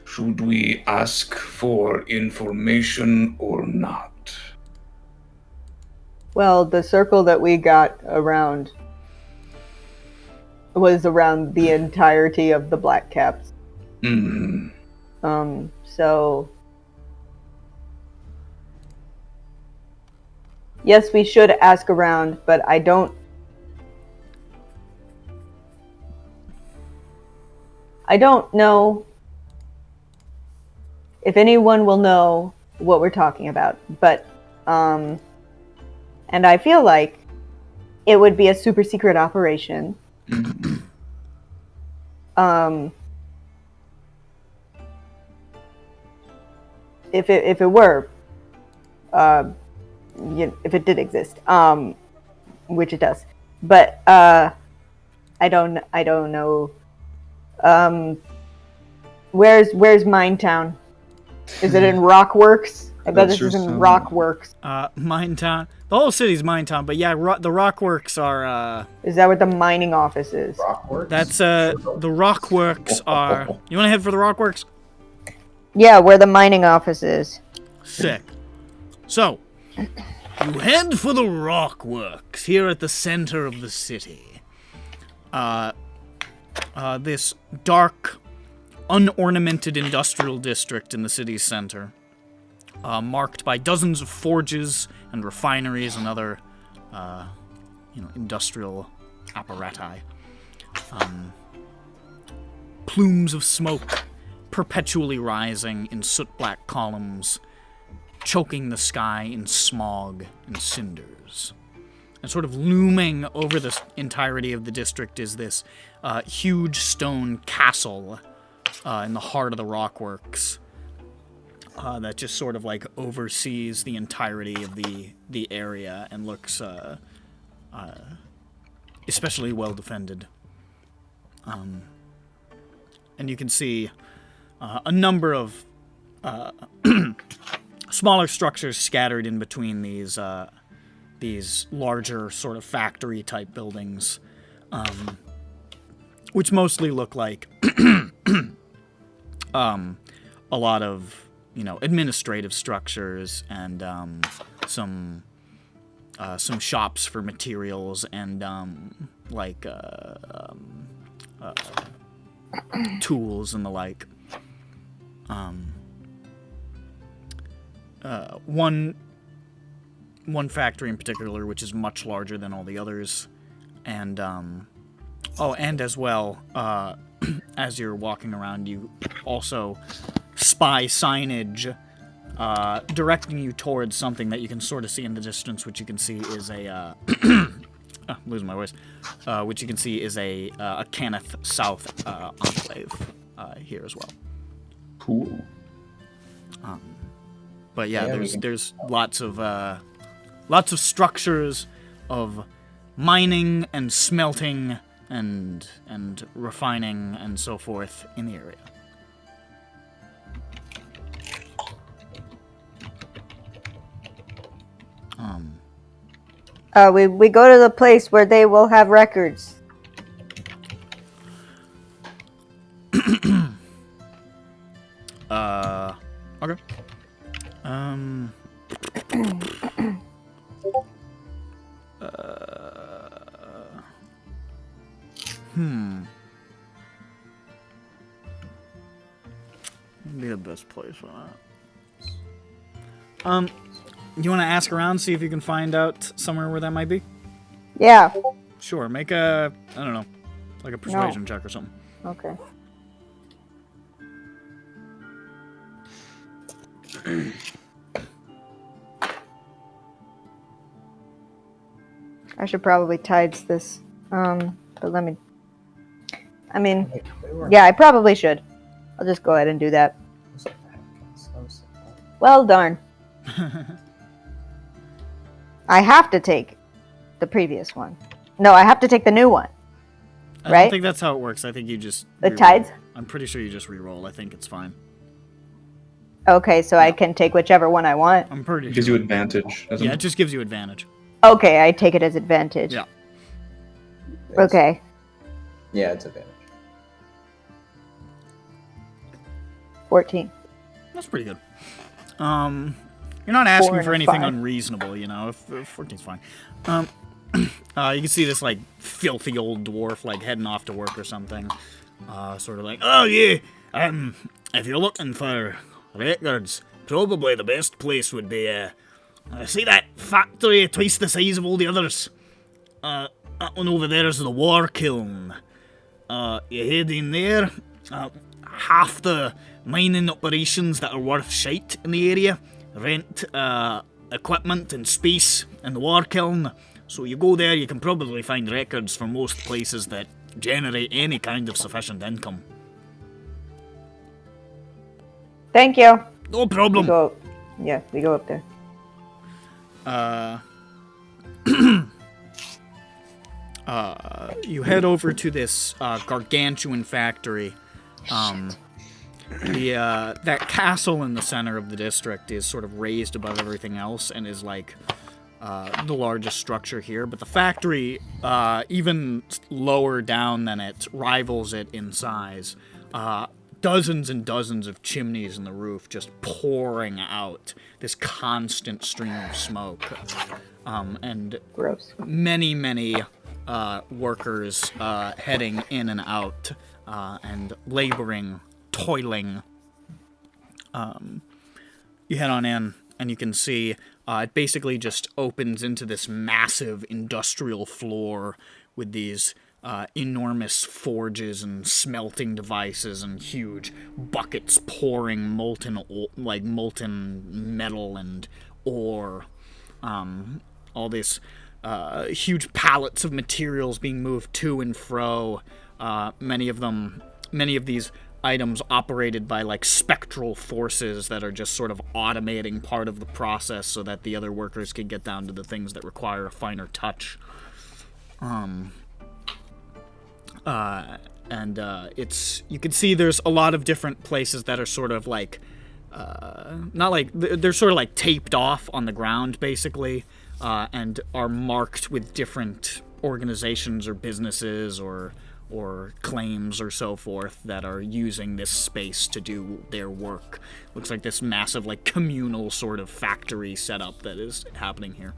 Should we ask for information or not? Well, the circle that we got around was around the entirety of the Black Caps. So yes, we should ask around, but I don't know if anyone will know what we're talking about. But and I feel like it would be a super secret operation. If it were, if it did exist, which it does, but I don't know. Where's Minetown? Is it in Rockworks? I bet this is in Rockworks. Minetown. The whole city's Minetown, but yeah, the Rockworks are. Is that what the mining office is? Rockworks? That's the Rockworks are. You want to head for the Rockworks? Yeah, where the mining office is. Sick. So, you head for the Rockworks here at the center of the city. This dark, unornamented industrial district in the city's center, marked by dozens of forges and refineries and other, industrial apparati. Plumes of smoke perpetually rising in soot-black columns, choking the sky in smog and cinders. And sort of looming over the entirety of the district is this huge stone castle in the heart of the Rockworks that just sort of like oversees the entirety of the area and looks especially well defended. And you can see a number of smaller structures scattered in between these larger sort of factory-type buildings, which mostly look like a lot of, administrative structures and some some shops for materials and tools and the like. One factory in particular, which is much larger than all the others, and and as well, as you're walking around, you also spy signage directing you towards something that you can sort of see in the distance, which you can see is a losing my voice, which you can see is a Cannith South enclave here as well. Cool. But yeah, Yeah, there's lots of structures of mining and smelting and refining and so forth in the area. We go to the place where they will have records. Okay. What'd be the best place for that? You want to ask around, see if you can find out somewhere where that might be? Yeah. Sure, make a, I don't know, like a persuasion check or something. Okay. I should probably tides this. But let me. I mean, yeah, I probably should. I'll just go ahead and do that. Well, darn. I have to take the previous one. No, I have to take the new one. I Right? don't think that's how it works. I think you just The re-roll. tides? I'm pretty sure you just re-roll. I think it's fine. Okay, so I can take whichever one I want. I'm pretty It gives sure. you advantage, doesn't Yeah, it it? just gives you advantage. Okay, I take it as advantage. Yeah. Okay. Yeah, it's advantage. 14. That's pretty good. You're not asking 4 for and anything 5. unreasonable, you know. If 14's fine. You can see this like filthy old dwarf like heading off to work or something. Sort of like, oh yeah. If you're looking for records, probably the best place would be see that factory twice the size of all the others. That one over there is the war kiln. You head in there. Half the mining operations that are worth shite in the area rent equipment and space in the war kiln. So you go there, you can probably find records for most places that generate any kind of sufficient income. Thank you. No We problem. go. Yeah, we go up there. You head over to this gargantuan factory. That castle in the center of the district is sort of raised above everything else and is like the largest structure here. But the factory, even lower down than it, rivals it in size. Dozens and dozens of chimneys in the roof just pouring out this constant stream of smoke. And Gross. many workers heading in and out and laboring, toiling. You head on in and you can see it basically just opens into this massive industrial floor with these enormous forges and smelting devices and huge buckets pouring molten metal and ore. All these huge pallets of materials being moved to and fro. Many of these items operated by like spectral forces that are just sort of automating part of the process so that the other workers can get down to the things that require a finer touch. It's you can see there's a lot of different places that are sort of like not like they're sort of like taped off on the ground basically, and are marked with different organizations or businesses or claims or so forth that are using this space to do their work. Looks like this massive like communal sort of factory setup that is happening here.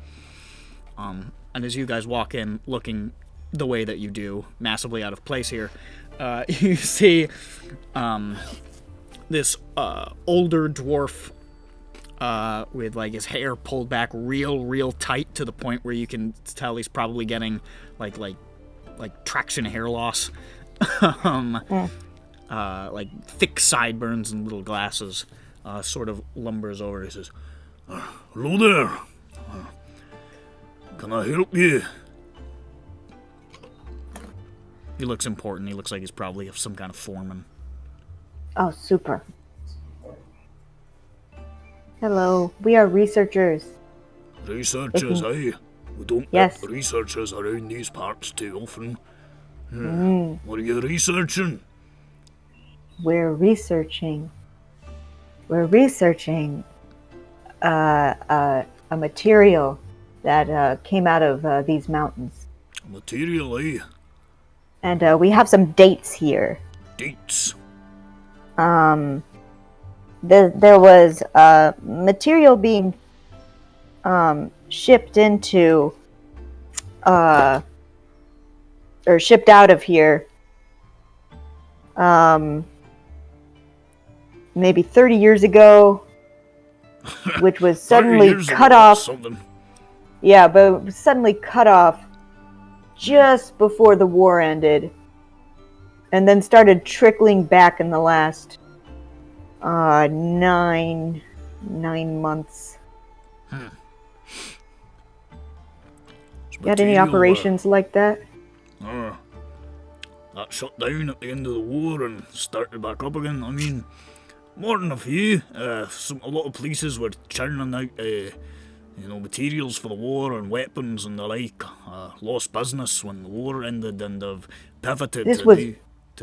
And as you guys walk in, looking the way that you do, massively out of place here, you see this older dwarf with like his hair pulled back real tight to the point where you can tell he's probably getting like traction hair loss. Like thick sideburns and little glasses, sort of lumbers over. He says, "Hello there. Can I help you?" He looks important. He looks like he's probably some kind of foreman. Oh, super. Hello, we are researchers. Researchers, eh? We don't Yes. get researchers around these parts too often. What are you researching? We're researching a material that came out of these mountains. Material, eh? And we have some dates here. Dates. There was material being shipped into or shipped out of here maybe 30 years ago, which was suddenly cut off. Something. Yeah, but it was suddenly cut off just before the war ended, and then started trickling back in the last 9 months. Got any operations like that? That shut down at the end of the war and started back up again. I mean, more than a few. A lot of places were churning out, materials for the war and weapons and the like. Lost business when the war ended and have pivoted This to was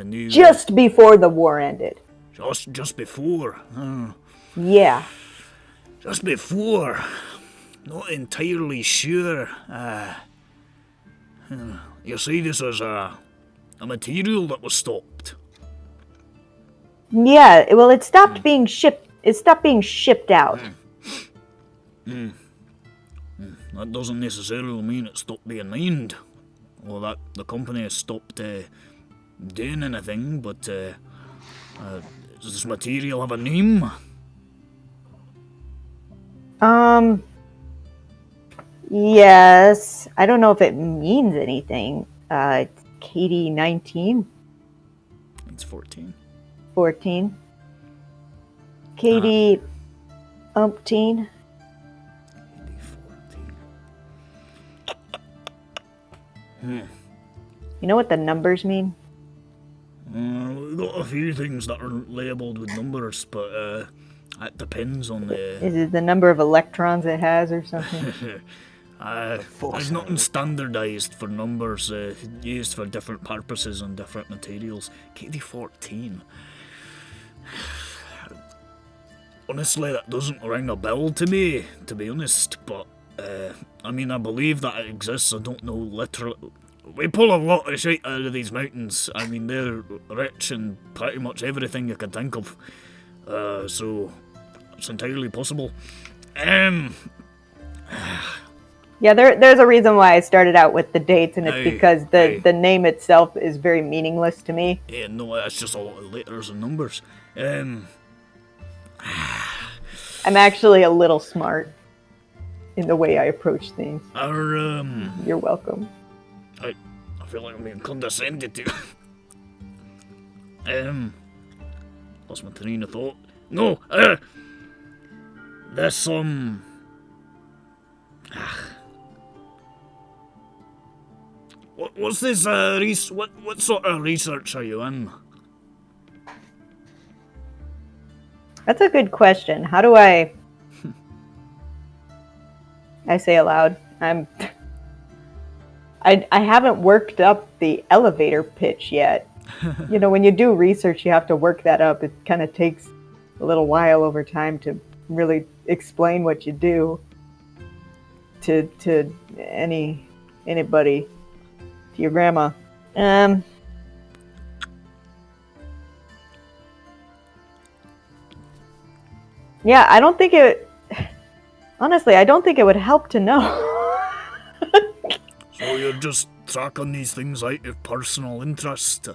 new. Just before the war ended. Just before. Yeah. Just before. Not entirely sure. You see, this is a material that was stopped. Yeah, well, it stopped being shipped. It stopped being shipped out. That doesn't necessarily mean it stopped being mined, or that the company has stopped doing anything, but does this material have a name? Yes. I don't know if it means anything. It's KD-19. It's 14. 14. KD-umpteen. You know what the numbers mean? We've got a few things that are labelled with numbers, but that depends on the... Is it the number of electrons it has or something? There's nothing standardised for numbers used for different purposes on different materials. KD-14. Honestly, that doesn't ring a bell to me, to be honest, but I believe that it exists. I don't know literally. We pull a lot of shit out of these mountains. I mean, they're rich in pretty much everything you can think of. So it's entirely possible. Yeah, there's a reason why I started out with the dates, and it's because the name itself is very meaningless to me. Yeah, no, it's just a lot of letters and numbers. I'm actually a little smart in the way I approach things. You're welcome. I feel like I'm being condescended to. Lost my train of thought. No, this, what's this, what sort of research are you in? That's a good question. How do I say aloud? I haven't worked up the elevator pitch yet. You know, when you do research, you have to work that up. It kind of takes a little while over time to really explain what you do to anybody, to your grandma. Yeah, I don't think it. Honestly, I don't think it would help to know. So you're just tracking these things out of personal interest?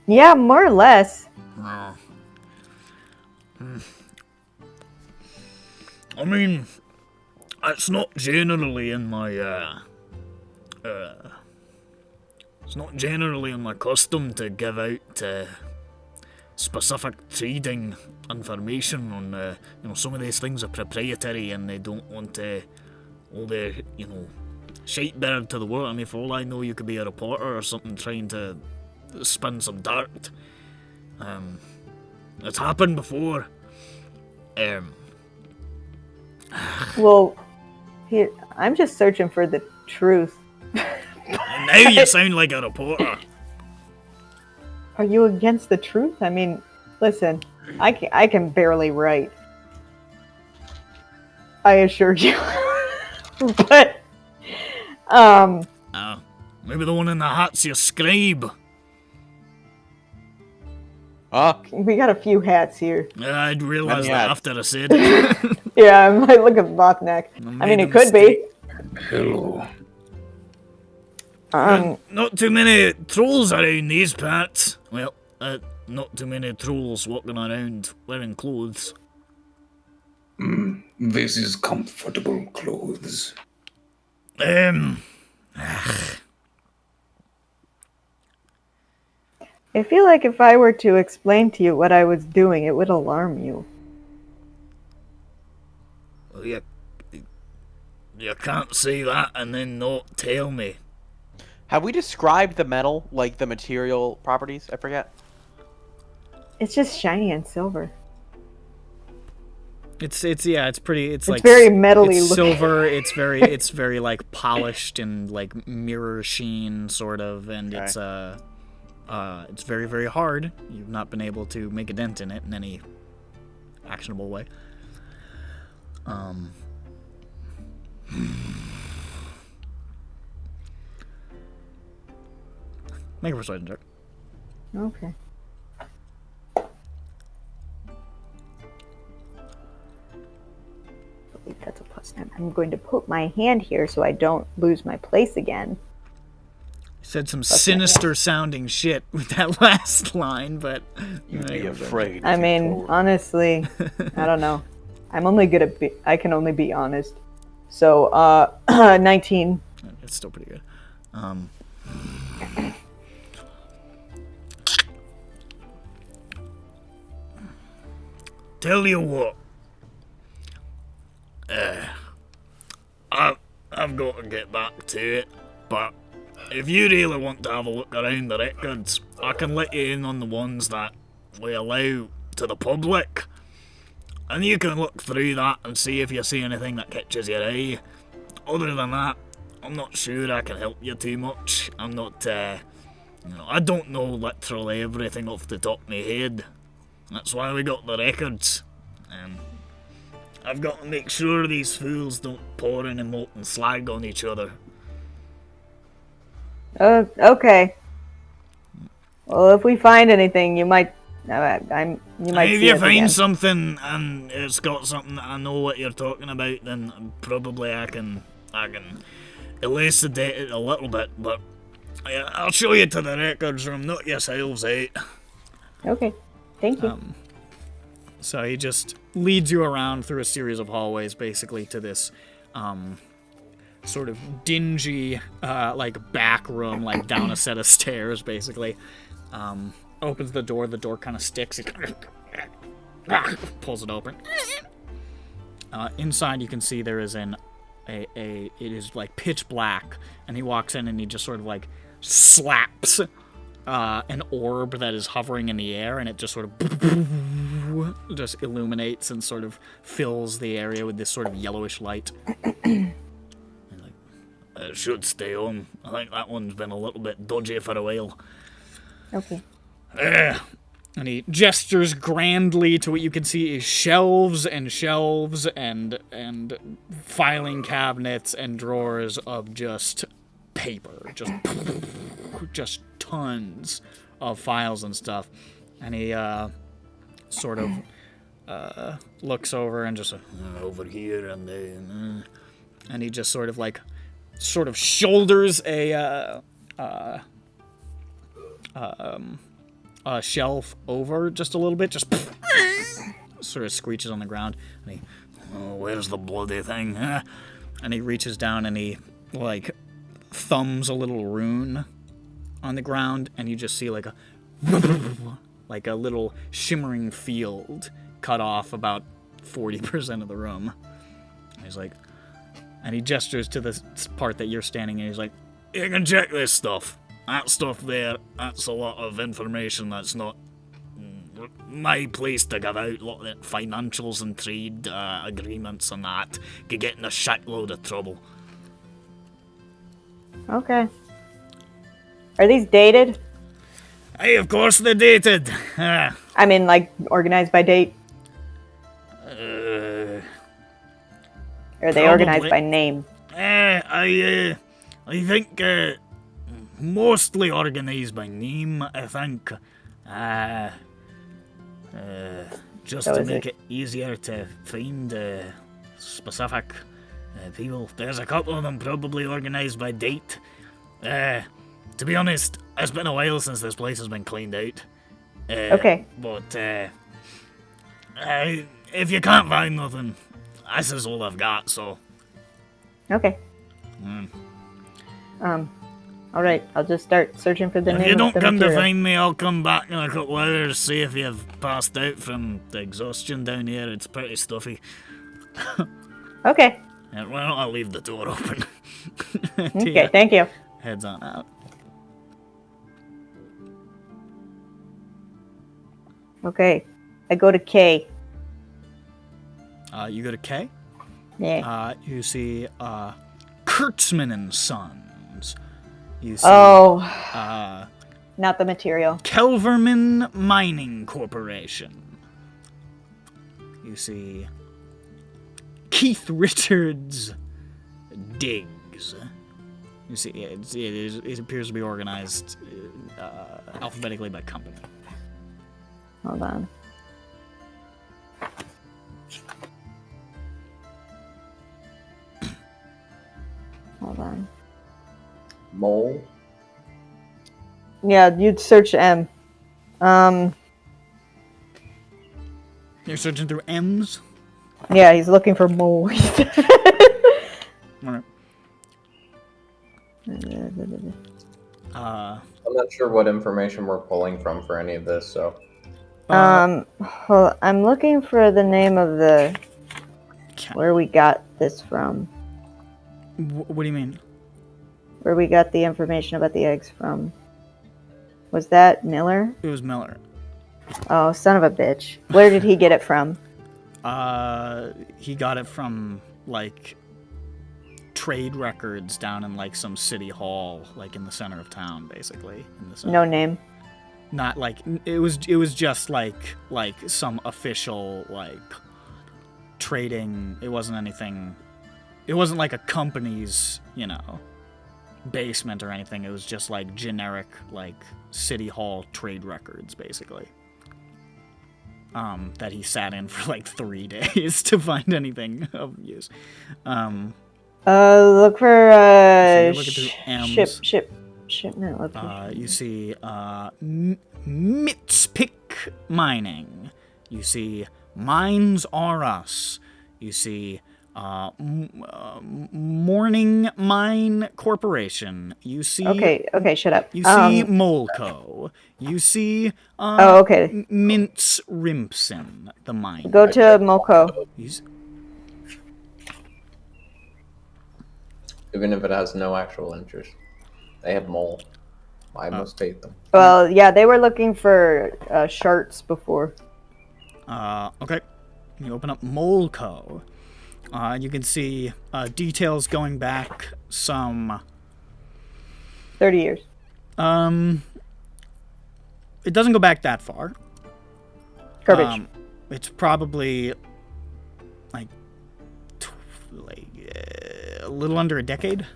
Yeah, more or less. Oh. I mean, it's not generally in my, it's not generally in my custom to give out, specific trading information on, some of these things are proprietary and they don't want, all the, shite bird to the world. I mean, for all I know, you could be a reporter or something trying to spin some dirt. It's happened before. Well, here, I'm just searching for the truth. Now you sound like a reporter. Are you against the truth? I mean, listen, I can barely write. I assure you. But, Oh, maybe the one in the hat's your scribe. Huh? we got a few hats here. I'd realised Many that hats. after I said it. Yeah, I might look at Bothneck. I mean, it could be. Hello. Not too many trolls around these parts. Well, not too many trolls walking around wearing clothes. This is comfortable clothes. I feel like if I were to explain to you what I was doing, it would alarm you. Well, you can't say that and then not tell me. Have we described the metal, like the material properties? I forget. It's just shiny and silver. It's pretty. It's like very metally it's looking. silver. It's very like polished and like mirror sheen sort of, and Okay. it's very, very hard. You've not been able to make a dent in it in any actionable way. Make a persuasion check. Okay. I believe that's a +9. I'm going to put my hand here so I don't lose my place again. You said some sinister sounding shit with that last line, but You'd be afraid. I mean, honestly, I don't know. I'm only good at I can only be honest. So, 19. It's still pretty good. Tell you what. I've got to get back to it, but if you really want to have a look around the records, I can let you in on the ones that we allow to the public. And you can look through that and see if you see anything that catches your eye. Other than that, I'm not sure I can help you too much. I'm not, I don't know literally everything off the top of my head. That's why we got the records. I've got to make sure these fools don't pour any molten slag on each other. Okay. Well, if we find anything, you might. You might. If see you us find again. something and it's got something that I know what you're talking about, then probably I can elucidate it a little bit. But yeah, I'll show you to the records room. Knock yourselves out. Okay. Thank you. So he just leads you around through a series of hallways, basically, to this sort of dingy, like, back room, like, down a set of stairs, basically. Opens the door kind of sticks. He pulls it open. Inside, you can see there is it is, like, pitch black, and he walks in and he just sort of, like, slaps an orb that is hovering in the air, and it just sort of just illuminates and sort of fills the area with this sort of yellowish light. Like, it should stay on. I think that one's been a little bit dodgy for a while. Okay. And he gestures grandly to what you can see is shelves and shelves and filing cabinets and drawers of just paper, just tons of files and stuff. And he sort of looks over and just over here and then, and he just sort of like sort of shoulders a shelf over just a little bit, just sort of screeches on the ground, and he, oh, where's the bloody thing? And he reaches down and he, like, thumbs a little rune on the ground, and you just see, like, a little shimmering field cut off about 40% of the room. And he's like, and he gestures to the part that you're standing in, he's like, you can check this stuff. That stuff there, that's a lot of information that's not my place to give out. A lot of financials and trade agreements and that could get in a shitload of trouble. Okay. Are these dated? Hey, of course they're dated. I mean, like, organized by date? Or are they organized probably. by name? I think mostly organized by name, I think. Just So to is make it- it easier to find specific people. There's a couple of them probably organized by date. To be honest, it's been a while since this place has been cleaned out. Okay. But if you can't find nothing, this is all I've got, so... Okay. All right. I'll just start searching for the If name you of don't the come to material. find me, I'll come back in a couple hours, see if you've passed out from the exhaustion down here. It's pretty stuffy. Okay. Yeah, why don't I leave the door open? Okay. Thank you. Heads on out. Okay. I go to K. You go to K. Yeah. You see Kurtzman and Sons. You see Oh. Not the material. Kelverman Mining Corporation. You see Keith Richards Diggs. You see, it appears to be organized alphabetically by company. Hold on. Hold on. Mole. Yeah, you'd search M. You're searching through M's? Yeah, he's looking for mole. Alright. I'm not sure what information we're pulling from for any of this, so. I'm looking for the name of the where we got this from. What do you mean? Where we got the information about the eggs from. Was that Miller? It was Miller. Oh, son of a bitch. Where did he get it from? He got it from, like, trade records down in, like, some city hall, like, in the center of town, basically. In the center. No name. Not, like, it was just, like, some official, like, trading. It wasn't anything, it wasn't, like, a company's, you know, basement or anything. It was just, like, generic, like, city hall trade records, basically. That he sat in for like 3 days to find anything of use. Look for So you're looking through M's. shipment location. You see Mitspick Mining. You see Mines R Us. You see Morning Mine Corporation. You see Okay, shut up. You see Molco. You see Oh, okay. Mintz Rimpson, the mine. Go to Molko. Even if it has no actual interest. They have mole. I must hate them. Well, yeah, they were looking for sharks before. Okay. You open up Molco. You can see details going back some 30 years. It doesn't go back that far. Garbage. It's probably like a little under a decade.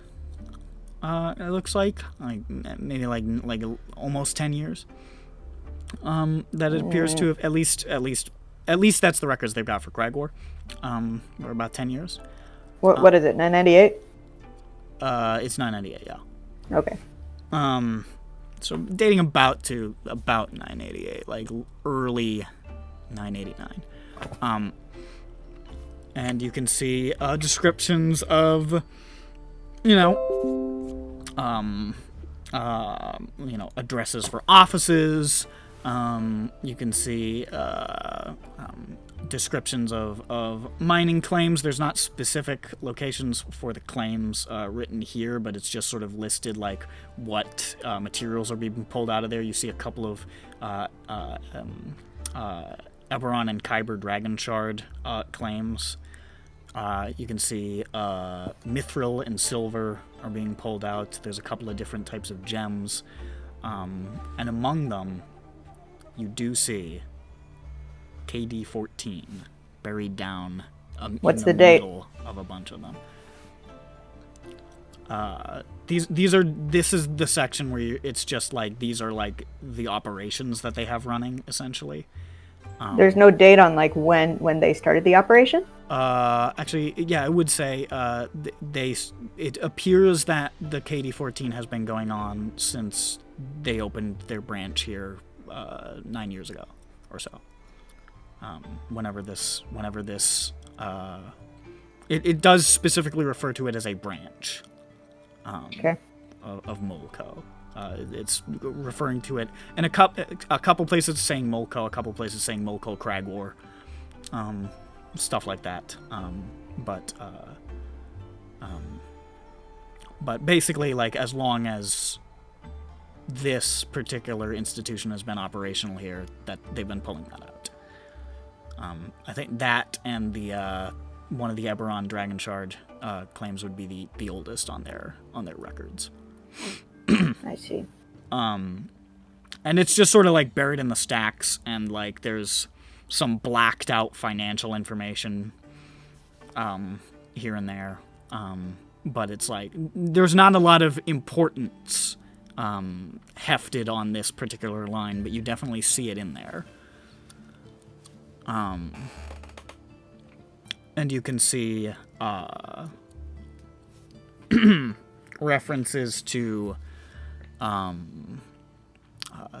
It looks like maybe like almost 10 years. That it appears to have at least that's the records they've got for Cragwar. Or about 10 years. What is it? 998? It's 998, yeah. Okay. So dating about 988, like early 989. And you can see descriptions of, addresses for offices. You can see descriptions of mining claims. There's not specific locations for the claims written here, but it's just sort of listed like what materials are being pulled out of there. You see a couple of EBERRON and Kyber Dragon Shard claims. You can see mithril and silver are being pulled out. There's a couple of different types of gems. And among them, you do see KD-14 buried down What's in the the date? middle of a bunch of them. This is the section where it's just like these are like the operations that they have running essentially. There's no date on like when they started the operation? Actually, yeah, I would say it appears that the KD-14 has been going on since they opened their branch here 9 years ago or so. Whenever this it does specifically refer to it as a branch Okay. of Molko. It's referring to it in a couple places saying Molko, a couple places saying Molko Cragwar, stuff like that. But basically, like, as long as this particular institution has been operational here, that they've been pulling that out. I think that and the one of the EBERRON Dragon Shard claims would be the oldest on their records. I see. And it's just sort of like buried in the stacks, and like there's some blacked out financial information here and there. But it's like there's not a lot of importance hefted on this particular line, but you definitely see it in there. And you can see references to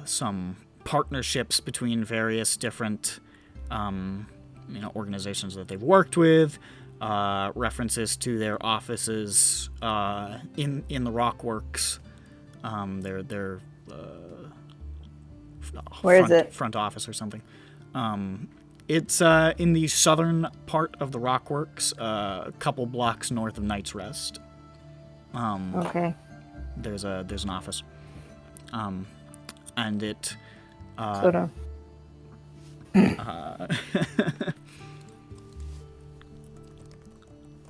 some partnerships between various different organizations that they've worked with, references to their offices in the Rockworks, their Where is it? front office or something. It's in the southern part of the Rockworks, a couple blocks north of Knight's Rest. Okay. There's an office, and it. Slow down.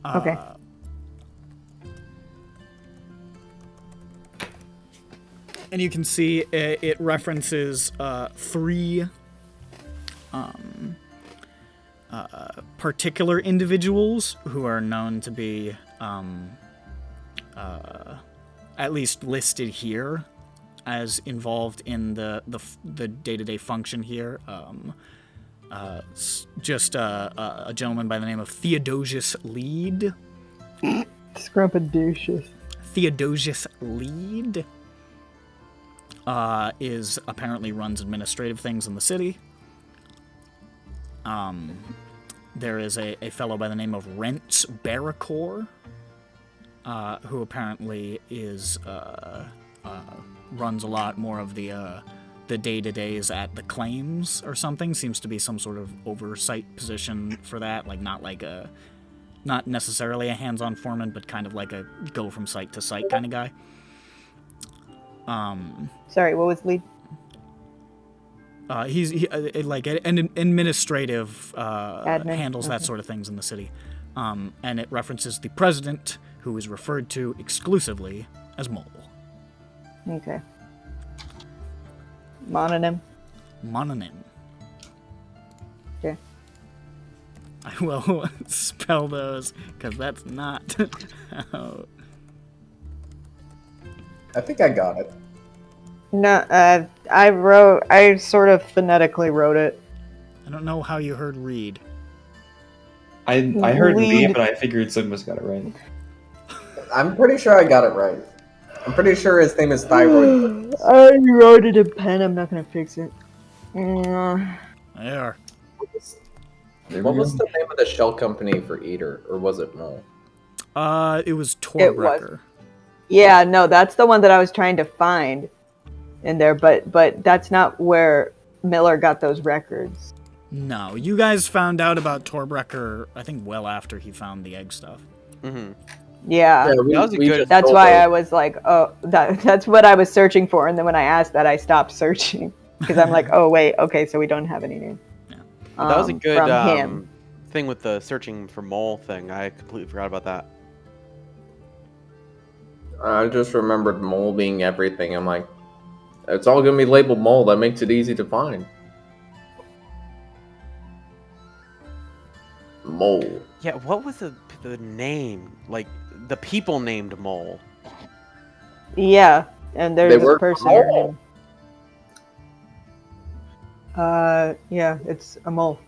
Okay. And you can see it references three particular individuals who are known to be at least listed here as involved in the day-to-day function here. Just a gentleman by the name of Theodosius Lead. Scrumpadocious. Theodosius Lead is apparently runs administrative things in the city. There is a fellow by the name of Rents Barracor, who apparently is runs a lot more of the day-to-days at the claims or something. Seems to be some sort of oversight position for that, like not necessarily a hands-on foreman, but kind of like a go from site to site kind of guy. Sorry, what was lead? He's like an administrative Admin? handles that Okay. sort of things in the city, and it references the president, who is referred to exclusively as Mole. Okay. Mononym. Mononym. Okay. I will spell those because that's not how. I think I got it. No, I sort of phonetically wrote it. I don't know how you heard read. I heard Lead. lead, but I figured Sigma's got it right. I'm pretty sure I got it right. I'm pretty sure his name is Thyroid. I wrote it in pen. I'm not gonna fix it. Mm, They are. There What we was go. the name of the shell company for Eater, or was it Mo? It was It was. Torbrecker. yeah, no, that's the one that I was trying to find in there, but that's not where Miller got those records. No, you guys found out about Torbrecker, I think, well after he found the egg stuff. Mm-hmm. Yeah. That was a good- just That's told why us. I was like, oh, that's what I was searching for. And then when I asked that, I stopped searching because I'm like, oh wait, okay, so we don't have any name. Yeah. That was a good from him. thing with the searching for mole thing. I completely forgot about that. I just remembered mole being everything. I'm like, it's all gonna be labeled mole. That makes it easy to find. Mole. Yeah, what was the name? Like the people named Mole. Yeah, and They there's this work person. for mole. Yeah, it's a mole.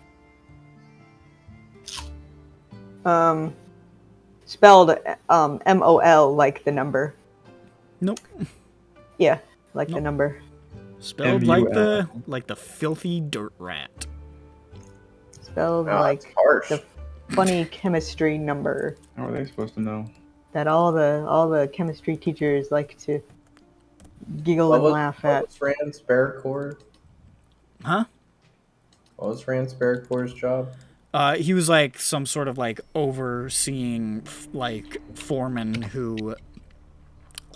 Spelled MOL like the number. Nope. Yeah, like the Nope. number. Spelled M-U-L. like the filthy dirt rat. Spelled Oh, like it's harsh. the funny chemistry number How are they supposed to know? that all the chemistry teachers like to giggle What and was, laugh what at. was Rand Sparrowcore? Huh? What was Rand Sparrowcore's job? He was like some sort of like overseeing like foreman who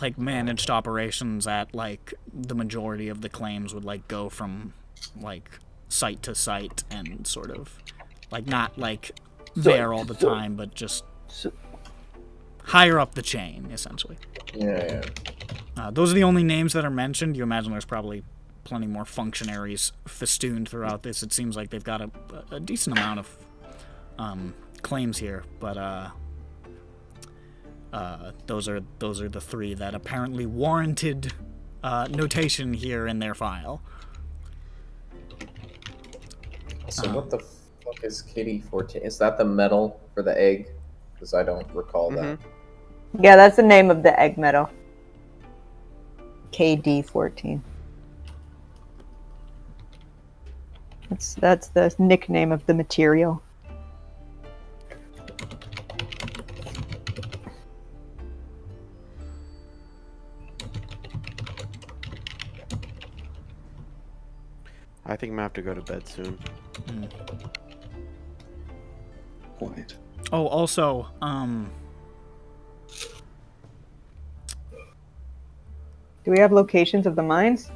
like managed operations at like the majority of the claims would like go from like site to site and sort of like not like there all the time, but just higher up the chain essentially. Yeah. Those are the only names that are mentioned. You imagine there's probably plenty more functionaries festooned throughout this. It seems like they've got a decent amount of claims here, but those are the three that apparently warranted notation here in their file. So what the fuck is Kitty 14? Is that the medal for the egg? Because I don't recall that. Yeah, that's the name of the egg medal. KD14. That's the nickname of the material. I think I'm gonna have to go to bed soon. Quiet. Oh, also, Do we have locations of the mines?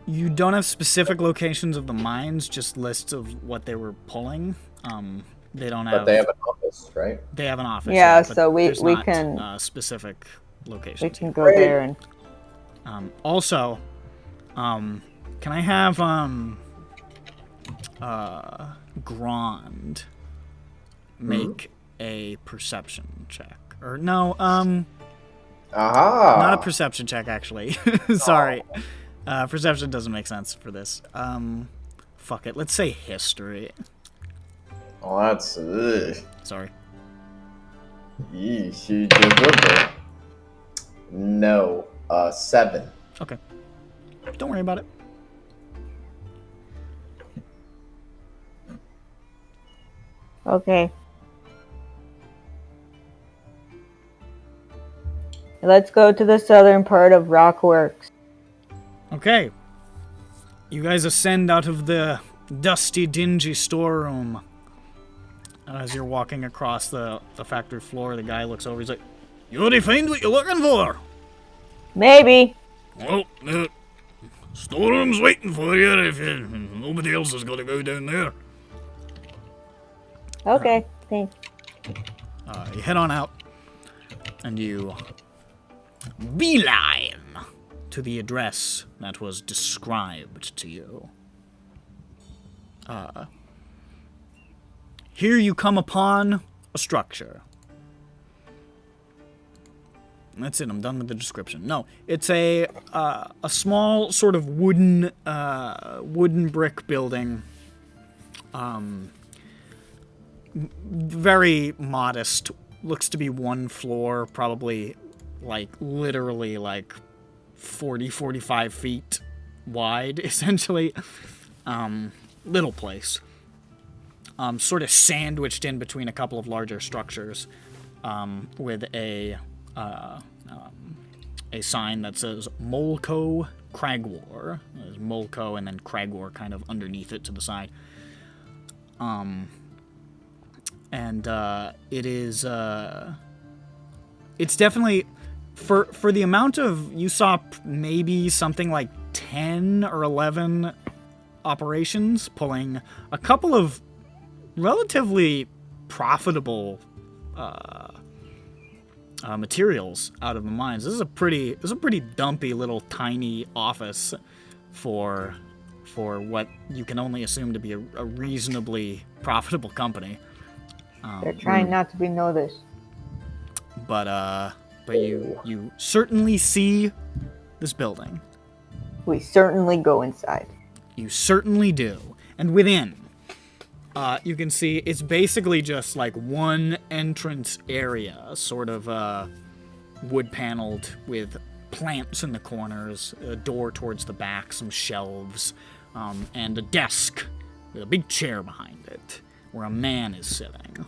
you don't have specific locations of the mines, just lists of what they were pulling. They don't have. But they have an office, right? They have an office. Yeah, but so we there's not, can- specific We locations. can go there and Also, can I have Grand make a perception check? Or no, Aha! not a perception check actually. Sorry. Perception doesn't make sense for this. Fuck it. Let's say history. Oh, that's. Sorry. No. 7. Okay. Don't worry about it. okay. Let's go to the southern part of Rockworks. Okay. You guys ascend out of the dusty, dingy storeroom. As you're walking across the factory floor, the guy looks over. He's like, "You already find what you're looking for? Maybe. Well, the storeroom's waiting for you if nobody else has got to go down there." Okay, thanks. You head on out, and you beeline to the address that was described to you. Here you come upon a structure. That's it. I'm done with the description. No, it's a small sort of wooden brick building. Very modest looks to be one floor, probably like literally like 45 feet wide, essentially. Little place. Sort of sandwiched in between a couple of larger structures, with a sign that says Molko Cragwar. There's Molko and then Cragwar kind of underneath it to the side. It is, it's definitely, for the amount of, you saw maybe something like 10 or 11 operations pulling a couple of relatively profitable materials out of the mines. This is a pretty dumpy little tiny office for what you can only assume to be a reasonably profitable company. They're trying not to be noticed. But you certainly see this building. We certainly go inside. You certainly do. And within, you can see it's basically just like one entrance area, sort of wood paneled with plants in the corners, a door towards the back, some shelves, and a desk with a big chair behind it where a man is sitting.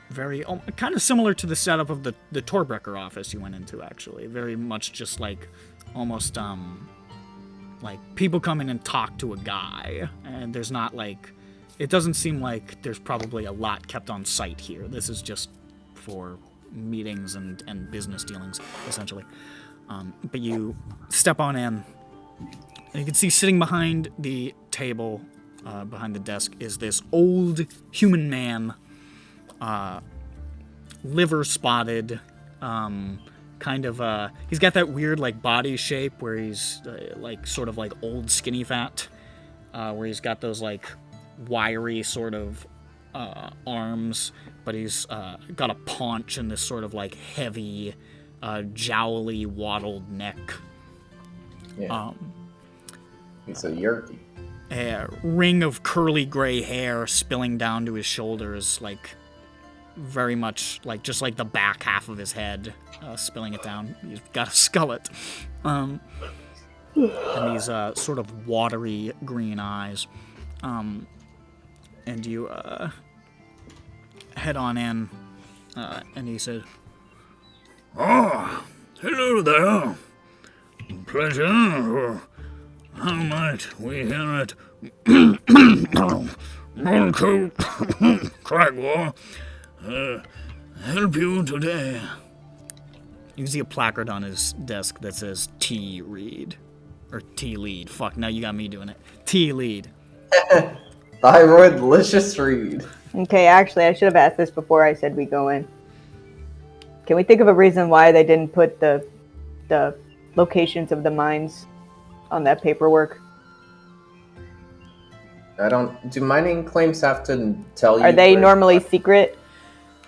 Very kind of similar to the setup of the Torbrecker office you went into, actually. Very much just like almost like people come in and talk to a guy, and there's not like, it doesn't seem like there's probably a lot kept on site here. This is just for meetings and business dealings, essentially. But you step on in, and you can see sitting behind the table, behind the desk, is this old human man, liver spotted, kind of, he's got that weird, like, body shape where he's, like, sort of like old skinny fat, where he's got those, like, wiry sort of, arms, but he's, got a paunch and this sort of, like, heavy, jowly, waddled neck. Yeah. He's a yerky. A ring of curly gray hair spilling down to his shoulders, like, very much like just like the back half of his head, spilling it down. He's got a skullet, and these sort of watery green eyes. And you head on in, and he said, Ah, hello there. Pleasure. How might we hear it? Molko Cragwar. Help you today. You can see a placard on his desk that says T Read. Or T Lead. Fuck, now you got me doing it. T Lead. Thyroidlicious read. Okay, actually, I should have asked this before I said we go in. Can we think of a reason why they didn't put the locations of the mines on that paperwork? Do mining claims have to tell you? Are they normally secret?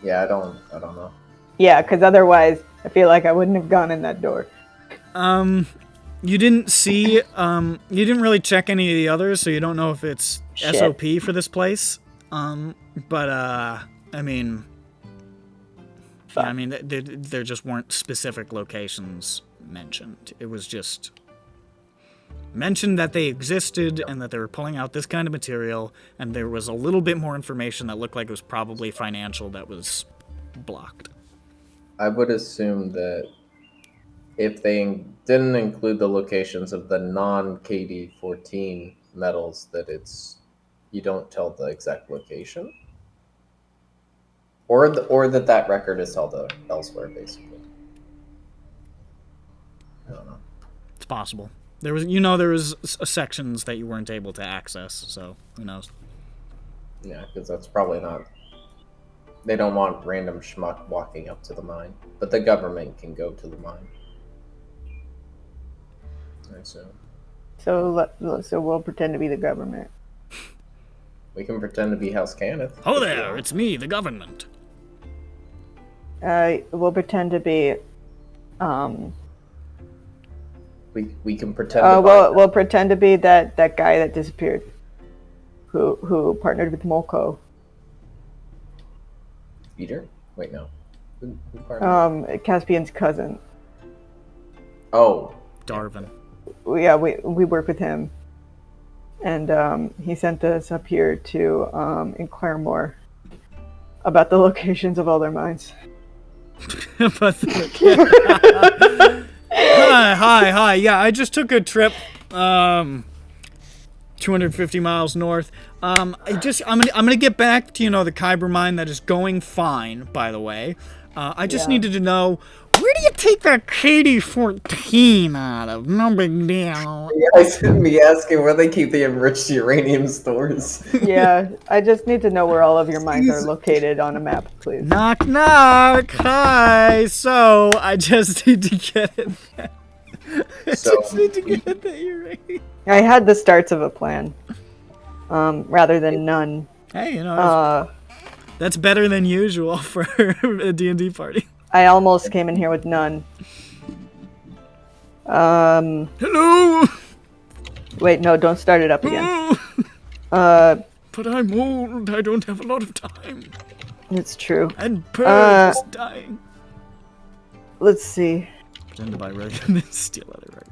Yeah, I don't know. Yeah, because otherwise, I feel like I wouldn't have gone in that door. You didn't see, you didn't really check any of the others, so you don't know if it's Shit. SOP for this place. I mean, Fuck. I mean, there just weren't specific locations mentioned. It was just mentioned that they existed and that they were pulling out this kind of material, and there was a little bit more information that looked like it was probably financial that was blocked. I would assume that if they didn't include the locations of the non-KD14 metals, that you don't tell the exact location, or that record is held elsewhere, basically. I don't know. It's possible. There was sections that you weren't able to access, so who knows? Yeah, because that's probably not. They don't want random schmuck walking up to the mine, but the government can go to the mine. I assume. So we'll pretend to be the government. We can pretend to be House Cannith. Oh there, it's me, the government. We'll pretend to be. We can pretend. We'll pretend to be that guy that disappeared, who partnered with Molko. Peter? Wait, no. Who partnered? Caspian's cousin. Oh, Darvin. Yeah, we work with him, and he sent us up here to inquire more about the locations of all their mines. Hi. Yeah, I just took a trip 250 miles north. I'm gonna get back to the Kyber mine that is going fine, by the way. I just needed to know, where do you take that KD-14 out of? No big deal. you guys shouldn't be asking where they keep the enriched uranium stores. Yeah, I just need to know where all of your mines are located on a map, please. Knock knock. Hi. So I just need to get it. I had the starts of a plan, rather than none. Hey, that's better than usual for a D&D party. I almost came in here with none. Hello. Wait, no, don't start it up again. But I'm old. I don't have a lot of time. It's true. And Pearl is dying. Let's see. Pretend to buy record. Steal other record.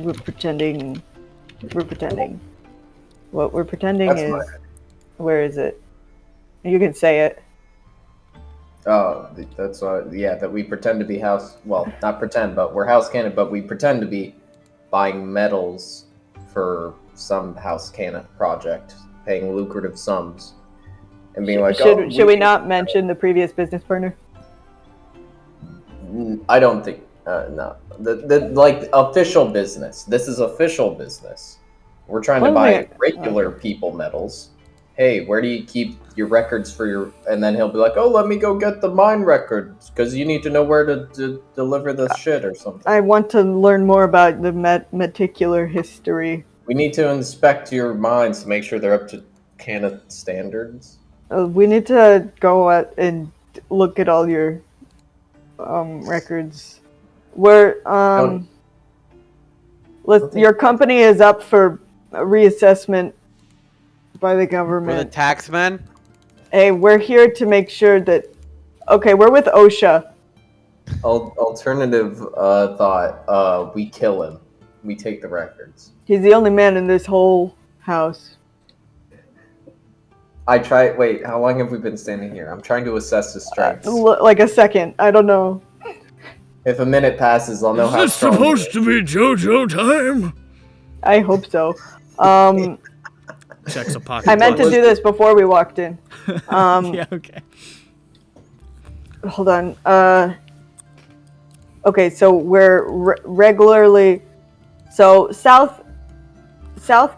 We're pretending. What we're pretending That's is... mine. Where is it? You can say it. Oh, that's that we pretend to be not pretend, but we're house canon, but we pretend to be buying metals for some house canon project, paying lucrative sums, and being like, should we not mention the previous business partner? I don't think, no. The official business. This is official business. We're trying to buy regular people metals. Hey, where do you keep your records for your... And then he'll be like, oh, let me go get the mine records, because you need to know where to deliver the shit or something. I want to learn more about the meticular history. We need to inspect your mines to make sure they're up to canon standards. We need to go out and look at all your records. Your company is up for a reassessment by the government. For the taxman? Hey, we're here to make sure that... Okay, we're with OSHA. Alternative thought, we kill him. We take the records. He's the only man in this whole house. Wait, how long have we been standing here? I'm trying to assess his strengths. Like a second, I don't know. If a minute passes, I'll know how strong he is. to be JoJo time? I hope so. Checks a pocket. I meant to do this before we walked in. Yeah, okay. Hold on. Okay, so we're regularly... So South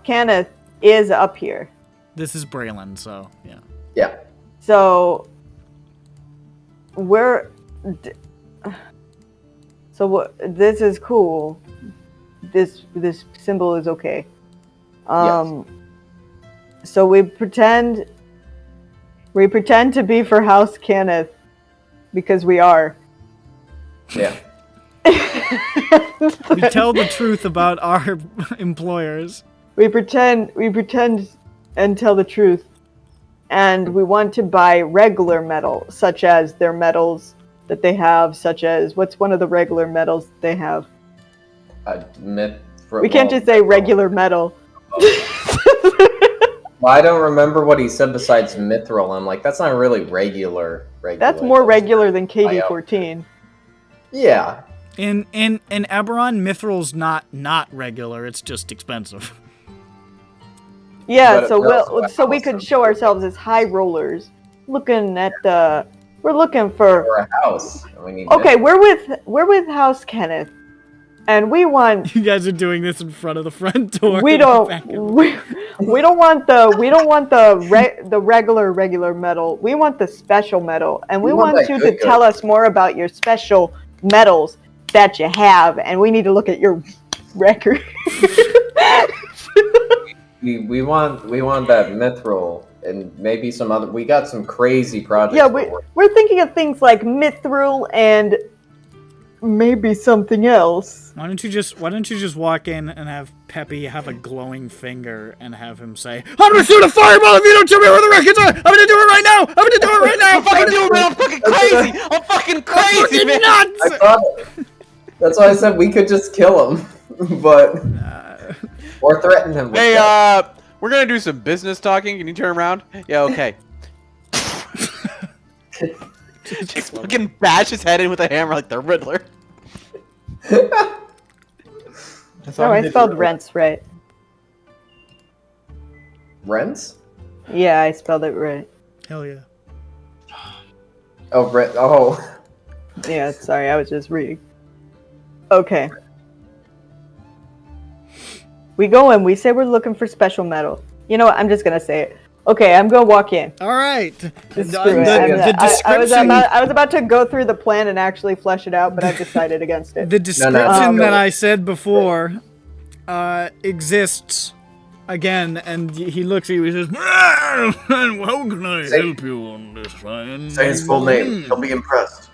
Kenneth is up here. This is Braylon, so yeah. Yeah. So we're... this is cool. This symbol is okay. Yes. So we pretend to be for House Kenneth because we are. Yeah. We tell the truth about our employers. We pretend and tell the truth. And we want to buy regular metal, such as their metals that they have, such as what's one of the regular metals they have? We can't just say regular metal. Well, I don't remember what he said besides mithril. I'm like, that's not really regular. That's more regular than KD-14. Yeah. In EBERRON, mithril's not regular. It's just expensive. Yeah, so we could show ourselves as high rollers. We're looking for a house. Okay, we're with House Kenneth, and we want. You guys are doing this in front of the front door. We don't want the regular metal. We want the special metal, and we want you to tell us more about your special metals that you have, and we need to look at your record. we want that mithril and maybe some other. We got some crazy projects. Yeah, we're thinking of things like mithril and maybe something else. Why don't you just walk in and have Peppy have a glowing finger and have him say, "I'm gonna shoot a fireball if you don't tell me where the records are! I'm gonna do it right now! I'm gonna do it right now! I'm fucking doing it, man! I'm fucking crazy! I'm fucking crazy, fucking man! nuts!" I thought that's why I said we could just kill him, but or threaten him. With Hey, that. we're gonna do some business talking. Can you turn around? Yeah, okay. Just fucking bash his head in with a hammer like the Riddler. No, I spelled rents right. Rents? Yeah, I spelled it right. Hell yeah. Oh, rent. Oh, Yeah, sorry, I was just reading. Okay. We go in, we say we're looking for special metal. You know what, I'm just gonna say it. Okay, I'm gonna walk in. All right. Just screw it. I was about to go through the plan and actually flesh it out, but I've decided against it. The description No. that I said before exists again, and he looks at you and says, "Well, how can I help you on this, Ryan?" say his full name. He'll be impressed.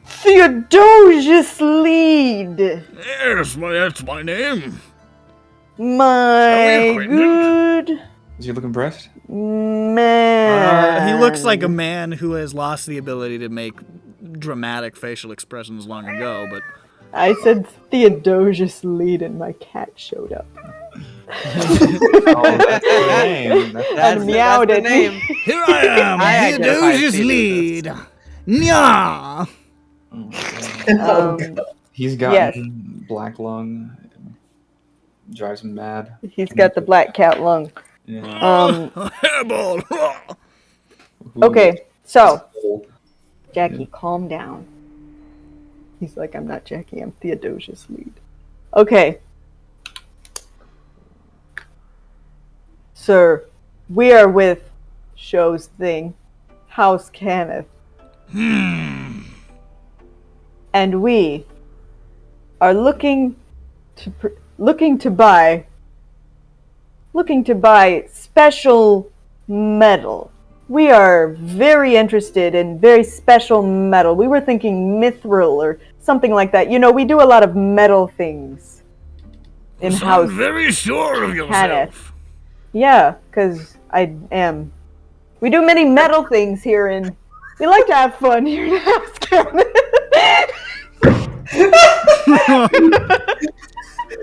Theodosius Lead! Yes, that's my name. My acquainted? good Is he looking impressed? man. He looks like a man who has lost the ability to make dramatic facial expressions long ago, but I said Theodosius Lead and my cat showed up. Oh, that's the name. And meowed the at me. name. here I am, I identify Theodosius as Lead. Nya. He's got Yes. black lung. Drives him mad. He's got the black cat lung. Yeah. Hairball. Okay, so Jackie, calm down. He's like, I'm not Jackie, I'm Theodosius Lead. Okay. Sir, we are with show's thing, House Kenneth. And we are looking to buy special metal. We are very interested in very special metal. We were thinking mithril or something like that. You know, we do a lot of metal things in house. Very sure of yourself. Yeah, because I am. We do many metal things here, and we like to have fun here in House Kenneth.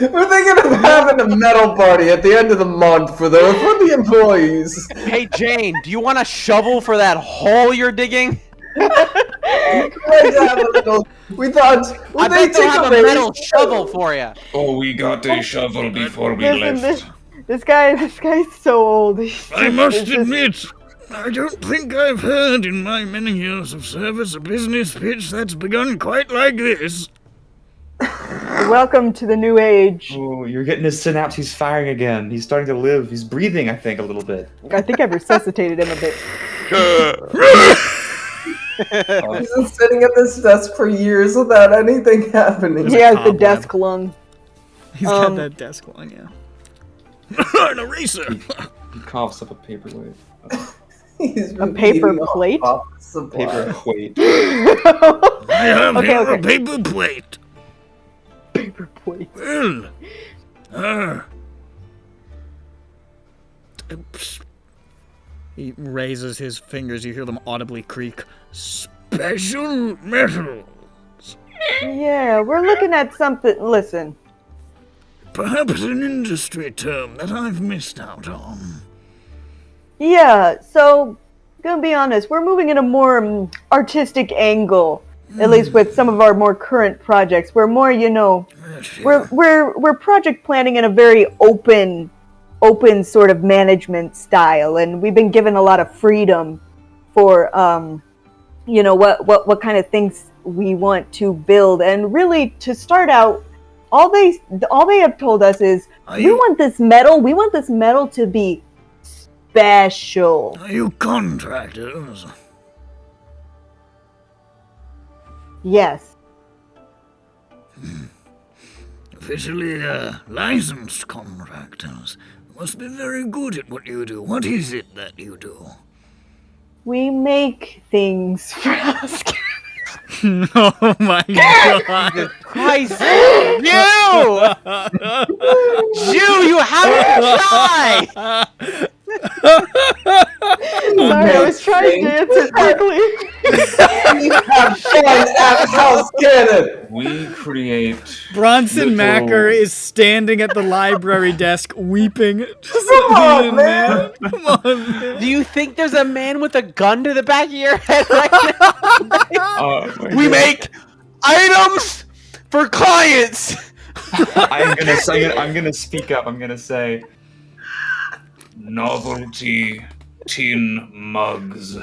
We're thinking of having a metal party at the end of the month for the employees. Hey, Jane, do you want a shovel for that hole you're digging? We thought I bet they'll have a metal shovel for you. Oh, we got a shovel before we left. This guy's so old. I must admit, I don't think I've heard in my many years of service a business pitch that's begun quite like this. Welcome to the new age. Oh, you're getting his synapses firing again. He's starting to live. He's breathing, I think, a little bit. I think I've resuscitated him a bit. He's been sitting at this desk for years without anything happening. He has the cobweb. desk lung. He's got that desk lung, yeah. An eraser. He coughs up a paperweight. He's A paper eating plate? office supplies. Paperweight. I have Okay, here okay. a paper plate. Paper plate. Well, oops. He raises his fingers. You hear them audibly creak. Special metal. Yeah, we're looking at something. Listen, Perhaps an industry term that I've missed out on. yeah, so, gonna be honest, we're moving in a more artistic angle. At least with some of our more current projects. We're more, you know, we're project planning in a very open sort of management style, and we've been given a lot of freedom for you know, what kind of things we want to build. And really, to start out, all they have told us is we want this metal to be special. Are you contractors? Yes. Officially licensed contractors. Must be very good at what you do. What is it that you do? We make things for us. Oh my god. Christ! You have to try! Sorry, I was trying to answer quickly. Have fun at House Cannon! We create. Bronson little- Macker is standing at the library desk weeping. Just Come on, lean, man. Come on, man. Do you think there's a man with a gun to the back of your head right now? Oh my We God. make items for clients! I'm gonna speak up. I'm gonna say novelty tin mugs.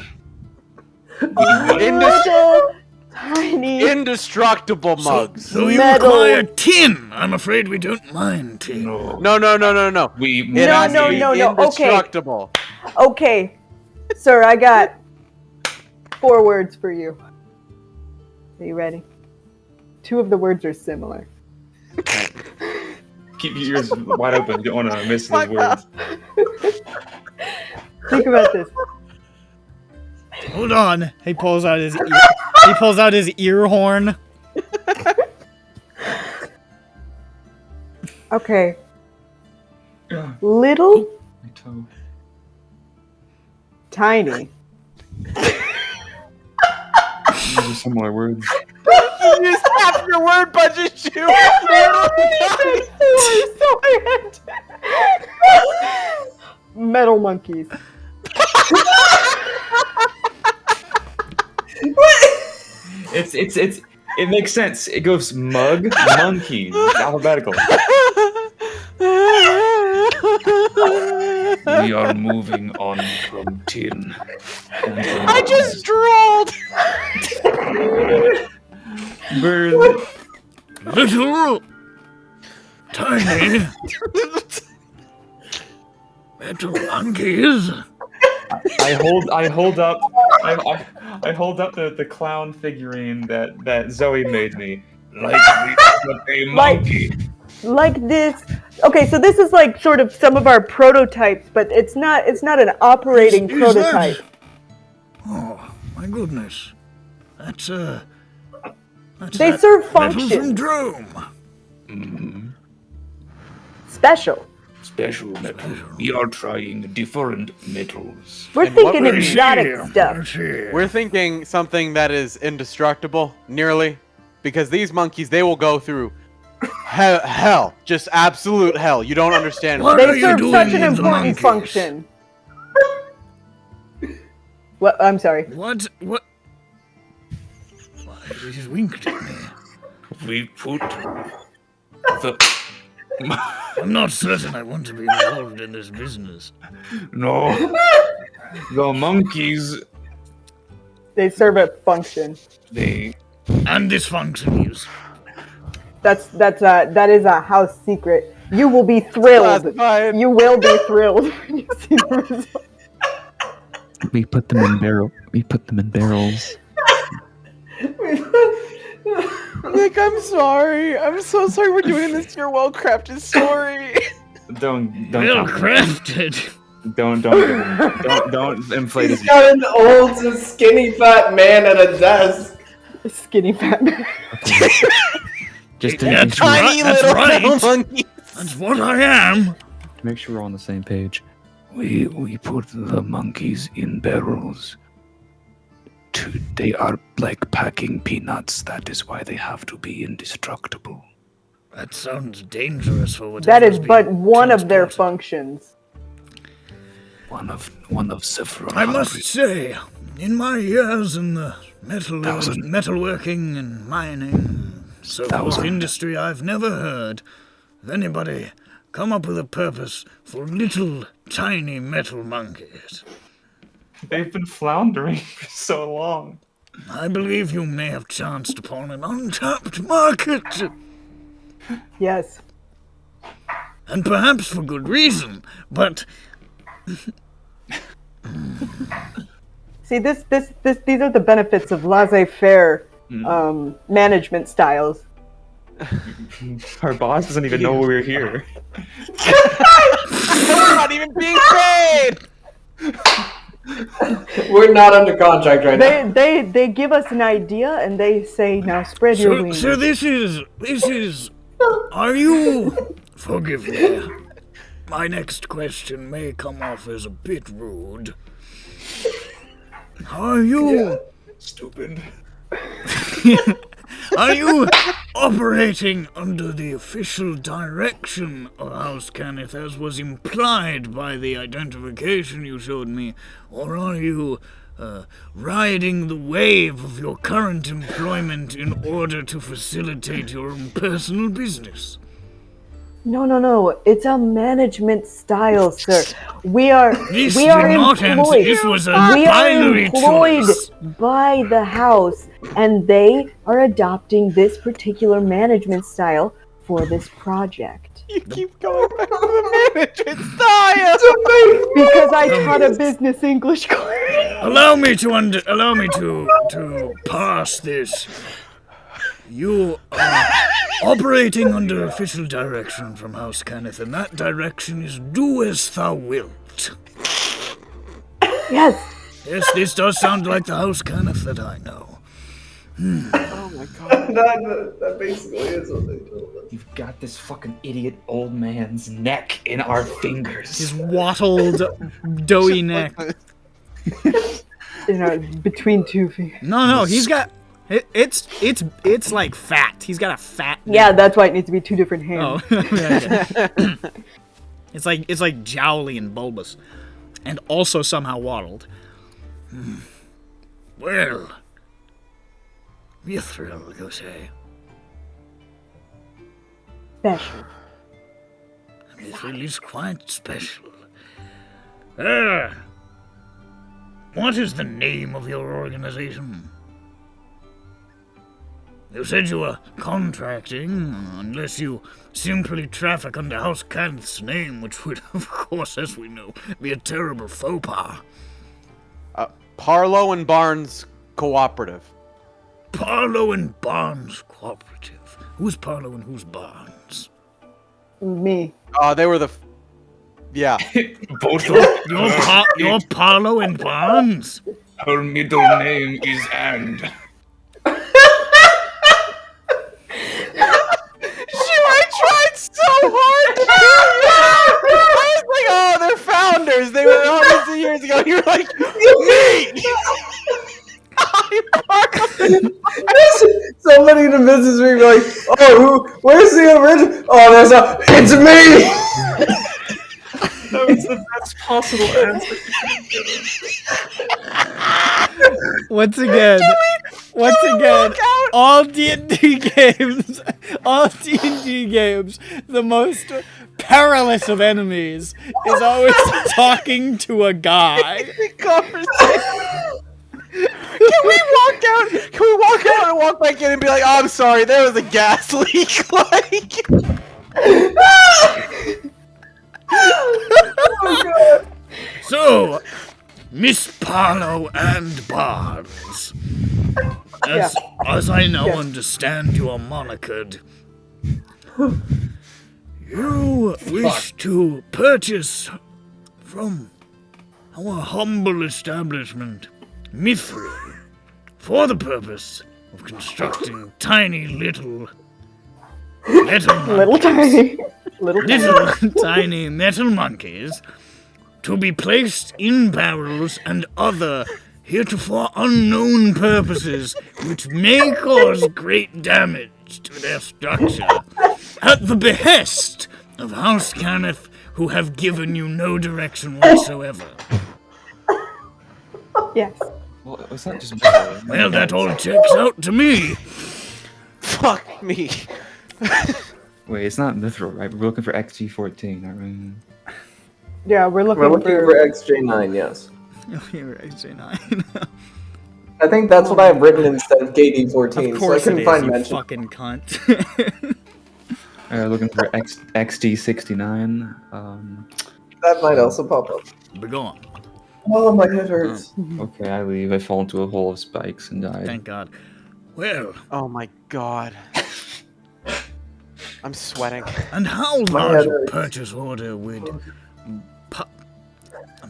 Little tiny. Indestructible mugs. So you Metal. require tin. I'm afraid we don't mind tin. No. No. We It No, has to no, be no, no, okay. indestructible. Okay, sir, I got 4 words for you. Are you ready? 2 of the words are similar. keep your ears wide open. You don't want to miss those words. Think about this. Hold on. He pulls out his ear horn. Okay. Yeah. Little, My toe. tiny. These are similar words. You just half your word budget shoe. So I had to- Metal monkeys. It makes sense. It goes mug, monkey. It's alphabetical. We are moving on from tin. I just drooled. Bird. Little, tiny, metal monkeys. I hold up the clown figurine that Zoe made me. Like a monkey. Like this. Okay, so this is like sort of some of our prototypes, but it's not an operating Is prototype. that- Oh my goodness, that's They that serve metal from function. Drome. Special. Special metal. We are trying different metals. We're And what thinking we're exotic Here, stuff. let's hear. We're thinking something that is indestructible, nearly, because these monkeys, they will go through hell, just absolute hell. You don't understand. What are They you serve doing such an with the important monkeys? function. What? I'm sorry. What? Why, he's winked at me. We put the I'm not certain I want to be involved in this business. the monkeys. They serve a function. They And this function is. That is a house secret. You will be thrilled. Classified. You will be thrilled when you see the result. We put them in barrels. Nick, I'm sorry. I'm so sorry we're doing this to your well-crafted story. don't Well crafted. don't inflate his. He's got an old, skinny, fat man at a desk. Skinny fat man. Just to Yeah, make sure, Tiny That's little right. metal monkeys. That's what I am. to make sure we're on the same page. We put the monkeys in barrels. They are like packing peanuts. That is why they have to be indestructible. That sounds dangerous for what. That is but one of their functions. One of several. I must say, in my years in the Thousand. metalworking and mining, so forth Thousand. industry, I've never heard of anybody come up with a purpose for little tiny metal monkeys. They've been floundering for so long. I believe you may have chanced upon an untapped market, Yes. and perhaps for good reason, but See, these are the benefits of laissez-faire management styles. Our boss doesn't even know we're here. We're not even being paid. We're not under contract right now. They give us an idea and they say, now spread your wings. So this is. Are you? Forgive me. My next question may come off as a bit rude. Are you? Stupid. Are you operating under the official direction of House Kenneth, as was implied by the identification you showed me, or are you riding the wave of your current employment in order to facilitate your own personal business? No. It's a management style, sir. We are This we are did not answer. employed. This was a We are binary employed choice. by the house, and they are adopting this particular management style for this project. You keep going back to the management style. Because I taught a business English course. Allow me to pass this. You are operating under official direction from House Kenneth, and that direction is do as thou wilt. Yes. Yes, this does sound like the House Kenneth that I know. Oh my god. That basically is what they told us. You've got this fucking idiot old man's neck in our fingers. His wattled, doughy neck. Between two feet. No, he's got. It's like fat. He's got a fat neck. Yeah, that's why it needs to be two different hands. Oh, yeah. It's like jowly and bulbous, and also somehow waddled. Well, Mithril, you say? Special. Mithril is quite special. What is the name of your organization? You said you were contracting, unless you simply traffic under House Kenneth's name, which would, of course, as we know, be a terrible faux pas. Parlow and Barnes Cooperative. Parlow and Barnes Cooperative. Who's Parlow and who's Barnes? Me. They were the... Yeah. Both of You're Parlow and Barnes? Our middle name is And. I tried so hard to do that! I was like, oh, they're founders. They were hundreds of years ago. You're like, me! Somebody in the business would be like, oh, where's the original? Oh, it's me! That was the best possible answer. Once again, all D&D games, the most perilous of enemies is always talking to a guy. Can we walk out and walk back in and be like, oh, I'm sorry, there was a gas leak, like... Oh, God. So, Miss Parlow and Barnes, as I now understand you are monikered, you wish to purchase from our humble establishment Mithril for the purpose of constructing tiny little Little tiny. tiny metal monkeys to be placed in barrels and other heretofore unknown purposes which may cause great damage to their structure at the behest of House Kenneth, who have given you no direction whatsoever. Yes. Well, it's not just Well, that all checks out to me. Fuck me. Wait, it's not mithril, right? We're looking for XG14, aren't we? Yeah, we're looking for XJ9, yes. You're XJ9. I think that's what I have written instead of KD14, Of so I course it couldn't is, find you mention. fucking cunt. Looking for XD69. That might also pop up. Be gone. Oh, my head hurts. Okay, I leave. I fall into a hole of spikes and die. Thank God. Well, Oh my god. I'm sweating. and how My large head a hurts. purchase order would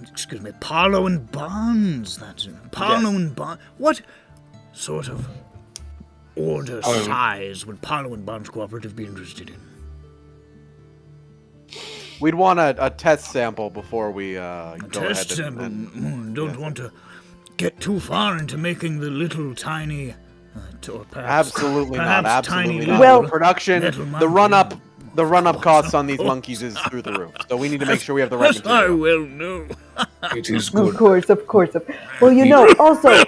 excuse me, Parlow and Barnes. That's it. Parlow and Barnes. What sort of order size would Parlow and Barnes Cooperative be interested in? We'd want a test sample before we go ahead. Test sample. Don't want to get too far into making the little tiny, or perhaps, Absolutely perhaps not. tiny Absolutely not. Well- Production, metal the run up monkey. costs on these monkeys is through the roof. So we need to make sure we have the right Yes, I material. will know. It is Of good. course. Well, also,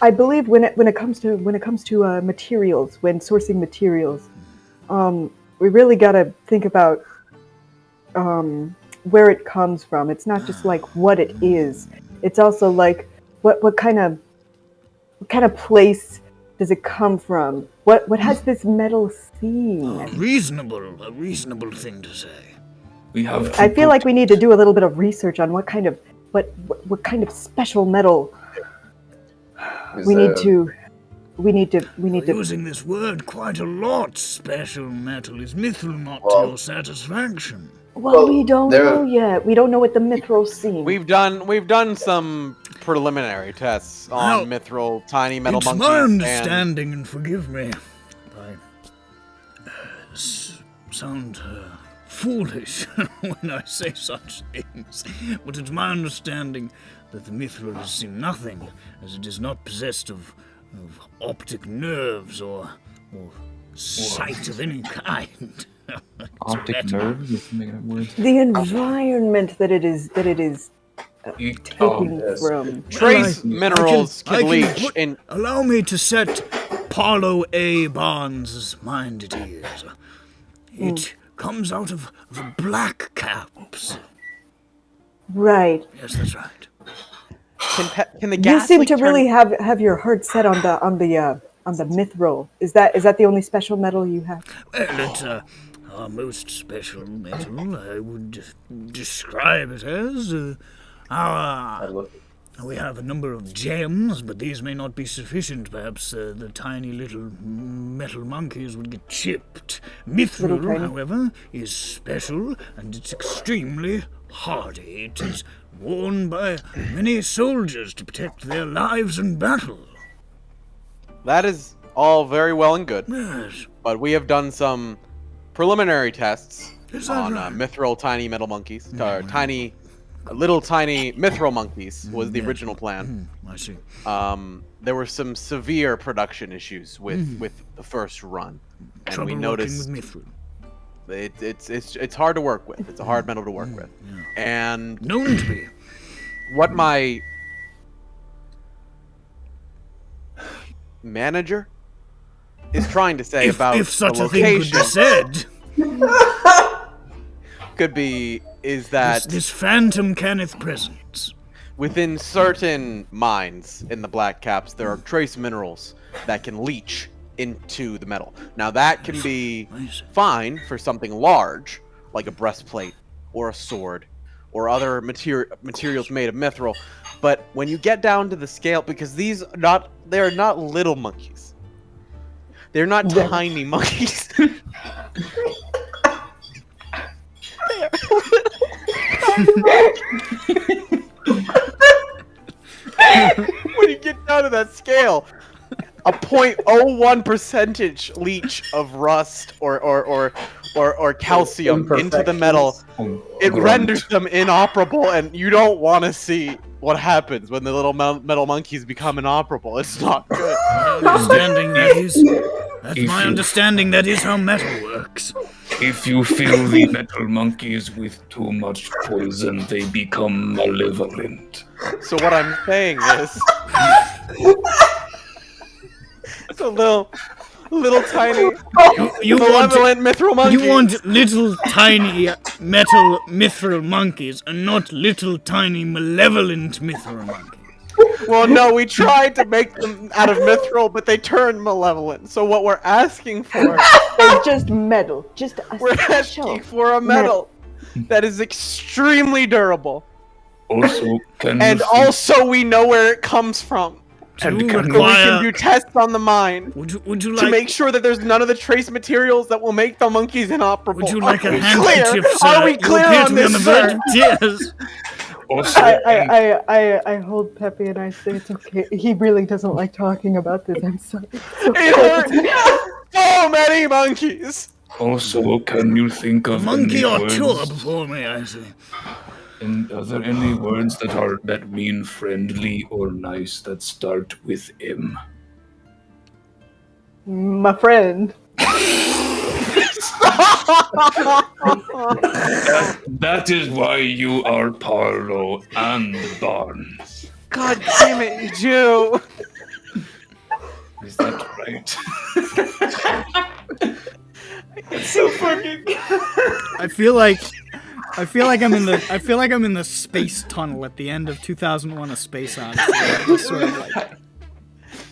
I believe when it comes to materials, when sourcing materials, we really gotta think about where it comes from. It's not just like what it is. It's also like what kind of place does it come from? What has this metal seen? A reasonable thing to say. We have. I feel like we need to do a little bit of research on what kind of special metal we need to. Using this word quite a lot. Special metal is mithril not to your satisfaction. Well, we don't there- know yet. We don't know what the mithril seen. We've done some preliminary tests on Well, mithril tiny metal It's monkeys. my and understanding, and forgive me, I sound foolish when I say such things, but it's my understanding that the mithril has seen nothing, as it is not possessed of optic nerves or sight of any kind. It's Optic metal. nerves? Just making up words. The environment that it is taking yes. from. trace minerals I can leach put- in. Allow me to set Parlow A. Barnes' mind at ease. It comes out of the black caps. Right. Yes, that's right. Can the You gas seem leak to turn- really have your heart set on the mithril. Is that the only special metal you have? Well, it's our most special metal. I would describe it as we have a number of gems, but these may not be sufficient. Perhaps the tiny little metal monkeys would get chipped. Little Mithril, tiny. however, is special, and it's extremely hardy. It is worn by many soldiers to protect their lives in battle. That is all very well and good, Yes, but we have done some preliminary tests is that on right? mithril tiny metal monkeys, or little tiny mithril monkeys was the original plan. I see. There were some severe production issues with the first run, and Trouble we working noticed with mithril. it's hard to work with. It's a hard metal to work with, and Known to be. what my manager is trying to say about If such the a thing could location be said, is that this phantom Kenneth presence. within certain mines in the Black Caps, there are trace minerals that can leach into the metal. Now that can be Nice. fine for something large, like a breastplate or a sword, or other materials made of mithril. But when you get down to the scale, because they are not little monkeys. They're not tiny monkeys. When you get down to that scale, a 0.01 percentage leach of rust or calcium into the metal, it renders them inoperable, and you don't want to see what happens when the little metal monkeys become inoperable. It's not good. That's my understanding. That is how metal works. If you fill the metal monkeys with too much poison, they become malevolent. So what I'm saying is, it's a little tiny You malevolent mithril monkeys. You want little tiny metal mithril monkeys, and not little tiny malevolent mithril monkeys. Well, no, we tried to make them out of mithril, but they turned malevolent. So what we're asking for, It's just metal. Just a we're special. asking for a metal that is extremely durable, Also, can and you also we know where it comes from, And To can so we can require, do tests on the mine would you to like? make sure that there's none of the trace materials that will make the monkeys inoperable. Would you like a Are we handkerchief, clear? sir? Are we You clear appear on to be on the this, verge sir? of tears. Also, I hold Pepe and I say it's okay. He really doesn't like talking about this. I'm sorry. It hurt so many monkeys. also, can you think A of monkey any or two words? before me, I see. And are there any words that mean friendly or nice that start with M? My friend. That is why you are Parlo and Barnes. God damn it, Jew. Is that right? So fucking. I feel like I'm in the space tunnel at the end of 2001: A Space Odyssey. Just sort of like,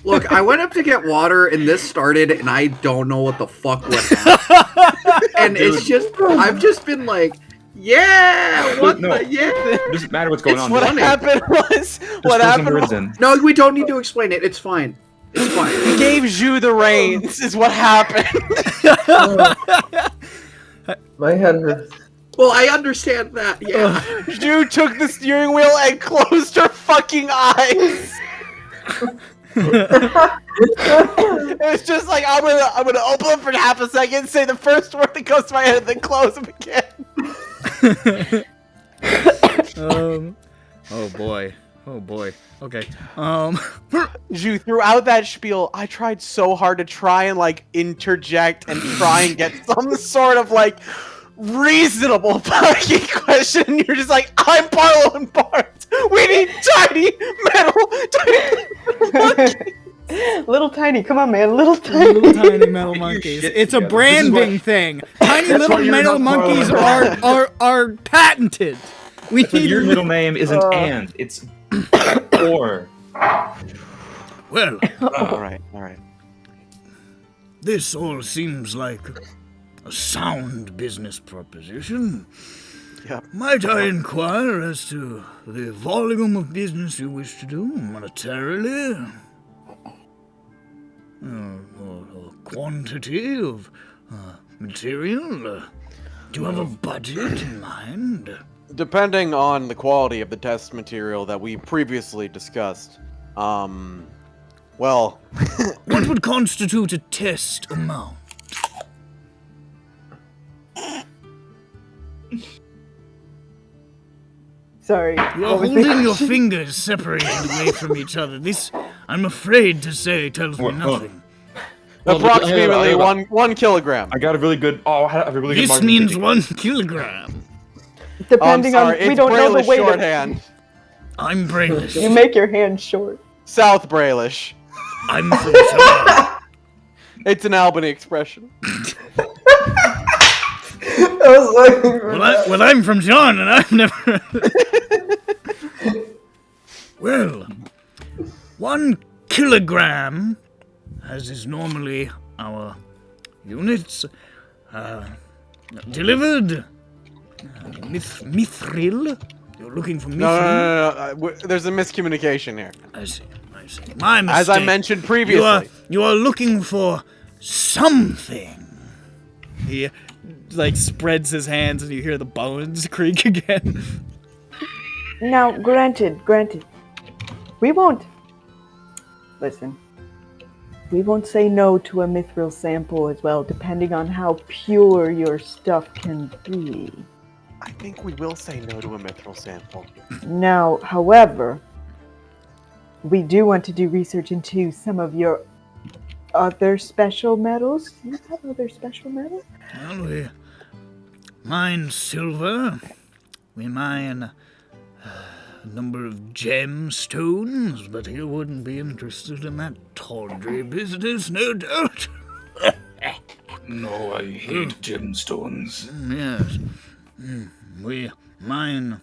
Look, I went up to get water and this started and I don't know what the fuck went happened. And it's just, I've just been like, yeah, what No. the, yeah. It doesn't matter what's going on. What Just happened was. throw What some happened words was. in. No, we don't need to explain it. It's fine. It's fine. He gave Jew the reins, is what happened. My head hurts. Well, I understand that, yeah. Jew took the steering wheel and closed her fucking eyes. It's just like I'm gonna open them for half a second, say the first word that goes to my head, and then close them again. Oh boy. Okay. Jew, throughout that spiel, I tried so hard to try and like interject and try and get some sort of like reasonable fucking question. You're just like, I'm Barlow and Barnes. We need tiny metal monkeys. Little tiny, come on, man, little tiny. Little tiny metal monkeys. shit It's a together. This is branding thing. Tiny That's little why you're metal not monkeys Parlo. are patented. We So need your middle name isn't and, it's or. Well, All right. this all seems like a sound business proposition. Yep. Might I inquire as to the volume of business you wish to do monetarily? Or quantity of material? Do you have a budget in mind? Depending on the quality of the test material that we previously discussed, well, What would constitute a test amount? Sorry. You are what was the holding your question? fingers separated away from each other. This, I'm afraid to say, tells me Well, nothing. approximately I- one kilogram. I got a really good. Oh, I have a really good. This marketing means technique. 1 kilogram. Depending on, It's we don't know the Braille's way that shorthand. I'm brainless. you make your hand short. South Brailish. I'm from China. It's an Albany expression. I was like, Well, I'm from John, and I've never. Well, 1 kilogram, as is normally our units, delivered. Mithril. You're looking for mithril. No. There's a miscommunication here. I see. My mistake. As I mentioned previously. You are looking for something. He like spreads his hands and you hear the bones creak again. Now, granted, we won't. Listen. We won't say no to a mithril sample as well, depending on how pure your stuff can be. I think we will say no to a mithril sample. Now, however, we do want to do research into some of your other special metals. Do you have other special metals? Well, we mine silver. We mine a number of gemstones, but you wouldn't be interested in that tawdry business, no doubt. No, I hate gemstones. Yes. We mine.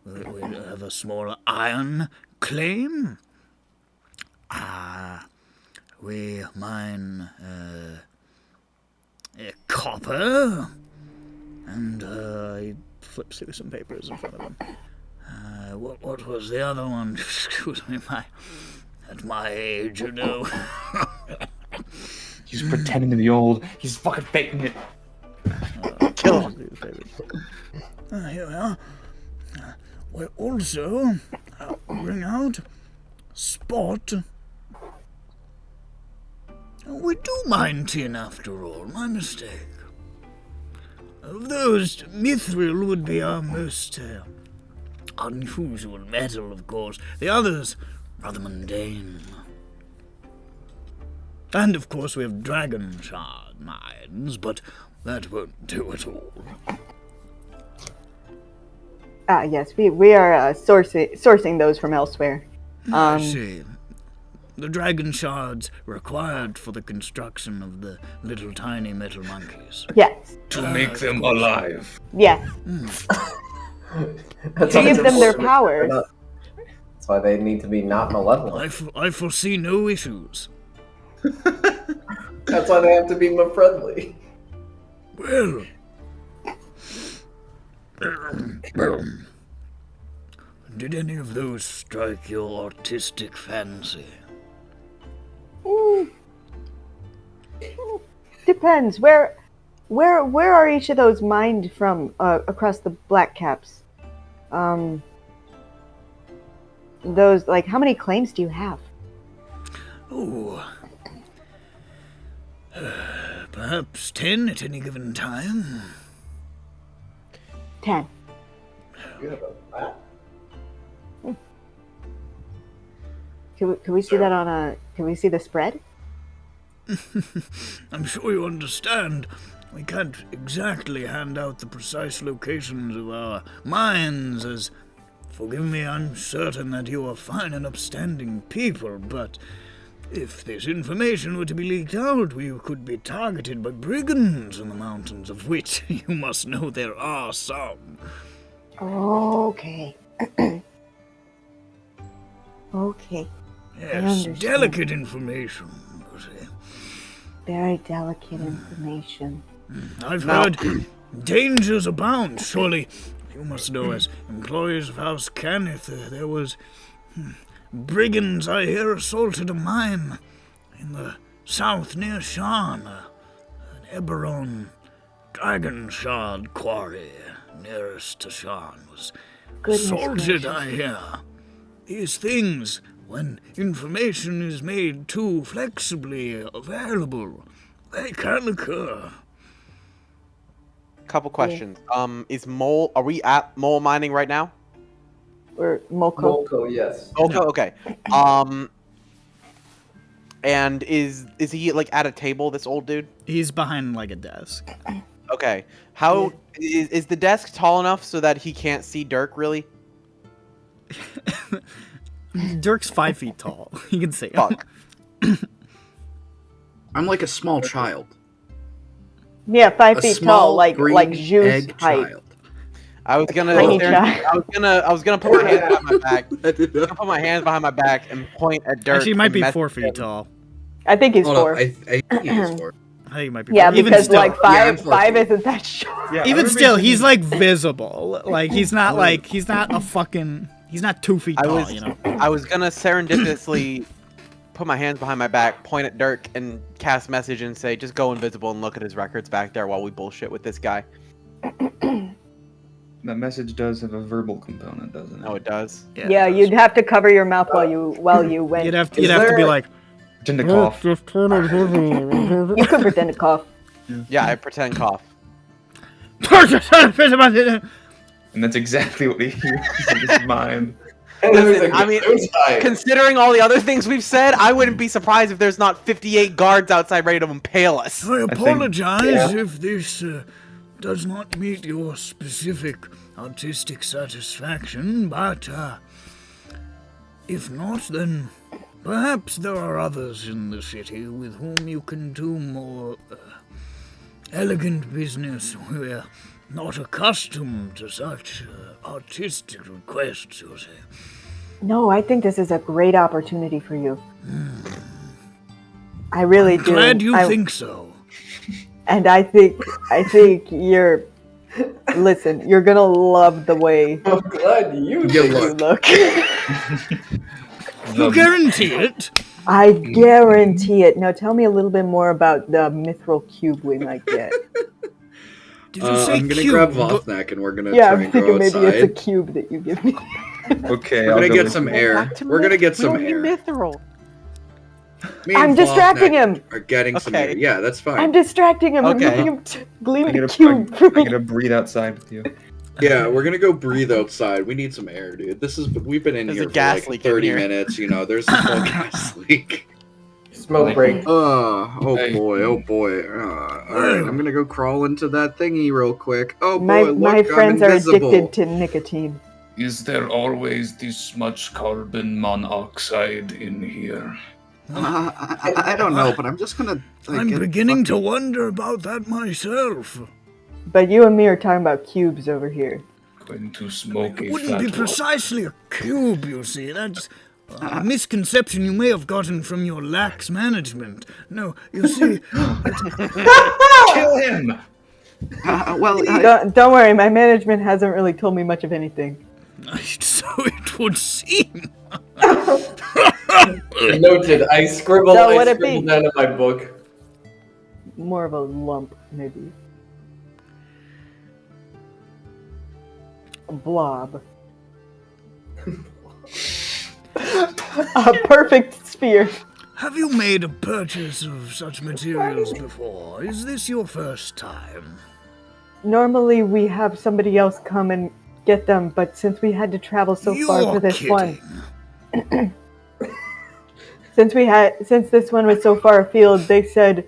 We have a small iron claim. We mine copper. And he flips through some papers in front of him. What was the other one? Excuse me, at my age, you know. He's pretending to be old. He's fucking faking it. Kill him. Here we are. Well, also, bring out Spot. We do mine tin after all, my mistake. Of those, mithril would be our most unusual metal, of course. The others, rather mundane. And of course we have dragon shard mines, but that won't do at all. Yes, we are sourcing those from elsewhere. I see. The dragon shards required for the construction of the little tiny metal monkeys. Yes. To make them alive. Yes. That's To why give it's them their important. powers. That's why they need to be not malevolent. I foresee no issues. That's why they have to be more friendly. Well, did any of those strike your artistic fancy? Depends. Where are each of those mined from across the Black Caps? Those, like, how many claims do you have? Oh, perhaps 10 at any given time. 10. You have a map? Can we see that on a? Can we see the spread? I'm sure you understand. We can't exactly hand out the precise locations of our mines, as, forgive me, I'm certain that you are fine and upstanding people, but if this information were to be leaked out, we could be targeted by brigands in the mountains, of which you must know there are some. Okay. Okay. Yes, understand. delicate information, you see. Very delicate information. I've heard dangers abound. Surely you must know, as employees of House Cannith, there was brigands, I hear, assaulted a mine in the south near Shan, an EBERRON dragon shard quarry nearest to Shan was Goodness assaulted, gracious. I hear. These things, when information is made too flexibly available, they can occur. Couple questions. Is mole? Are we at mole mining right now? Or Moko. Molko, yes. Okay. Okay. And is he like at a table? This old dude. He's behind like a desk. Okay. How is the desk tall enough so that he can't see Dirk really? Dirk's 5 feet tall. You can see him. Fuck. I'm like a small child. Yeah, 5 A feet small tall, like green Zeus egg height. child. I was gonna. Tiny stare- child. I was gonna put my hands behind my back. Put my hands behind my back and point at Dirk. Actually, he might and be message 4 feet him. tall. I think he's Hold 4. up, I think he is 4. I think he might be. Yeah, 4. Even because still, like I'm 5 4 5 feet. isn't that short. Yeah, even still, everybody's he's like visible. Like he's not like he's not a fucking. He's not 2 feet I tall. was, You know. I was gonna serendipitously put my hands behind my back, point at Dirk, and cast message and say, "Just go invisible and look at his records back there while we bullshit with this guy." That message does have a verbal component, doesn't it? No, it does. Yeah, it you'd does. have to cover your mouth while you went. You'd have to. Is You'd have to be there- like. Pretend to cough. You could pretend to cough. Yeah, I pretend cough. And that's exactly what he hears in his mind. Listen, I mean, considering all the other things we've said, I wouldn't be surprised if there's not 58 guards outside ready to impale us. I think- apologize if this does not meet your specific artistic satisfaction, but if not, then perhaps there are others in the city with whom you can do more elegant business. We're not accustomed to such artistic requests, you see. No, I think this is a great opportunity for you. I really do. Glad you think so. And I think you're. Listen, you're gonna love the way I'm glad you Good think you luck. look. You guarantee it? I guarantee it. Now tell me a little bit more about the mithril cube we might get. Did you say I'm gonna cube? grab Vothnak and we're gonna Yeah, try I'm and go thinking maybe outside. it's a cube that you give me. Okay, We're I'll gonna go get with some you. air. Back to We're gonna get we some don't need air. mithril. Me and I'm distracting Vothnak him. are getting some Okay. air. Yeah, that's fine. I'm distracting him. Okay. I'm making him gleam I'm the gonna, cube for I'm me. gonna breathe outside with you. Yeah, we're gonna go breathe outside. We need some air, dude. We've been in There's here a for gas like leak in 30 here. minutes. You know, there's a small gas leak. Smoke break. Oh Hey. boy, oh boy. All right, I'm gonna go crawl into that thingy real quick. Oh My boy, my look, friends I'm are invisible. addicted to nicotine. Is there always this much carbon monoxide in here? I don't know, but I'm just gonna. I'm beginning to wonder about that myself. But you and me are talking about cubes over here. Going to smoke It a wouldn't be fat one. precisely a cube, you see. That's a misconception you may have gotten from your lax management. No, you see, Kill him! Don't worry, my management hasn't really told me much of anything. so it would seem. Noted. I scribbled So would it be? down in my book. More of a lump, maybe. A blob. A perfect sphere. Have you made a purchase of such materials before? Is this your first time? Normally we have somebody else come and get them, but since we had to travel so far You're for this kidding. one, since this one was so far afield, they said,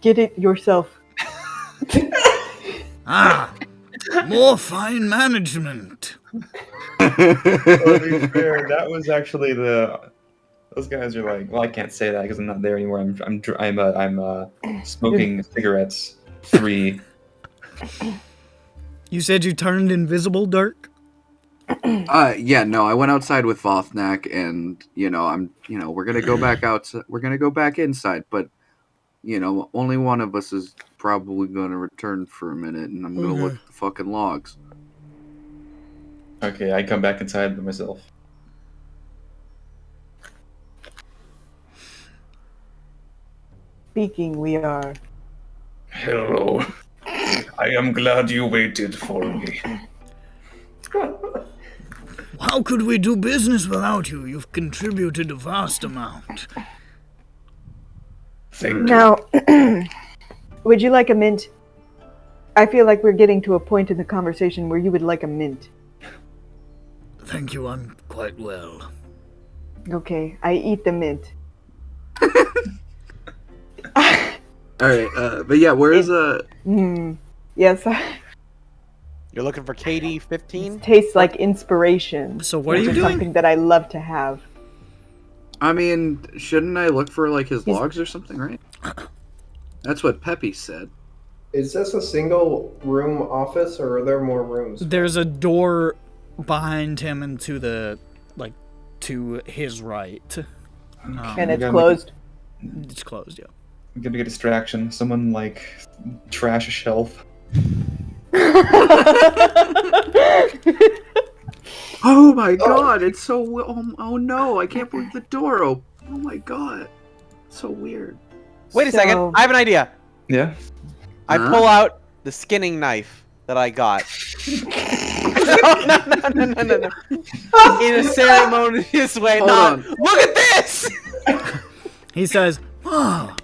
"Get it yourself." Ah, more fine management. To be fair, that was actually those guys are like, well, I can't say that because I'm not there anymore. I'm smoking cigarettes. 3. You said you turned invisible, Dirk? Yeah, no, I went outside with Vothnak, and we're gonna go back outside. We're gonna go back inside, but only one of us is probably gonna return for a minute, and I'm gonna look at the fucking logs. Okay, I come back inside by myself. Speaking, we are. Hello. I am glad you waited for me. How could we do business without you? You've contributed a vast amount. Thank you. Now, would you like a mint? I feel like we're getting to a point in the conversation where you would like a mint. Thank you, I'm quite well. Okay, I eat the mint. All right, but yeah, where is Yes, You're looking for KD it 15? tastes like inspiration. So what are which you is doing? Something that I love to have. I mean, shouldn't I look for like his He's- logs or something, right? That's what Peppy said. Is this a single room office, or are there more rooms? There's a door behind him and to his right. And it's Yeah, closed. It's closed, yeah. I'm gonna get a distraction. Someone like trash a shelf. Oh my god, it's so oh no, I can't believe the door open. Oh my god. So weird. Wait a So- second. I have an idea. Yeah. I Huh? pull out the skinning knife that I got. No. In a ceremonious way. Hold Not, on. look at this! He says, "Ah,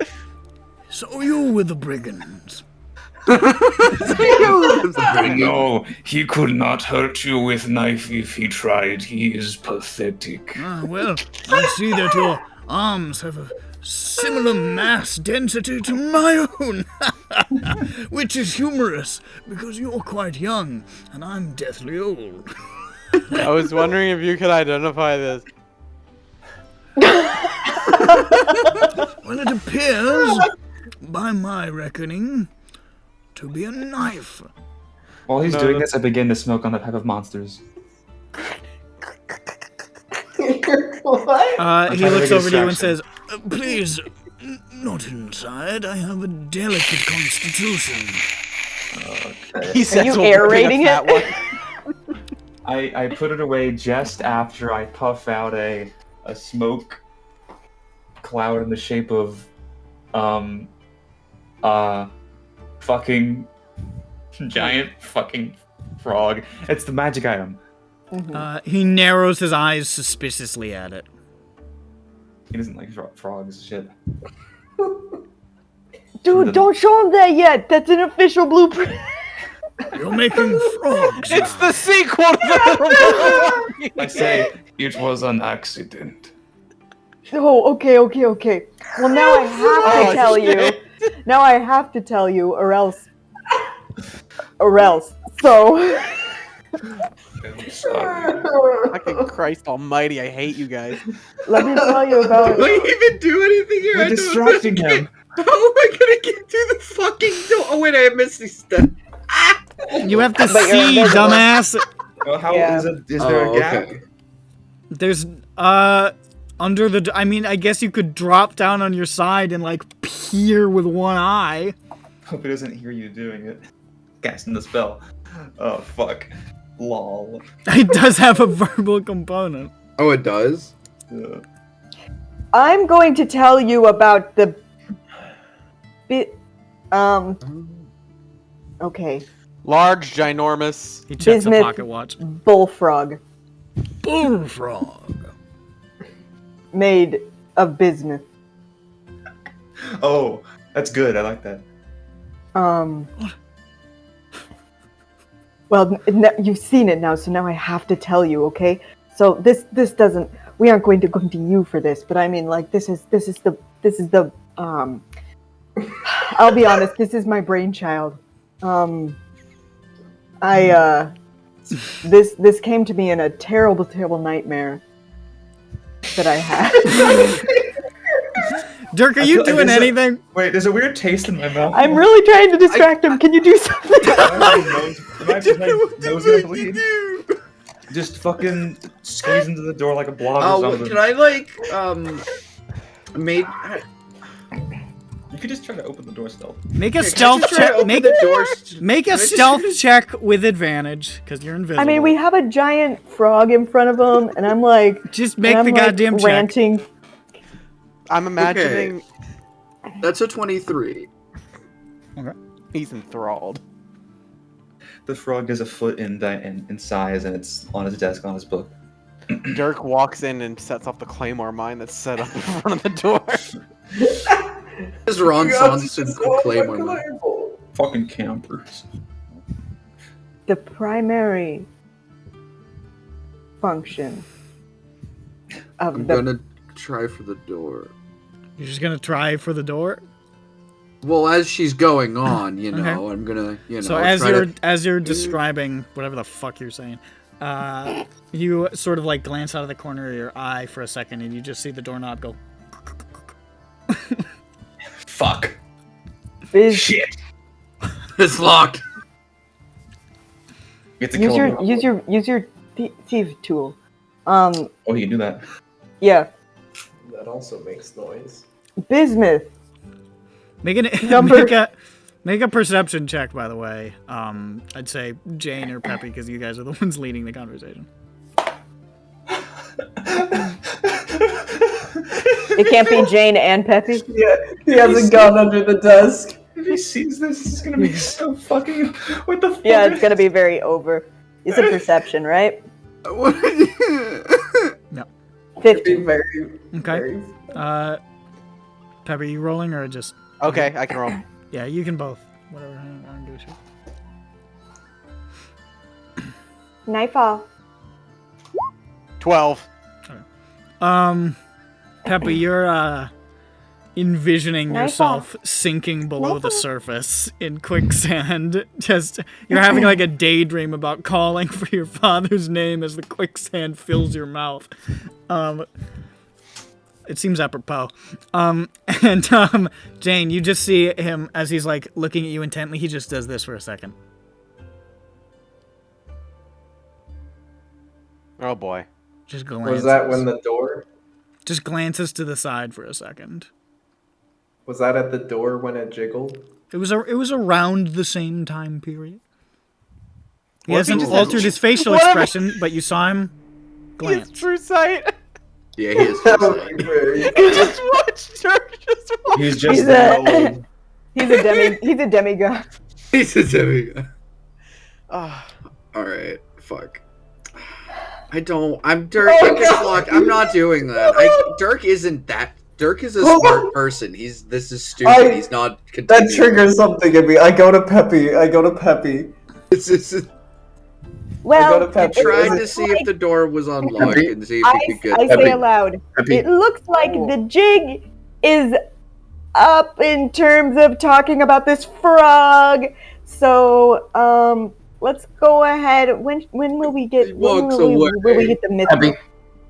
so you were the brigands." No, he could not hurt you with knife if he tried. He is pathetic. Ah, well, I see that your arms have a similar mass density to my own, which is humorous because you're quite young and I'm deathly old. I was wondering if you could identify this. Well, it appears, by my reckoning, to be a knife. While he's No, doing no. this, I begin to smoke on the pipe of monsters. What? He trying to looks make a over to you and distraction. says, "Please, not inside. I have a delicate constitution." He says, you "Well, we're aerating gonna it?" fat one." I put it away just after I puff out a smoke cloud in the shape of, fucking, giant fucking frog. It's the magic item. He narrows his eyes suspiciously at it. He doesn't like frogs. Shit. Dude, don't show him that yet. That's an official blueprint. You're making frogs. It's the sequel to the I say it was an accident. Oh, okay. Well, now I have to tell you. Now I have to tell you, or else. So. I'm sorry. Fucking Christ almighty, I hate you guys. Let me tell you about. Do I even do anything here? We're distracting him. How am I gonna get through the fucking door? Oh wait, I have Misty Step. You have to But you're see, invisible. dumbass. Well, how Yeah. is it? Is there a gap? Okay. There's under the. I mean, I guess you could drop down on your side and like peer with one eye. Hope he doesn't hear you doing it. Casting the spell. Oh fuck. Lol. It does have a verbal component. Oh, it does. I'm going to tell you about the. Okay. Large, ginormous. He checks a Bismuth. pocket watch. Bullfrog Bullfrog. made of bismuth. Oh, that's good. I like that. Well, you've seen it now, so now I have to tell you, okay? So this doesn't. We aren't going to come to you for this, but I mean, like, this is the. I'll be honest. This is my brainchild. This came to me in a terrible nightmare that I had. Dirk, are I you feel like doing there's a- anything? Wait, there's a weird taste in my mouth. I'm really trying to distract him. Can you do something? My nose gonna bleed. Just fucking squeeze into the door like a blob or Oh, something. can I like made? You could just try to open the door still. Make a Can I stealth just try to check. open Make the door? make Can a I just- stealth check with advantage because you're invisible. I mean, we have a giant frog in front of him, and I'm like, just make and the I'm, like, goddamn check. ranting. I'm imagining That's a 23. he's enthralled. The frog is a foot in size, and it's on his desk on his book. Dirk walks in and sets off the claymore mine that's set up in front of the door. This is Ron Swanson Claymore. Fucking campers. The primary function of I'm the gonna try for the door. You're just gonna try for the door. Well, as she's going on, you know, Okay. I'm gonna, So try as you're describing whatever the fuck you're saying, you sort of like glance out of the corner of your eye for a second, and you just see the doorknob go. Fuck. biz- Shit. It's locked. Get to use kill your him. use your thief tool. Oh, you can do that. Yeah, That also makes noise. bismuth. Make an Number- make a perception check, by the way. I'd say Jane or Peppy because you guys are the ones leading the conversation. It can't be Jane and Peppy. Yeah, he hasn't gone under the desk. If he sees this, this is gonna be so fucking. What the fuck? Yeah, it's gonna be very over. It's a perception, right? What? 15. Very, Okay. Peppy, you rolling or just? Okay, I can roll. Yeah, you can both. Whatever. I don't give a shit. Nightfall. 12. Peppy, you're envisioning Nice yourself sinking below the Nice. surface in quicksand. Just you're having like a daydream about calling for your father's name as the quicksand fills your mouth. It seems apropos. Jane, you just see him as he's like looking at you intently. He just does this for a second. Oh boy. Just glances. Was that when the door? Just glances to the side for a second. Was that at the door when it jiggled? It was around the same time period. He What if he hasn't just altered had- his facial What if- expression, but you saw him His glance. true sight. Yeah, he is. Just watch Dirk just walk. He's just He's that a old. he's a demigod. He's a demigod. Alright, fuck. I'm Dirk. It gets locked. I'm not doing that. Dirk isn't that. Dirk is a smart person. This is stupid. He's not. That triggers something in me. I go to Peppy. Well, I tried to see if the door was unlocked and see if we could get. I say aloud. It looks like the jig is up in terms of talking about this frog. So, let's go ahead. When will we get? Will we get the myth?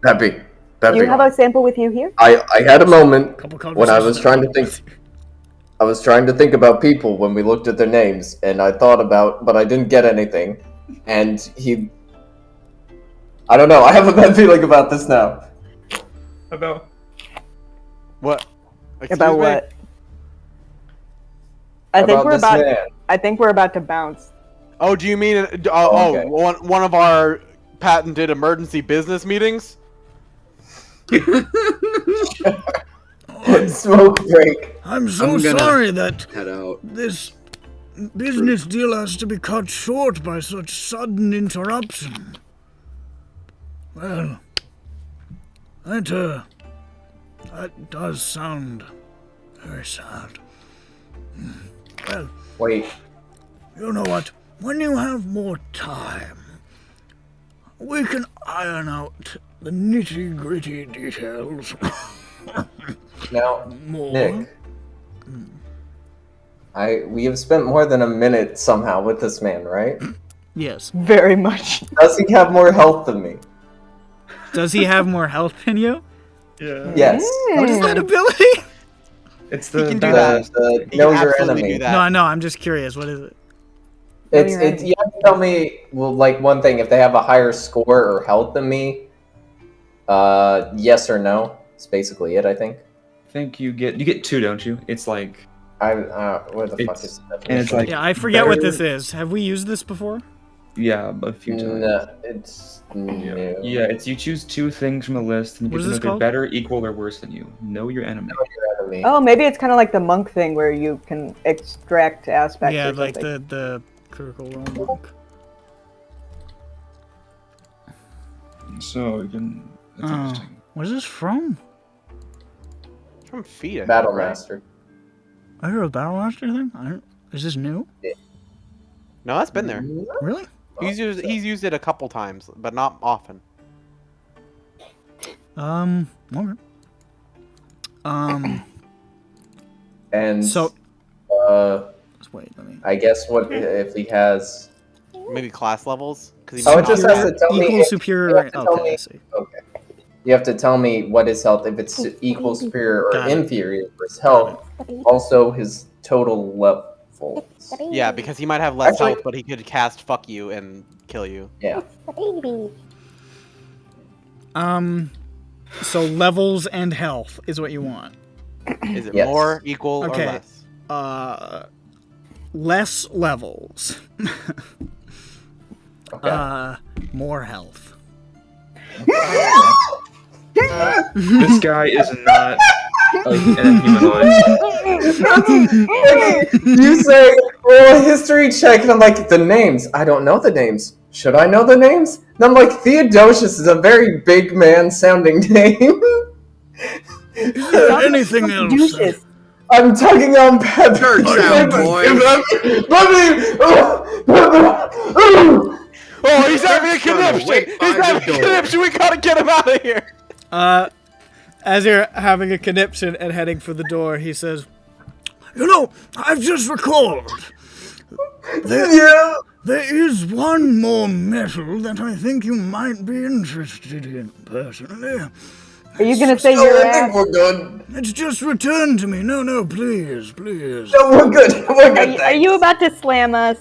Peppy. You have a sample with you here? I had a moment when I was trying to think. I was trying to think about people when we looked at their names, and I thought about, but I didn't get anything. And I don't know. I have a bad feeling about this now. About what? About what? I think we're about to bounce. Oh, do you mean Okay. one of our patented emergency business meetings? Smoke break. I'm so I'm gonna sorry that head out. this business deal has to be cut short by such sudden interruption. Well, that does sound very sad. Well, Wait. you know what? When you have more time, we can iron out the nitty-gritty details. Now, More. Nick. We have spent more than a minute somehow with this man, right? Yes. Very much. Does he have more health than me? Does he have more health than you? yeah. Yes. What is that ability? It's the He can do badass. that. He Know can your absolutely enemy. do that. No, I'm just curious. What is it? It's you have to tell me like one thing. If they have a higher score or health than me, yes or no. It's basically it, I think. I think you get 2, don't you? It's like Where the fuck It's- is that? and it's like Yeah, I forget what better- this is. Have we used this before? Yeah, a few times. No, it's new. Yeah, it's you choose 2 things from a list and you What get is to know this if they're called? better, equal, or worse than you. Know your enemy. Enemy. Oh, maybe it's kind of like the monk thing where you can extract aspects. Yeah, or like something. the critical role monk. So you can. That's Oh, interesting. what is this from? From Feet. Battle Master. I heard a Battle Master thing. Is this new? No, that's been there. Really? He's used it a couple times, but not often. Okay. And So wait, let me. I guess what if he has? Maybe class levels. Because Oh, it just has to tell me. Equal, if- superior. you have to tell Okay, me- I see. Okay. You have to tell me what his health, if it's equal, superior, or Got it. inferior for his health. Also, his total levels. Yeah, because he might have less Actually- health, but he could cast "fuck you" and kill you. Yeah. So levels and health is what you want. Is it Yes. more, equal, Okay. or less? Less levels. Okay. More health. This guy is not a humanoid. You say, roll a history check, and I'm like, the names. I don't know the names. Should I know the names? And I'm like, Theodosius is a very big man sounding name. Is there anything else? Douches. I'm tugging on Pepper. Turn down, boy. Oh, he's having a conniption! wait He's by the having a door. conniption! We gotta get him out of here! As you're having a conniption and heading for the door, he says, "You know, I've just recalled. There is one more metal that I think you might be interested in, personally. Are you gonna say No, your I think ass? we're good. It's just returned to me. No, please. No, we're good. We're good. Are you about to slam us?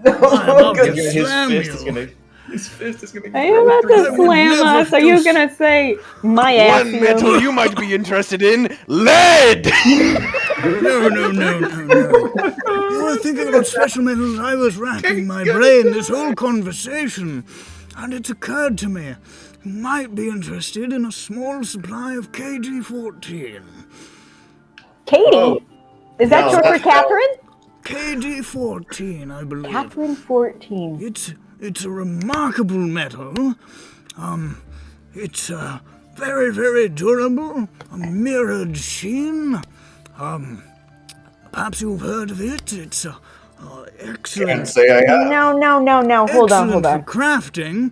No, I'm we're about good. to His slam fist you. is gonna. His fist is gonna. Are you about I to would slam never us? Are you do gonna say my ass? One metal you might be interested in: lead! No. You were thinking about special metals. I was racking my brain this whole conversation, and it occurred to me you might be interested in a small supply of KG-14. Katie? Is that No, short for that's- Catherine? KD-14, I believe. Catherine 14. It's a remarkable metal. It's very, very durable. A mirrored sheen. Perhaps you've heard of it. It's excellent. Can't say I have. No. Hold on. For crafting.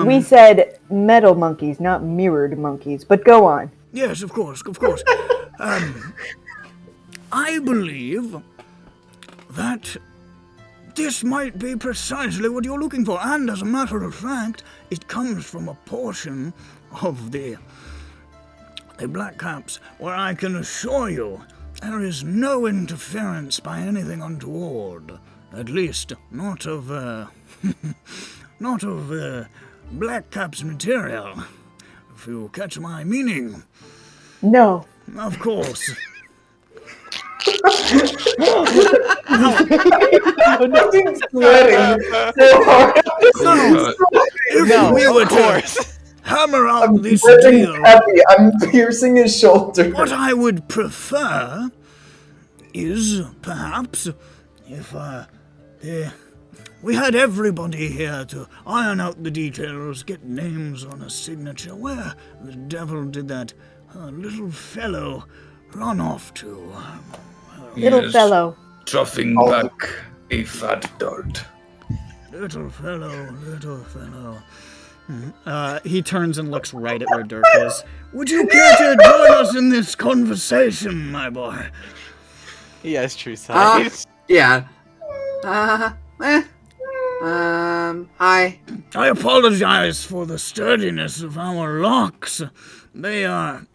We said metal monkeys, not mirrored monkeys. But go on. Yes, of course. I believe that this might be precisely what you're looking for, and as a matter of fact, it comes from a portion of the Black Caps where I can assure you there is no interference by anything untoward. At least, not of Black Caps material, if you catch my meaning. No. Of course. I'm sweating so hard. If we were to hammer out I'm this sweating deal, happy. I'm piercing his shoulder. what I would prefer is, perhaps, if we had everybody here to iron out the details, get names on a signature. Where the devil did that little fellow run off to? Little fellow. Troughing back a fat dart. Little fellow. He turns and looks right at where Dirk is. Would you care to join us in this conversation, my boy? He has true size. Yeah. Hi. I apologize for the sturdiness of our locks. They are,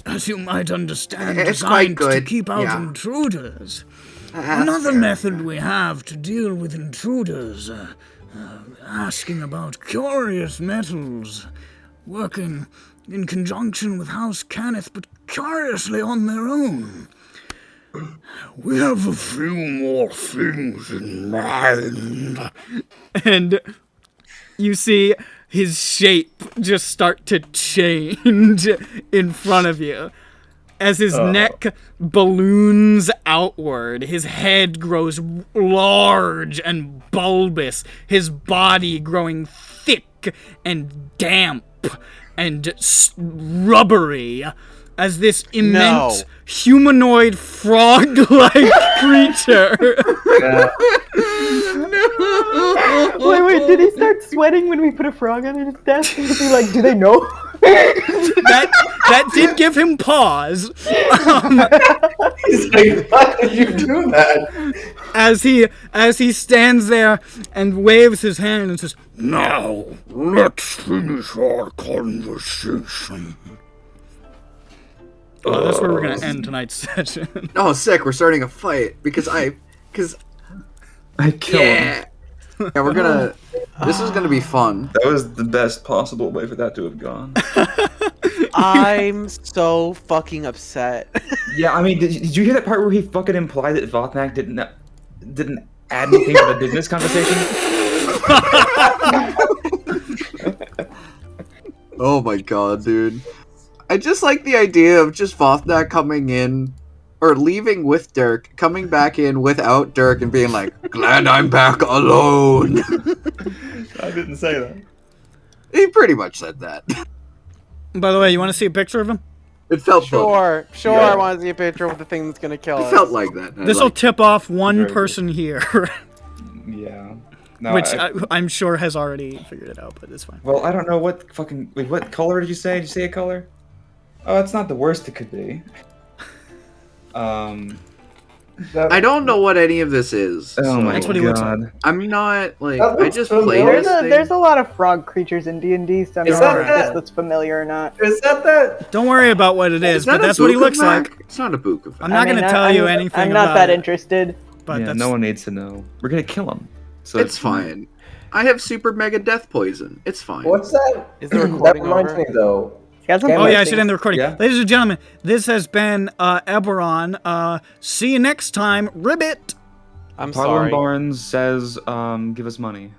as you might understand, It's quite designed to good, keep out yeah. intruders. That's Another fair. method we have to deal with intruders, asking about curious metals, working in conjunction with House Cannith, but curiously on their own. We have a few more things in mind. And you see his shape just start to change in front of you. As his neck balloons outward, his head grows large and bulbous, his body growing thick and damp and rubbery, as this immense humanoid frog-like creature. Wait, did he start sweating when we put a frog on his desk? He'd be like, do they know? That did give him pause. He's like, why did you do that? As he stands there and waves his hand and says, "Now let's finish our conversation." That's where we're gonna end tonight's session. Oh, sick. We're starting a fight because I killed him. Yeah, we're gonna. This is gonna be fun. That was the best possible way for that to have gone. I'm so fucking upset. Yeah, I mean, did you hear that part where he fucking implied that Vothnak didn't add anything to the business conversation? Oh my god, dude. I just like the idea of just Vothnak coming in, or leaving with Dirk, coming back in without Dirk and being like, "Glad I'm back alone." I didn't say that. He pretty much said that. By the way, you want to see a picture of him? It felt Sure, Yeah. I want to see a picture of the thing that's gonna kill It us. felt like that. This will tip off one person here, Yeah. No, which I'm sure has already figured it out, but it's fine. Well, I don't know what fucking... Wait, what color did you say? Did you say a color? Oh, it's not the worst it could be. I don't know what any of this is. Oh my That's what he looks like. god. I'm not, like, That I looks just familiar. played this thing. There's a lot of frog creatures in D&D, so I'm Is not sure that if this looks familiar or not. Is that? Don't worry about what it is, that but a that's what he looks Bukavak? like. It's not a Bukavak. I'm not going to tell you anything I'm not about that it, interested. but Yeah, that's no one needs to know. We're gonna kill him. So It's fine. I have super mega death poison. It's fine. What's that? Is the That recording reminds over? me though. Got some Damn Oh it. yeah, I should end the recording. Yeah. Ladies and gentlemen, this has been EBERRON. See you next time. Ribbit! I'm Parlin sorry. Barnes says, give us money.